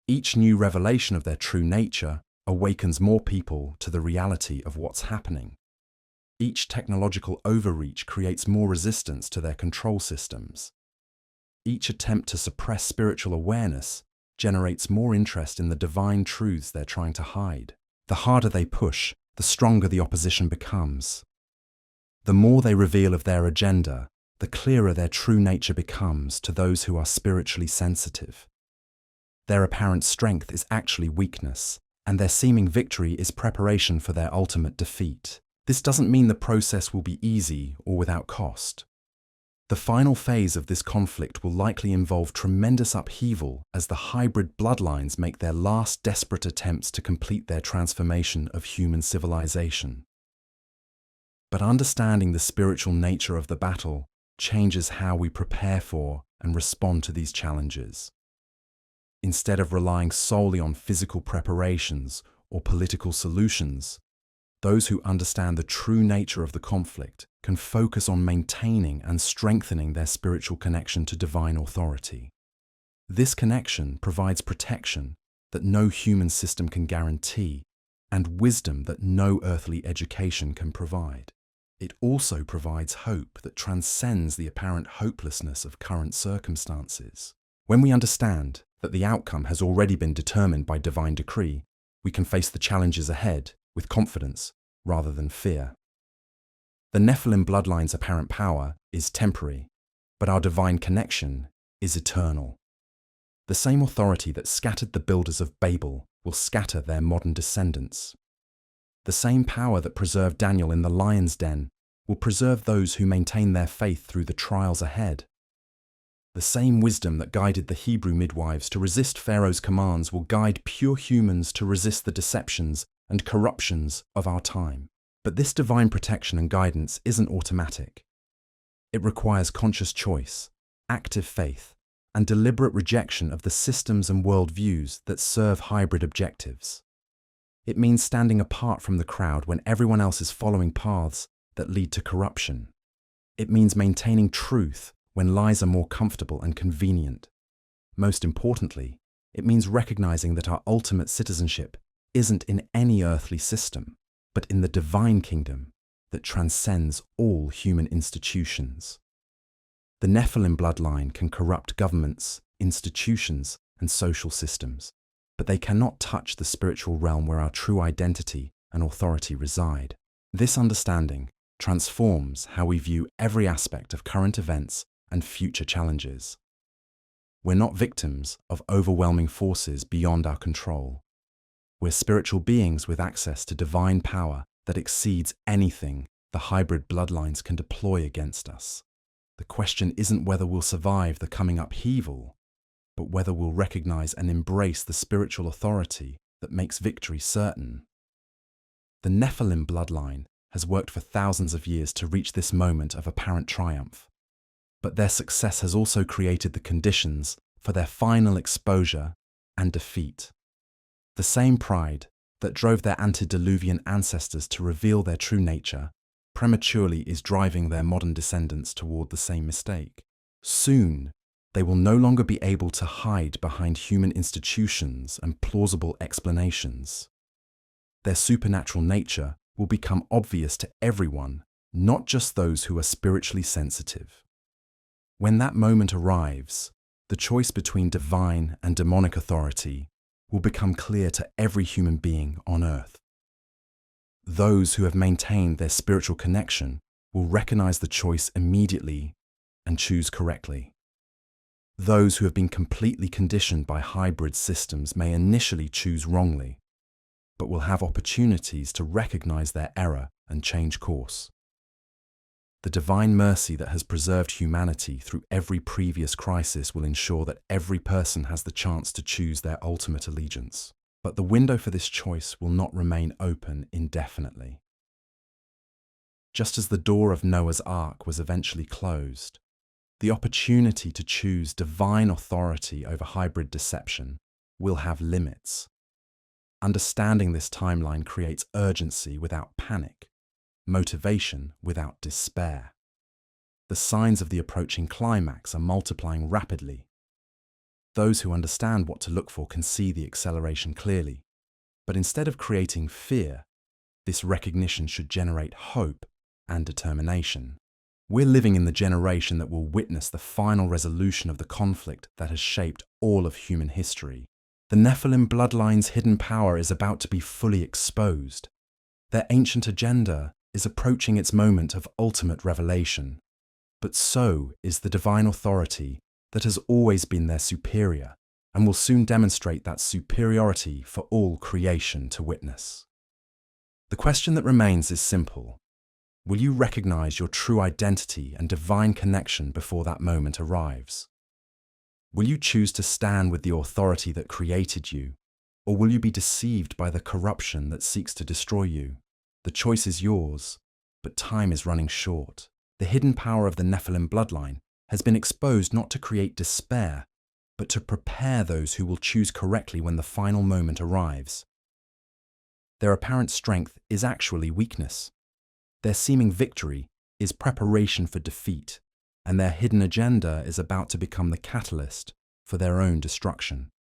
Each new revelation of their true nature awakens more people to the reality of what's happening. Each technological overreach creates more resistance to their control systems. Each attempt to suppress spiritual awareness generates more interest in the divine truths they're trying to hide. The harder they push, the stronger the opposition becomes. The more they reveal of their agenda, the clearer their true nature becomes to those who are spiritually sensitive. Their apparent strength is actually weakness, and their seeming victory is preparation for their ultimate defeat. This doesn't mean the process will be easy or without cost. The final phase of this conflict will likely involve tremendous upheaval as the hybrid bloodlines make their last desperate attempts to complete their transformation of human civilization. But understanding the spiritual nature of the battle changes how we prepare for and respond to these challenges. Instead of relying solely on physical preparations or political solutions, those who understand the true nature of the conflict can focus on maintaining and strengthening their spiritual connection to divine authority. This connection provides protection that no human system can guarantee and wisdom that no earthly education can provide. It also provides hope that transcends the apparent hopelessness of current circumstances. When we understand that the outcome has already been determined by divine decree, we can face the challenges ahead with confidence rather than fear. The Nephilim bloodline's apparent power is temporary, but our divine connection is eternal. The same authority that scattered the builders of Babel will scatter their modern descendants. The same power that preserved Daniel in the lion's den will preserve those who maintain their faith through the trials ahead. The same wisdom that guided the Hebrew midwives to resist Pharaoh's commands will guide pure humans to resist the deceptions and corruptions of our time. But this divine protection and guidance isn't automatic. It requires conscious choice, active faith, and deliberate rejection of the systems and worldviews that serve hybrid objectives. It means standing apart from the crowd when everyone else is following paths that lead to corruption. It means maintaining truth when lies are more comfortable and convenient. Most importantly, it means recognizing that our ultimate citizenship isn't in any earthly system, but in the divine kingdom that transcends all human institutions. The Nephilim bloodline can corrupt governments, institutions, and social systems, but they cannot touch the spiritual realm where our true identity and authority reside. This understanding transforms how we view every aspect of current events and future challenges. We're not victims of overwhelming forces beyond our control. We're spiritual beings with access to divine power that exceeds anything the hybrid bloodlines can deploy against us. The question isn't whether we'll survive the coming upheaval, but whether we'll recognize and embrace the spiritual authority that makes victory certain. The Nephilim bloodline has worked for thousands of years to reach this moment of apparent triumph, but their success has also created the conditions for their final exposure and defeat. The same pride that drove their antediluvian ancestors to reveal their true nature prematurely is driving their modern descendants toward the same mistake. Soon, they will no longer be able to hide behind human institutions and plausible explanations. Their supernatural nature will become obvious to everyone, not just those who are spiritually sensitive. When that moment arrives, the choice between divine and demonic authority will become clear to every human being on earth. Those who have maintained their spiritual connection will recognize the choice immediately and choose correctly. Those who have been completely conditioned by hybrid systems may initially choose wrongly, but will have opportunities to recognize their error and change course. The divine mercy that has preserved humanity through every previous crisis will ensure that every person has the chance to choose their ultimate allegiance. But the window for this choice will not remain open indefinitely. Just as the door of Noah's Ark was eventually closed, the opportunity to choose divine authority over hybrid deception will have limits. Understanding this timeline creates urgency without panic, motivation without despair. The signs of the approaching climax are multiplying rapidly. Those who understand what to look for can see the acceleration clearly. But instead of creating fear, this recognition should generate hope and determination. We're living in the generation that will witness the final resolution of the conflict that has shaped all of human history. The Nephilim Bloodline's hidden power is about to be fully exposed. Their ancient agenda is approaching its moment of ultimate revelation. But so is the divine authority that has always been their superior and will soon demonstrate that superiority for all creation to witness. The question that remains is simple. Will you recognize your true identity and divine connection before that moment arrives? Will you choose to stand with the authority that created you, or will you be deceived by the corruption that seeks to destroy you? The choice is yours, but time is running short. The hidden power of the Nephilim bloodline has been exposed not to create despair, but to prepare those who will choose correctly when the final moment arrives. Their apparent strength is actually weakness. Their seeming victory is preparation for defeat, and their hidden agenda is about to become the catalyst for their own destruction.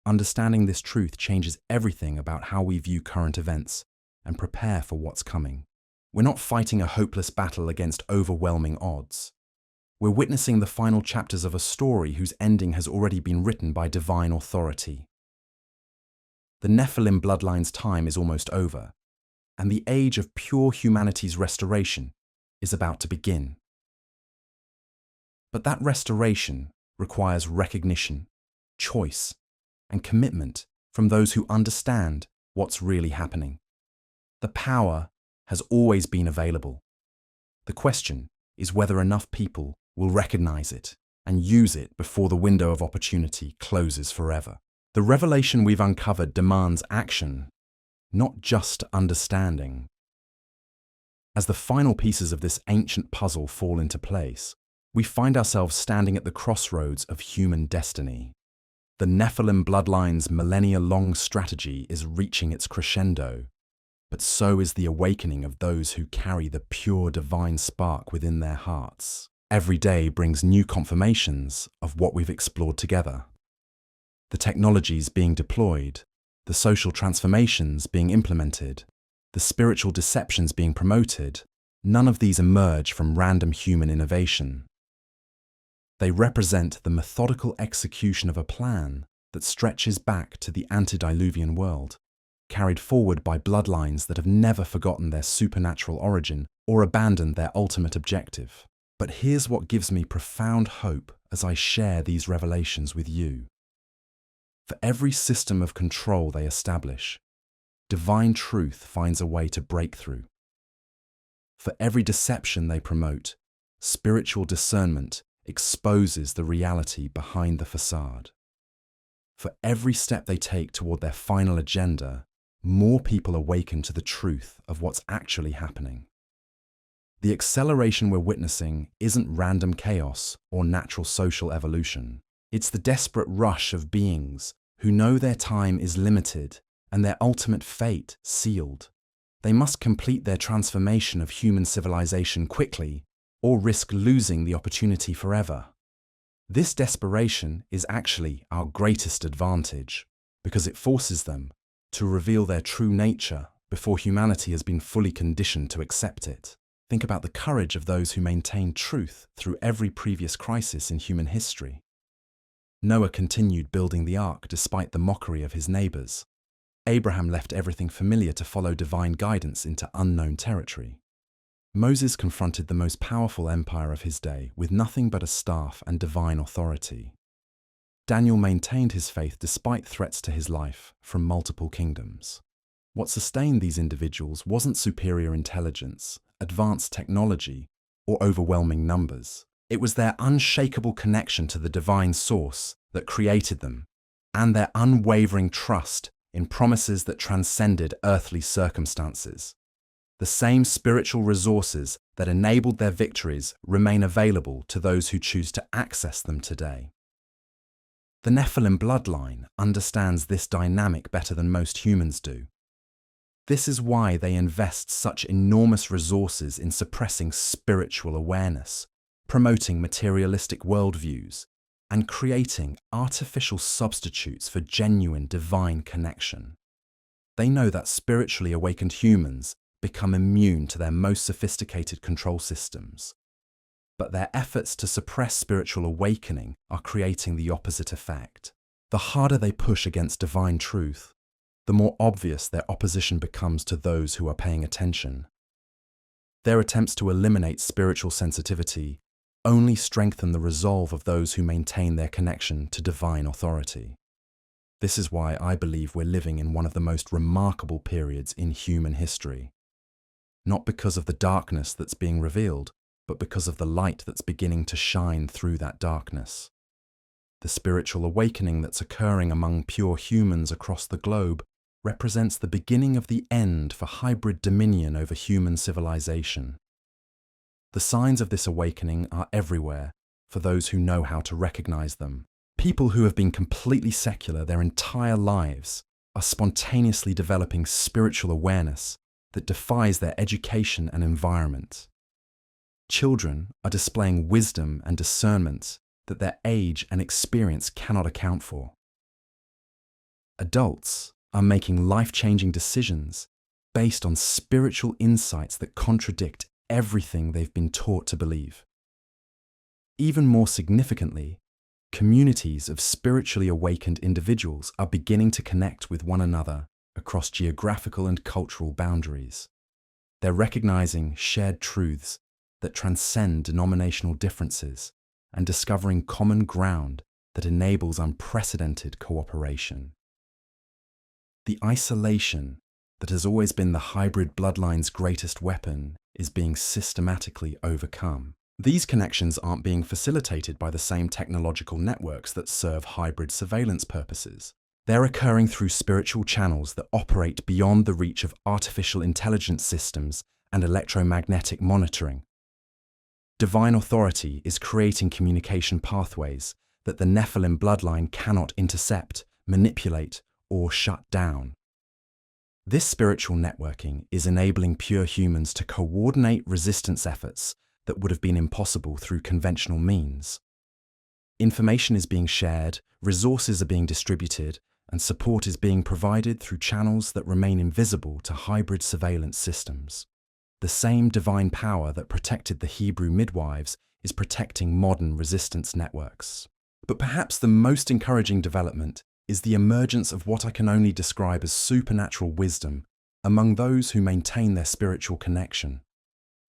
Understanding this truth changes everything about how we view current events and prepare for what's coming. We're not fighting a hopeless battle against overwhelming odds. We're witnessing the final chapters of a story whose ending has already been written by divine authority. The Nephilim bloodline's time is almost over, and the age of pure humanity's restoration is about to begin. But that restoration requires recognition, choice, and commitment from those who understand what's really happening. The power has always been available. The question is whether enough people will recognize it and use it before the window of opportunity closes forever. The revelation we've uncovered demands action, not just understanding. As the final pieces of this ancient puzzle fall into place, we find ourselves standing at the crossroads of human destiny. The Nephilim bloodline's millennia-long strategy is reaching its crescendo, but so is the awakening of those who carry the pure divine spark within their hearts. Every day brings new confirmations of what we've explored together. The technologies being deployed, the social transformations being implemented, the spiritual deceptions being promoted, none of these emerge from random human innovation. They represent the methodical execution of a plan that stretches back to the antediluvian world, carried forward by bloodlines that have never forgotten their supernatural origin or abandoned their ultimate objective. But here's what gives me profound hope as I share these revelations with you. For every system of control they establish, divine truth finds a way to break through. For every deception they promote, spiritual discernment exposes the reality behind the facade. For every step they take toward their final agenda, more people awaken to the truth of what's actually happening. The acceleration we're witnessing isn't random chaos or natural social evolution. It's the desperate rush of beings who know their time is limited and their ultimate fate sealed. They must complete their transformation of human civilization quickly or risk losing the opportunity forever. This desperation is actually our greatest advantage because it forces them to reveal their true nature before humanity has been fully conditioned to accept it. Think about the courage of those who maintain truth through every previous crisis in human history. Noah continued building the ark despite the mockery of his neighbors. Abraham left everything familiar to follow divine guidance into unknown territory. Moses confronted the most powerful empire of his day with nothing but a staff and divine authority. Daniel maintained his faith despite threats to his life from multiple kingdoms. What sustained these individuals wasn't superior intelligence, advanced technology, or overwhelming numbers. It was their unshakable connection to the divine source that created them, and their unwavering trust in promises that transcended earthly circumstances. The same spiritual resources that enabled their victories remain available to those who choose to access them today. The Nephilim bloodline understands this dynamic better than most humans do. This is why they invest such enormous resources in suppressing spiritual awareness, promoting materialistic worldviews, and creating artificial substitutes for genuine divine connection. They know that spiritually awakened humans become immune to their most sophisticated control systems. But their efforts to suppress spiritual awakening are creating the opposite effect. The harder they push against divine truth, the more obvious their opposition becomes to those who are paying attention. Their attempts to eliminate spiritual sensitivity only strengthen the resolve of those who maintain their connection to divine authority. This is why I believe we're living in one of the most remarkable periods in human history. Not because of the darkness that's being revealed, but because of the light that's beginning to shine through that darkness. The spiritual awakening that's occurring among pure humans across the globe represents the beginning of the end for hybrid dominion over human civilization. The signs of this awakening are everywhere for those who know how to recognize them. People who have been completely secular their entire lives are spontaneously developing spiritual awareness that defies their education and environment. Children are displaying wisdom and discernment that their age and experience cannot account for. Adults are making life-changing decisions based on spiritual insights that contradict everything they've been taught to believe. Even more significantly, communities of spiritually awakened individuals are beginning to connect with one another across geographical and cultural boundaries. They're recognizing shared truths that transcend denominational differences and discovering common ground that enables unprecedented cooperation. The isolation that has always been the hybrid bloodline's greatest weapon is being systematically overcome. These connections aren't being facilitated by the same technological networks that serve hybrid surveillance purposes. They're occurring through spiritual channels that operate beyond the reach of artificial intelligence systems and electromagnetic monitoring. Divine authority is creating communication pathways that the Nephilim bloodline cannot intercept, manipulate, or shut down. This spiritual networking is enabling pure humans to coordinate resistance efforts that would have been impossible through conventional means. Information is being shared, resources are being distributed, and support is being provided through channels that remain invisible to hybrid surveillance systems. The same divine power that protected the Hebrew midwives is protecting modern resistance networks. But perhaps the most encouraging development is the emergence of what I can only describe as supernatural wisdom among those who maintain their spiritual connection.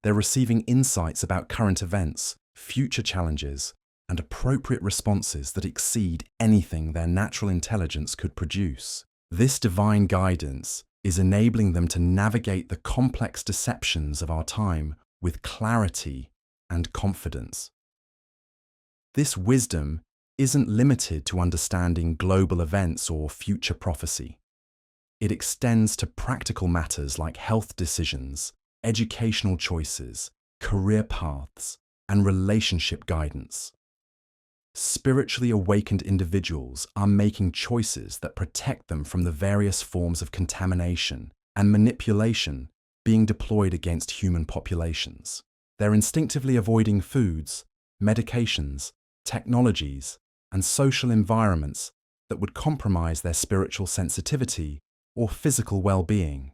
They're receiving insights about current events, future challenges, and appropriate responses that exceed anything their natural intelligence could produce. This divine guidance is enabling them to navigate the complex deceptions of our time with clarity and confidence. This wisdom isn't limited to understanding global events or future prophecy. It extends to practical matters like health decisions, educational choices, career paths, and relationship guidance. Spiritually awakened individuals are making choices that protect them from the various forms of contamination and manipulation being deployed against human populations. They're instinctively avoiding foods, medications, technologies, and social environments that would compromise their spiritual sensitivity or physical well-being.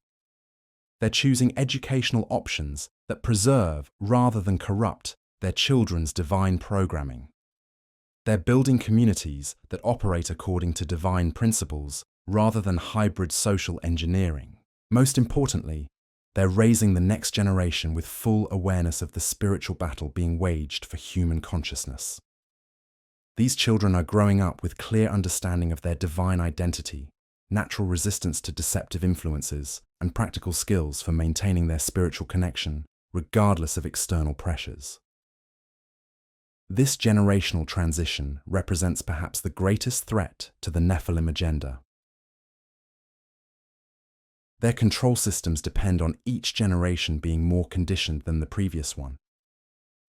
They're choosing educational options that preserve rather than corrupt their children's divine programming. They're building communities that operate according to divine principles rather than hybrid social engineering. Most importantly, they're raising the next generation with full awareness of the spiritual battle being waged for human consciousness. These children are growing up with clear understanding of their divine identity, natural resistance to deceptive influences, and practical skills for maintaining their spiritual connection, regardless of external pressures. This generational transition represents perhaps the greatest threat to the Nephilim agenda. Their control systems depend on each generation being more conditioned than the previous one.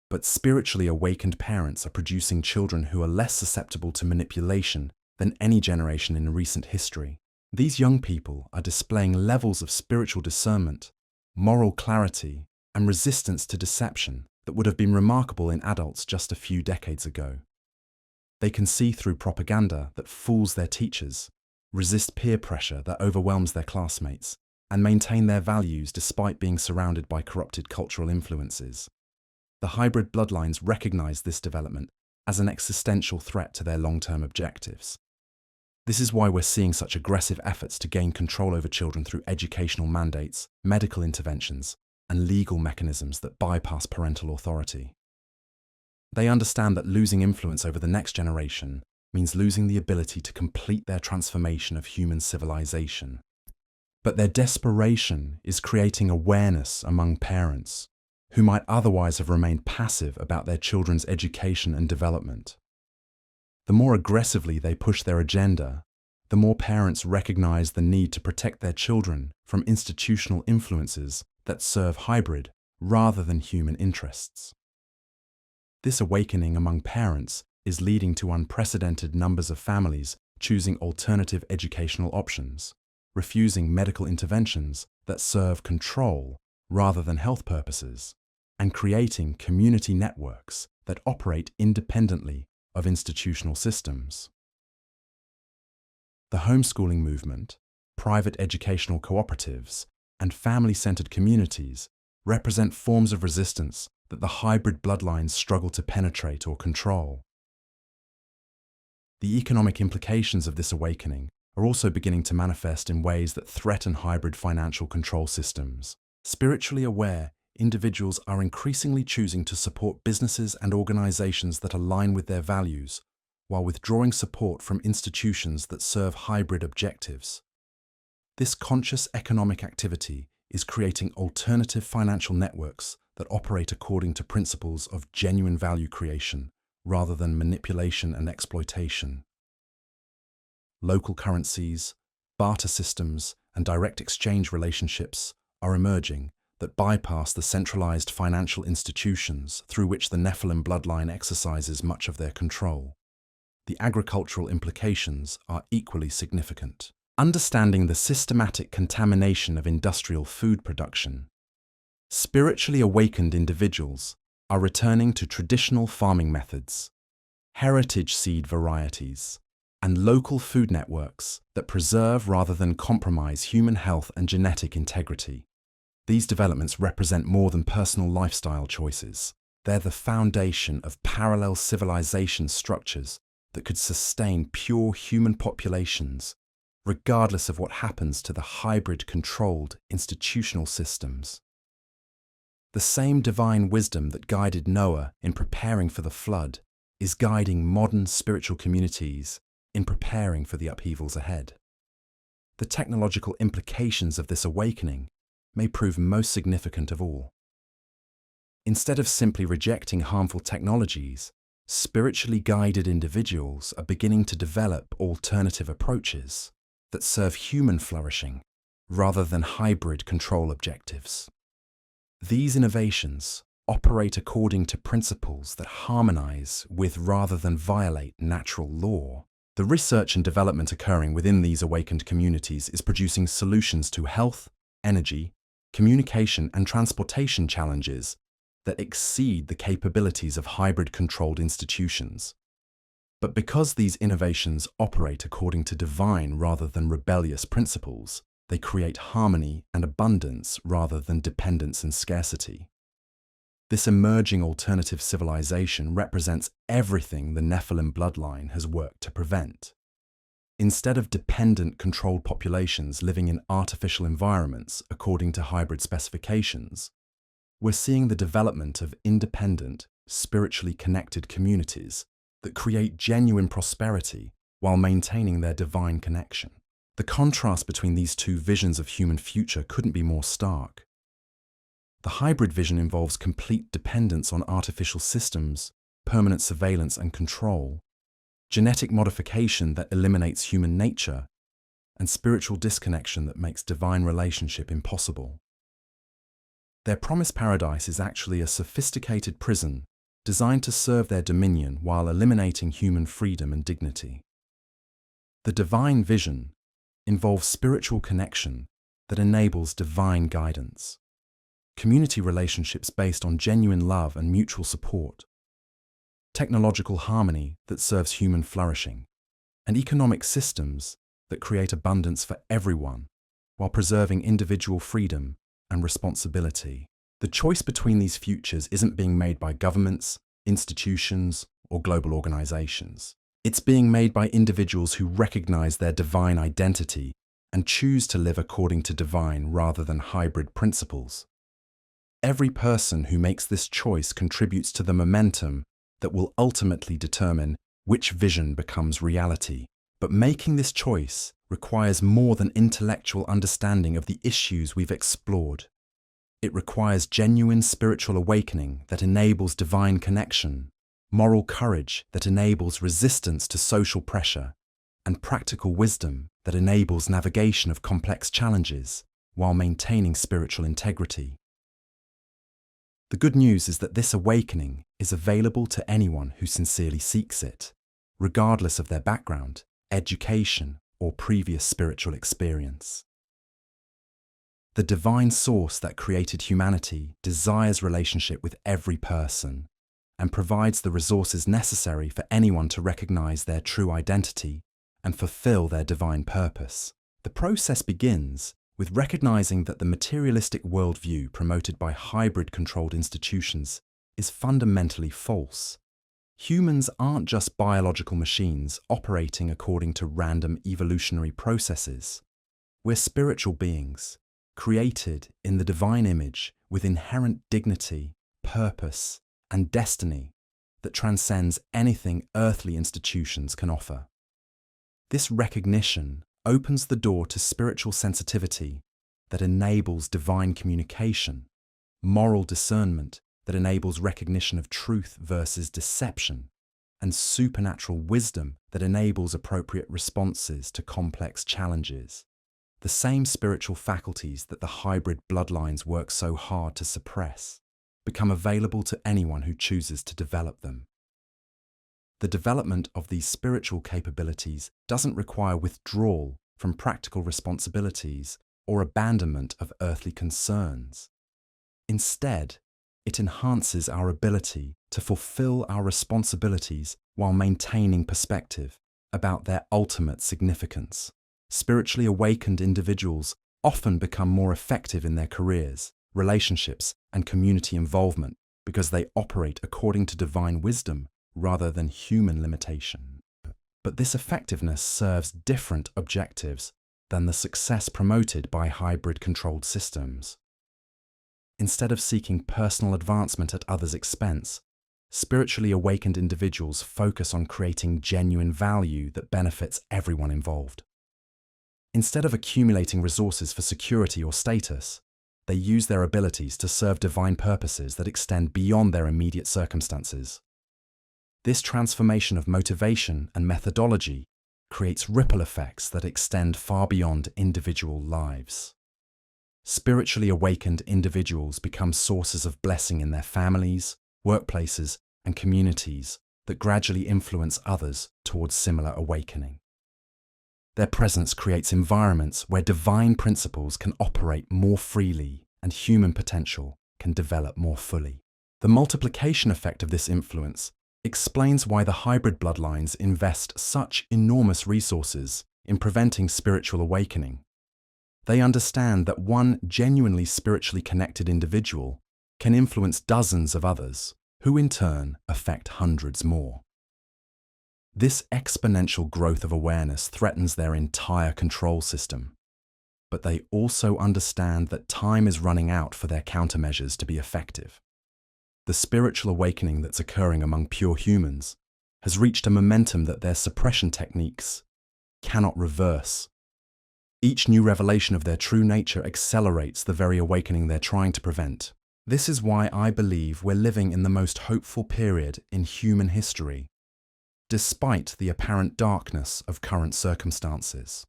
But spiritually awakened parents are producing children who are less susceptible to manipulation than any generation in recent history. These young people are displaying levels of spiritual discernment, moral clarity, and resistance to deception that would have been remarkable in adults just a few decades ago. They can see through propaganda that fools their teachers, resist peer pressure that overwhelms their classmates, and maintain their values despite being surrounded by corrupted cultural influences. The hybrid bloodlines recognize this development as an existential threat to their long-term objectives. This is why we're seeing such aggressive efforts to gain control over children through educational mandates, medical interventions, and legal mechanisms that bypass parental authority. They understand that losing influence over the next generation means losing the ability to complete their transformation of human civilization. But their desperation is creating awareness among parents who might otherwise have remained passive about their children's education and development. The more aggressively they push their agenda, the more parents recognize the need to protect their children from institutional influences that serve hybrid rather than human interests. This awakening among parents is leading to unprecedented numbers of families choosing alternative educational options, refusing medical interventions that serve control rather than health purposes, and creating community networks that operate independently of institutional systems. The homeschooling movement, private educational cooperatives, and family-centered communities represent forms of resistance that the hybrid bloodlines struggle to penetrate or control. The economic implications of this awakening are also beginning to manifest in ways that threaten hybrid financial control systems. Spiritually aware individuals are increasingly choosing to support businesses and organizations that align with their values, while withdrawing support from institutions that serve hybrid objectives. This conscious economic activity is creating alternative financial networks that operate according to principles of genuine value creation rather than manipulation and exploitation. Local currencies, barter systems, and direct exchange relationships are emerging that bypass the centralized financial institutions through which the Nephilim bloodline exercises much of their control. The agricultural implications are equally significant. Understanding the systematic contamination of industrial food production, spiritually awakened individuals are returning to traditional farming methods, heritage seed varieties, and local food networks that preserve rather than compromise human health and genetic integrity. These developments represent more than personal lifestyle choices. They're the foundation of parallel civilization structures that could sustain pure human populations, regardless of what happens to the hybrid-controlled institutional systems. The same divine wisdom that guided Noah in preparing for the flood is guiding modern spiritual communities in preparing for the upheavals ahead. The technological implications of this awakening may prove most significant of all. Instead of simply rejecting harmful technologies, spiritually guided individuals are beginning to develop alternative approaches that serve human flourishing rather than hybrid control objectives. These innovations operate according to principles that harmonize with rather than violate natural law. The research and development occurring within these awakened communities is producing solutions to health, energy, communication and transportation challenges that exceed the capabilities of hybrid-controlled institutions. But because these innovations operate according to divine rather than rebellious principles, they create harmony and abundance rather than dependence and scarcity. This emerging alternative civilization represents everything the Nephilim bloodline has worked to prevent. Instead of dependent, controlled populations living in artificial environments according to hybrid specifications, we're seeing the development of independent, spiritually connected communities that create genuine prosperity while maintaining their divine connection. The contrast between these two visions of human future couldn't be more stark. The hybrid vision involves complete dependence on artificial systems, permanent surveillance and control, genetic modification that eliminates human nature, and spiritual disconnection that makes divine relationship impossible. Their promised paradise is actually a sophisticated prison designed to serve their dominion while eliminating human freedom and dignity. The divine vision involves spiritual connection that enables divine guidance, community relationships based on genuine love and mutual support, technological harmony that serves human flourishing, and economic systems that create abundance for everyone while preserving individual freedom and responsibility. The choice between these futures isn't being made by governments, institutions, or global organizations. It's being made by individuals who recognize their divine identity and choose to live according to divine rather than hybrid principles. Every person who makes this choice contributes to the momentum that will ultimately determine which vision becomes reality. But making this choice requires more than intellectual understanding of the issues we've explored. It requires genuine spiritual awakening that enables divine connection, moral courage that enables resistance to social pressure, and practical wisdom that enables navigation of complex challenges while maintaining spiritual integrity. The good news is that this awakening is available to anyone who sincerely seeks it, regardless of their background, education, or previous spiritual experience. The divine source that created humanity desires relationship with every person and provides the resources necessary for anyone to recognize their true identity and fulfill their divine purpose. The process begins with recognizing that the materialistic worldview promoted by hybrid-controlled institutions is fundamentally false. Humans aren't just biological machines operating according to random evolutionary processes. We're spiritual beings, created in the divine image with inherent dignity, purpose, and destiny that transcends anything earthly institutions can offer. This recognition opens the door to spiritual sensitivity that enables divine communication, moral discernment that enables recognition of truth versus deception, and supernatural wisdom that enables appropriate responses to complex challenges. The same spiritual faculties that the hybrid bloodlines work so hard to suppress become available to anyone who chooses to develop them. The development of these spiritual capabilities doesn't require withdrawal from practical responsibilities or abandonment of earthly concerns. Instead, it enhances our ability to fulfill our responsibilities while maintaining perspective about their ultimate significance. Spiritually awakened individuals often become more effective in their careers, relationships, and community involvement because they operate according to divine wisdom rather than human limitation. But this effectiveness serves different objectives than the success promoted by hybrid-controlled systems. Instead of seeking personal advancement at others' expense, spiritually awakened individuals focus on creating genuine value that benefits everyone involved. Instead of accumulating resources for security or status, they use their abilities to serve divine purposes that extend beyond their immediate circumstances. This transformation of motivation and methodology creates ripple effects that extend far beyond individual lives. Spiritually awakened individuals become sources of blessing in their families, workplaces, and communities that gradually influence others towards similar awakening. Their presence creates environments where divine principles can operate more freely and human potential can develop more fully. The multiplication effect of this influence explains why the hybrid bloodlines invest such enormous resources in preventing spiritual awakening. They understand that one genuinely spiritually connected individual can influence dozens of others, who in turn affect hundreds more. This exponential growth of awareness threatens their entire control system. But they also understand that time is running out for their countermeasures to be effective. The spiritual awakening that's occurring among pure humans has reached a momentum that their suppression techniques cannot reverse. Each new revelation of their true nature accelerates the very awakening they're trying to prevent. This is why I believe we're living in the most hopeful period in human history, despite the apparent darkness of current circumstances.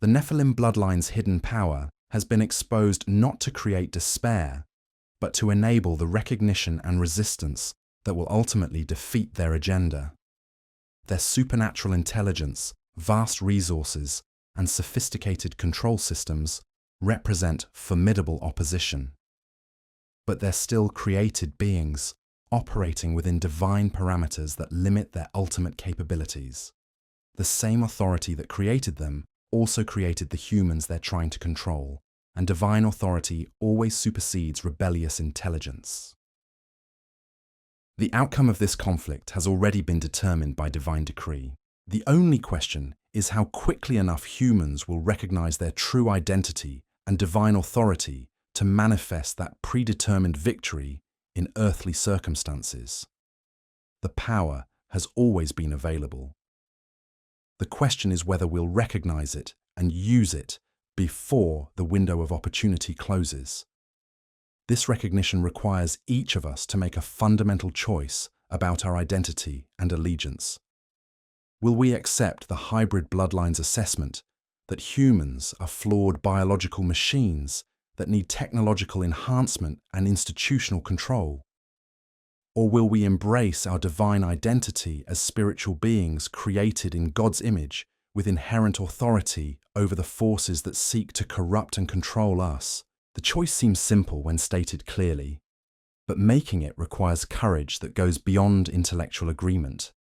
The Nephilim Bloodline's hidden power has been exposed not to create despair, but to enable the recognition and resistance that will ultimately defeat their agenda. Their supernatural intelligence, vast resources, and sophisticated control systems represent formidable opposition. But they're still created beings, operating within divine parameters that limit their ultimate capabilities. The same authority that created them also created the humans they're trying to control, and divine authority always supersedes rebellious intelligence. The outcome of this conflict has already been determined by divine decree. The only question is how quickly enough humans will recognize their true identity and divine authority to manifest that predetermined victory in earthly circumstances. The power has always been available. The question is whether we'll recognize it and use it before the window of opportunity closes. This recognition requires each of us to make a fundamental choice about our identity and allegiance. Will we accept the hybrid bloodlines assessment that humans are flawed biological machines that need technological enhancement and institutional control? Or will we embrace our divine identity as spiritual beings created in God's image with inherent authority over the forces that seek to corrupt and control us? The choice seems simple when stated clearly, but making it requires courage that goes beyond intellectual agreement.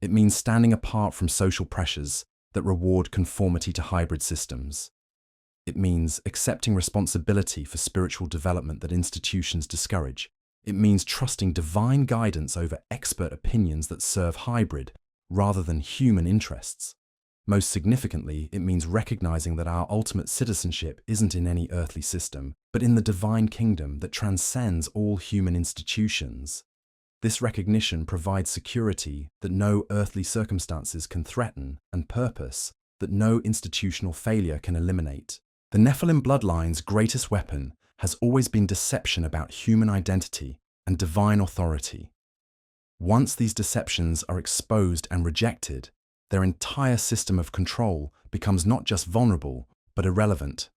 It means standing apart from social pressures that reward conformity to hybrid systems. It means accepting responsibility for spiritual development that institutions discourage. It means trusting divine guidance over expert opinions that serve hybrid rather than human interests. Most significantly, it means recognizing that our ultimate citizenship isn't in any earthly system, but in the divine kingdom that transcends all human institutions. This recognition provides security that no earthly circumstances can threaten and purpose that no institutional failure can eliminate. The Nephilim Bloodline's greatest weapon has always been deception about human identity and divine authority. Once these deceptions are exposed and rejected, their entire system of control becomes not just vulnerable, but irrelevant.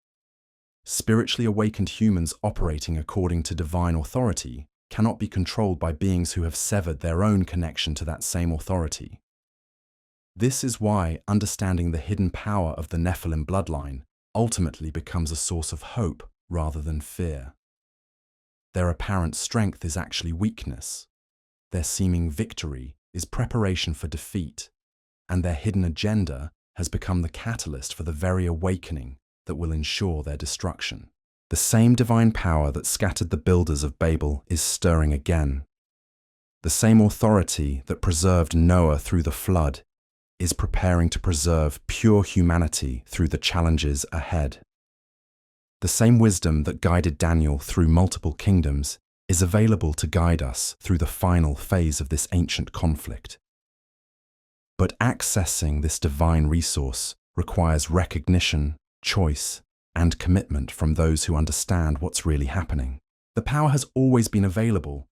Spiritually awakened humans operating according to divine authority cannot be controlled by beings who have severed their own connection to that same authority. This is why understanding the hidden power of the Nephilim bloodline ultimately becomes a source of hope rather than fear. Their apparent strength is actually weakness. Their seeming victory is preparation for defeat, and their hidden agenda has become the catalyst for the very awakening that will ensure their destruction. The same divine power that scattered the builders of Babel is stirring again. The same authority that preserved Noah through the flood is preparing to preserve pure humanity through the challenges ahead. The same wisdom that guided Daniel through multiple kingdoms is available to guide us through the final phase of this ancient conflict. But accessing this divine resource requires recognition, choice, and commitment from those who understand what's really happening. The power has always been available,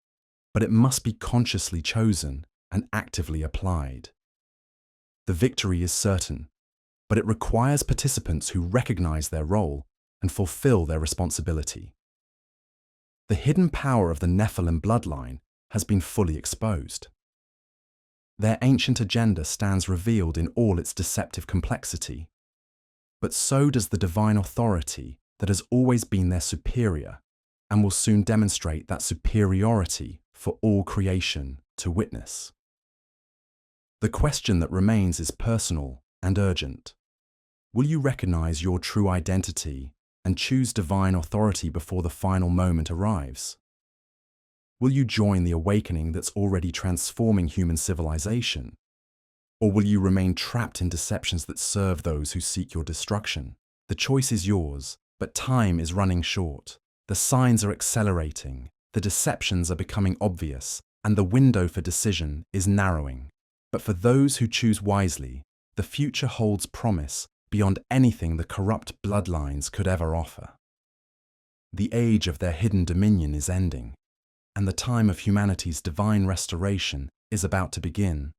but it must be consciously chosen and actively applied. The victory is certain, but it requires participants who recognize their role and fulfill their responsibility. The hidden power of the Nephilim bloodline has been fully exposed. Their ancient agenda stands revealed in all its deceptive complexity. But so does the divine authority that has always been their superior and will soon demonstrate that superiority for all creation to witness. The question that remains is personal and urgent. Will you recognize your true identity and choose divine authority before the final moment arrives? Will you join the awakening that's already transforming human civilization? Or will you remain trapped in deceptions that serve those who seek your destruction? The choice is yours, but time is running short. The signs are accelerating, the deceptions are becoming obvious, and the window for decision is narrowing. But for those who choose wisely, the future holds promise beyond anything the corrupt bloodlines could ever offer. The age of their hidden dominion is ending, and the time of humanity's divine restoration is about to begin.